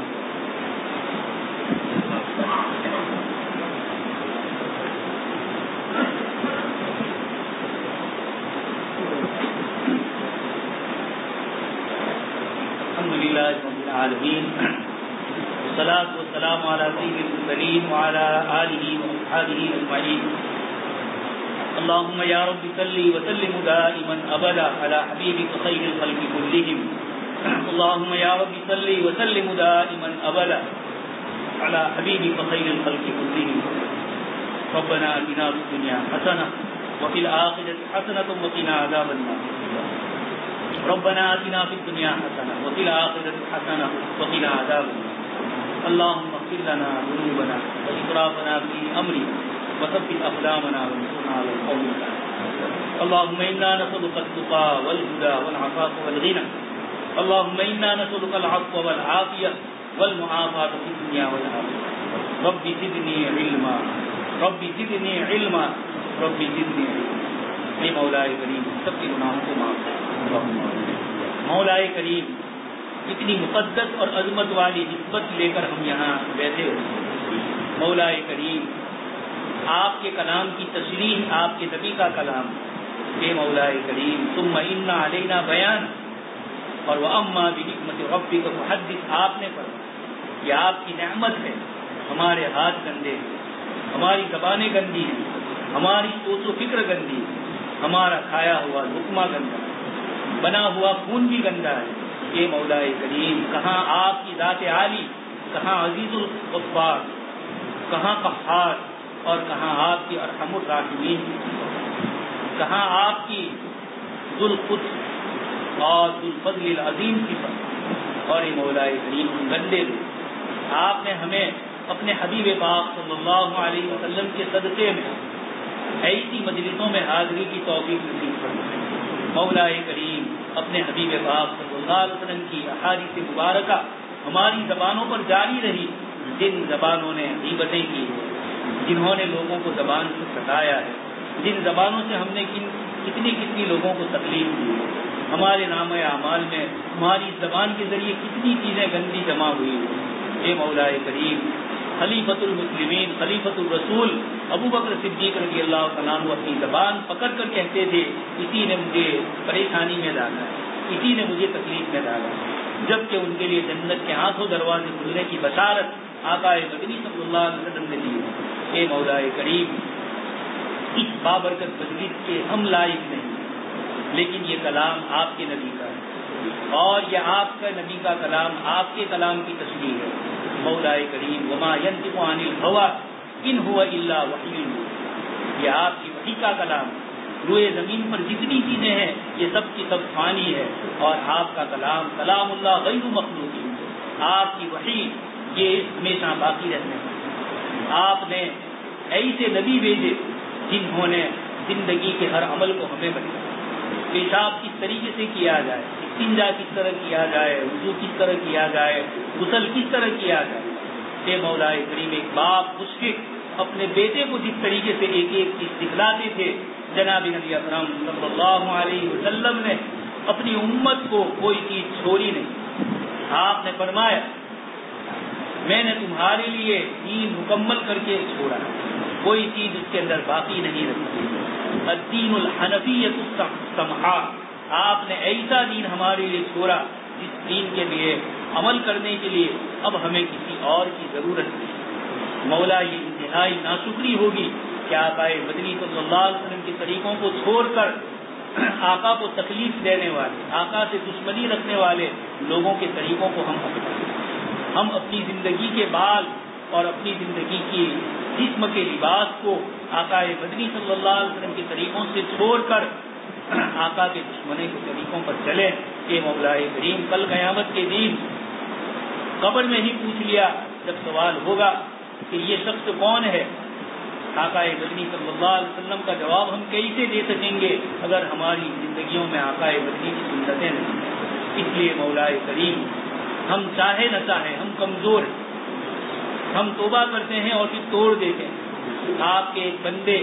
المرسلين وعلى آله وأصحابه أجمعين. اللهم يا رب صل وسلم دائما أبدا على حبيبك خير الخلق كلهم. اللهم يا رب صل وسلم دائما أبدا على حبيبك خير الخلق كلهم. ربنا آتنا في الدنيا حسنة وفي الآخرة حسنة وقنا عذاب النار. ربنا آتنا في الدنيا حسنة وفي الآخرة حسنة وقنا عذاب النار. اللهم اغفر لنا ذنوبنا وإسرافنا في أمرنا وثبت أقدامنا وانصرنا على القوم الكافرين. اللهم إنا نسألك التقى والهدى والعفاف والغنى. اللهم إنا نسألك العفو والعافية والمعافاة في الدنيا والآخرة. رب زدني علما رب زدني علما رب زدنی علما. اے مولا کریم سب کے گناہوں کو معاف کر. مولا کریم اتنی مقدس اور عظمت والی نسبت لے کر ہم یہاں بیٹھے ہو. مولا کریم آپ کے کلام کی تشریح آپ کے نبی کا کلام. اے مولا کریم ثم ان علینا بیان اور واما بنعمت ربک فحدث. آپ نے فرمایا یہ آپ کی نعمت ہے. ہمارے ہاتھ گندے ہیں, ہماری زبانیں گندی ہیں, ہماری سوچ و فکر گندی ہے, ہمارا کھایا ہوا لقمہ گندا ہے, بنا ہوا خون بھی گندا ہے. یہ مولا کریم کہاں آپ کی ذات عالی, کہاں عزیز الغفار, کہاں قہار, اور کہاں آپ کی ارحم الراحمین, کہاں آپ کی ذوالقدس اور ذوالفضل العظیم کی صفت. اور یہ مولا کریم گندے لوگ آپ نے ہمیں اپنے حبیب پاک صلی اللہ علیہ وسلم کے صدقے میں ایسی مجلسوں میں حاضری کی توفیق نصیب فرمائے. مولا کریم اپنے حبیب پاک صلی اللہ علیہ وسلم کی احادیث مبارکہ ہماری زبانوں پر جاری رہی. جن زبانوں نے غیبتیں کی ہیں, جنہوں نے لوگوں کو زبان سے ستایا ہے, جن زبانوں سے ہم نے کتنی لوگوں کو تکلیف دی ہے, ہمارے نام اعمال میں ہماری زبان کے ذریعے کتنی چیزیں گندی جمع ہوئی ہیں. اے مولا کریم خلیفۃ المسلمین خلیفۃ الرسول ابو بکر صدیق رضی اللہ تعالیٰ عنہ اپنی زبان پکڑ کر کہتے تھے اسی نے مجھے پریشانی میں ڈالا ہے, اسی نے مجھے تکلیف میں ڈالا ہے, جبکہ ان کے لیے جنت کے ہاتھوں دروازے کھلنے کی بشارت آقا مدنی صلی اللہ علیہ وسلم نے دی. اے مولا کریم اس بابرکت مجلس کے ہم لائق نہیں, لیکن یہ کلام آپ کے نبی کا ہے اور یہ آپ کا نبی کا کلام آپ کے کلام کی تشریح ہے. مولا کریم وما ينطق عن الهوى ان هو الا وحی یوحى. یہ آپ کی وحی کا کلام. روئے زمین پر جتنی چیزیں ہیں یہ سب کی سب فانی ہے, اور آپ کا کلام کلام اللہ غیر مخلوق. آپ کی وحی یہ ہمیشہ باقی رہنے ہے. آپ نے ایسے نبی بھیجے جنہوں نے زندگی کے ہر عمل کو ہمیں بتایا. پیشاب کس طریقے سے کیا جائے, استنجا کس طرح کیا جائے, وضو کس طرح کیا جائے, غسل کس طرح کیا جائے. اے مولا کریم ایک باپ مشفق اپنے بیٹے کو جس طریقے سے ایک ایک چیز سکھلاتے تھے, جناب نبی اکرم صلی اللہ علیہ وسلم نے اپنی امت کو کوئی چیز چھوڑی نہیں. آپ نے فرمایا میں نے تمہارے لیے دین مکمل کر کے چھوڑا, کوئی چیز اس کے اندر باقی نہیں رکھی. الدین الحنفیۃ السمحاء. آپ نے ایسا دین ہمارے لیے چھوڑا جس دین کے لیے عمل کرنے کے لیے اب ہمیں کسی اور کی ضرورت نہیں. مولا یہ انتہائی ناشکری ہوگی کہ آقا مدنی صلی اللہ علیہ وسلم کے طریقوں کو چھوڑ کر آقا کو تکلیف دینے والے, آقا سے دشمنی رکھنے والے لوگوں کے طریقوں کو ہم اپنائیں. ہم اپنی زندگی کے بال اور اپنی زندگی کی جسم کے لباس کو آقا مدنی صلی اللہ علیہ وسلم کے طریقوں سے چھوڑ کر آقا کے دشمنی کے طریقوں پر چلیں. کہ مولا کریم کل قیامت کے دن قبر میں ہی پوچھ لیا جب سوال ہوگا کہ یہ شخص کون ہے, آقا مدنی صلی اللہ علیہ وسلم کا جواب ہم کیسے دے سکیں گے اگر ہماری زندگیوں میں آقا مدنی کی سنتیں نہیں. اس لیے مولا کریم ہم چاہے نہ چاہے ہم کمزور ہیں, ہم توبہ کرتے ہیں اور پھر توڑ دیتے ہیں. آپ کے ایک بندے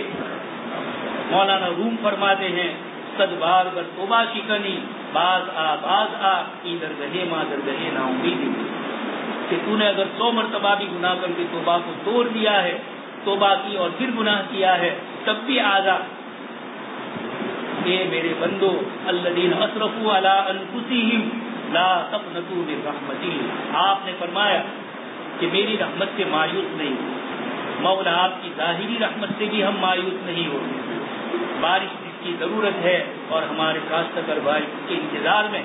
مولانا روم فرماتے ہیں صد بار گر توبہ شکنی باز آ کی درگاہ ماں درگاہ نا امیدی. کہ تو نے اگر 100 مرتبہ بھی گناہ کر کے توبہ کو توڑ دیا ہے, توبہ کی اور پھر گناہ کیا ہے, تب بھی آجا. اے میرے بندو الذین اسرفوا علی انفسہم لا تقنطوا من رحمت اللہ. آپ نے فرمایا کہ میری رحمت سے مایوس نہیں ہو. مولا آپ کی ظاہری رحمت سے بھی ہم مایوس نہیں ہوتے. بارش جس کی ضرورت ہے اور ہمارے کاشتکار بھائی کے انتظار میں.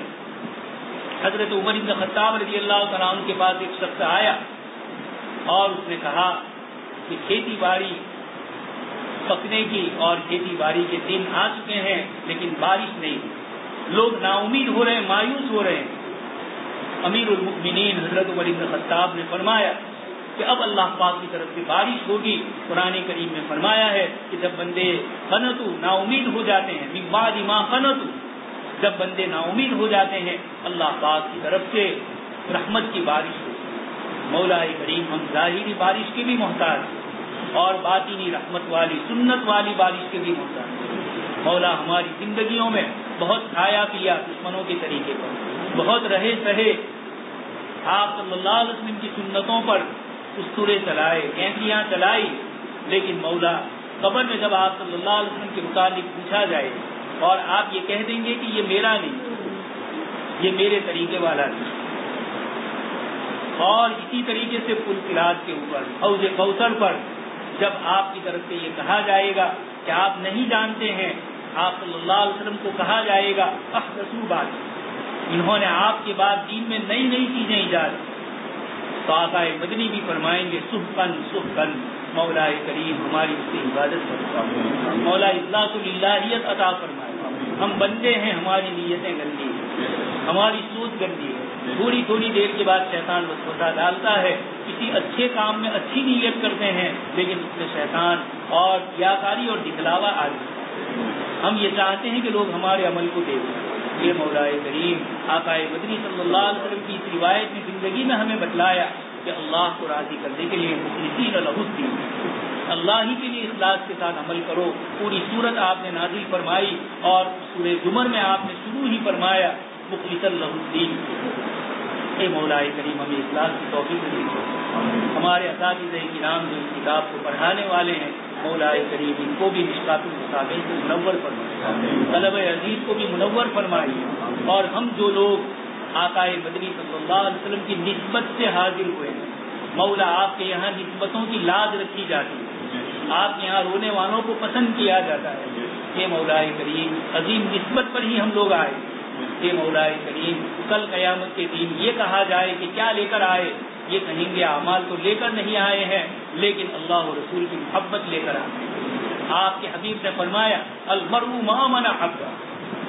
حضرت عمر بن خطاب رضی اللہ تعالیٰ عنہ کے پاس ایک شخص آیا اور اس نے کہا کہ کھیتی باڑی پکنے کی اور کھیتی باڑی کے دن آ چکے ہیں لیکن بارش نہیں. لوگ نا امید ہو رہے ہیں, مایوس ہو رہے ہیں. امیر المؤمنین حضرت عمر بن خطاب نے فرمایا کہ اب اللہ پاک کی طرف سے بارش ہوگی. قرآن کریم میں فرمایا ہے کہ جب بندے قنطوا نا امید ہو جاتے ہیں, من بعد ما قنطوا, جب بندے نا امید ہو جاتے ہیں اللہ پاک کی طرف سے رحمت کی بارش ہوتی ہے. مولا کریم ہم ظاہری بارش کے بھی محتاج ہیں اور باطنی رحمت والی سنت والی بارش کے بھی محتاج ہیں. مولا ہماری زندگیوں میں بہت کھایا پیا دشمنوں کے طریقے پر, بہت رہے سہے آپ صلی اللہ علیہ وسلم کی سنتوں پر اسطورے چلائے, کینکریاں چلائی, لیکن مولا قبر میں جب آپ صلی اللہ علیہ وسلم کے متعلق پوچھا جائے اور آپ یہ کہہ دیں گے کہ یہ میرا نہیں, یہ میرے طریقے والا نہیں. اور اسی طریقے سے پل صراط کے اوپر حوض کوثر پر جب آپ کی طرف سے یہ کہا جائے گا کہ آپ نہیں جانتے ہیں, آپ صلی اللہ علیہ وسلم کو کہا جائے گا احدثوا بعد, انہوں نے آپ کے بعد دین میں نئی نئی چیزیں ایجاد کی, تو آقا مدنی بھی فرمائیں گے سحقن سحقن. مولا کریم ہماری اس کی عبادت فرمائے, مولا اخلاص الالہیت عطا فرمائے. ہم بندے ہیں, ہماری نیتیں گندی ہیں, ہماری سوچ گندی ہے. تھوڑی تھوڑی دیر کے بعد شیطان وسوسہ ڈالتا ہے, کسی اچھے کام میں اچھی نیت کرتے ہیں لیکن اس میں شیطان اور ریاکاری اور دکھلاوا آ جاتا ہے. ہم یہ چاہتے ہیں کہ لوگ ہمارے عمل کو دیکھیں. یہ مولا کریم آقا مدنی صلی اللہ علیہ وسلم کی اس روایت میں زندگی میں ہمیں بتلایا کہ اللہ کو راضی کرنے کے لیے مخلصین لہ الدین, اللہ ہی کے لیے اخلاص کے ساتھ عمل کرو. پوری صورت آپ نے نازل فرمائی اور سورہ زمر میں آپ نے شروع ہی فرمایا مخلصا لہ الدین. اے مولا کریم ہمیں اخلاص کی توفیق دے. ہمارے اساتذہ کرام جو اس کتاب کو پڑھانے والے ہیں مولا کریم ان کو بھی مشکات المصابیح کو منور فرمائے, طلبہ عزیز کو بھی منور فرمائے. اور ہم جو لوگ آقا مدنی صلی اللہ علیہ وسلم کی نسبت سے حاضر ہوئے ہیں, مولا آپ کے یہاں نسبتوں کی لاج رکھی جاتی ہے, آپ کے یہاں رونے والوں کو پسند کیا جاتا ہے. یہ مولا کریم عظیم نسبت پر ہی ہم لوگ آئے. یہ مولا کریم کل قیامت کے دن یہ کہا جائے کہ کیا لے کر آئے, یہ کہیں گے اعمال تو لے کر نہیں آئے ہیں لیکن اللہ و رسول کی محبت لے کر آئے. آپ کے حبیب نے فرمایا المرء مع من احب,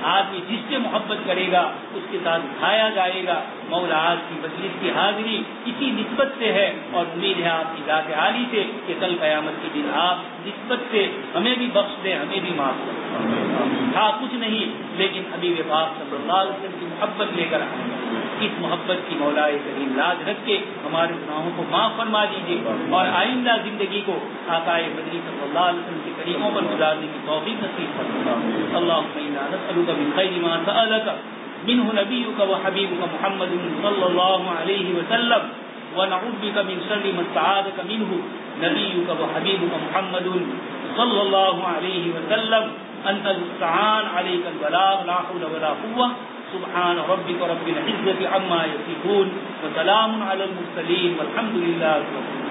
آدمی جس سے محبت کرے گا اس کے ساتھ اٹھایا جائے گا. مولا آج کی مجلس کی حاضری اسی نسبت سے ہے اور امید ہے آپ کی ذات عالی سے کہ کل قیامت کے دن آپ نسبت سے ہمیں بھی بخش دیں, ہمیں بھی معاف کریں. تھا کچھ نہیں لیکن حبیب پاک صلی اللہ علیہ وسلم کی محبت لے کر آئے. اس محبت کی مولا کریم لاج رکھ کے ہمارے گناہوں کو معاف فرما دیجیے اور آئندہ زندگی کو آقا مدنی صلی اللہ علیہ وسلم کے طریقوں پر گزارنے کی توفیق نصیب فرمائے. اللهم انا نسألك من خير ما سألك منه نبيك وحبيبك محمد صلى الله عليه وسلم ونعوذ بك من شر ما استعاذك منه نبيك وحبيبك محمد صلى الله عليه وسلم. انت المستعان عليك البلاغ لا حول ولا قوة. سبحان ربك رب العزة عما يصفون وسلام على المرسلين والحمد لله رب العالمين.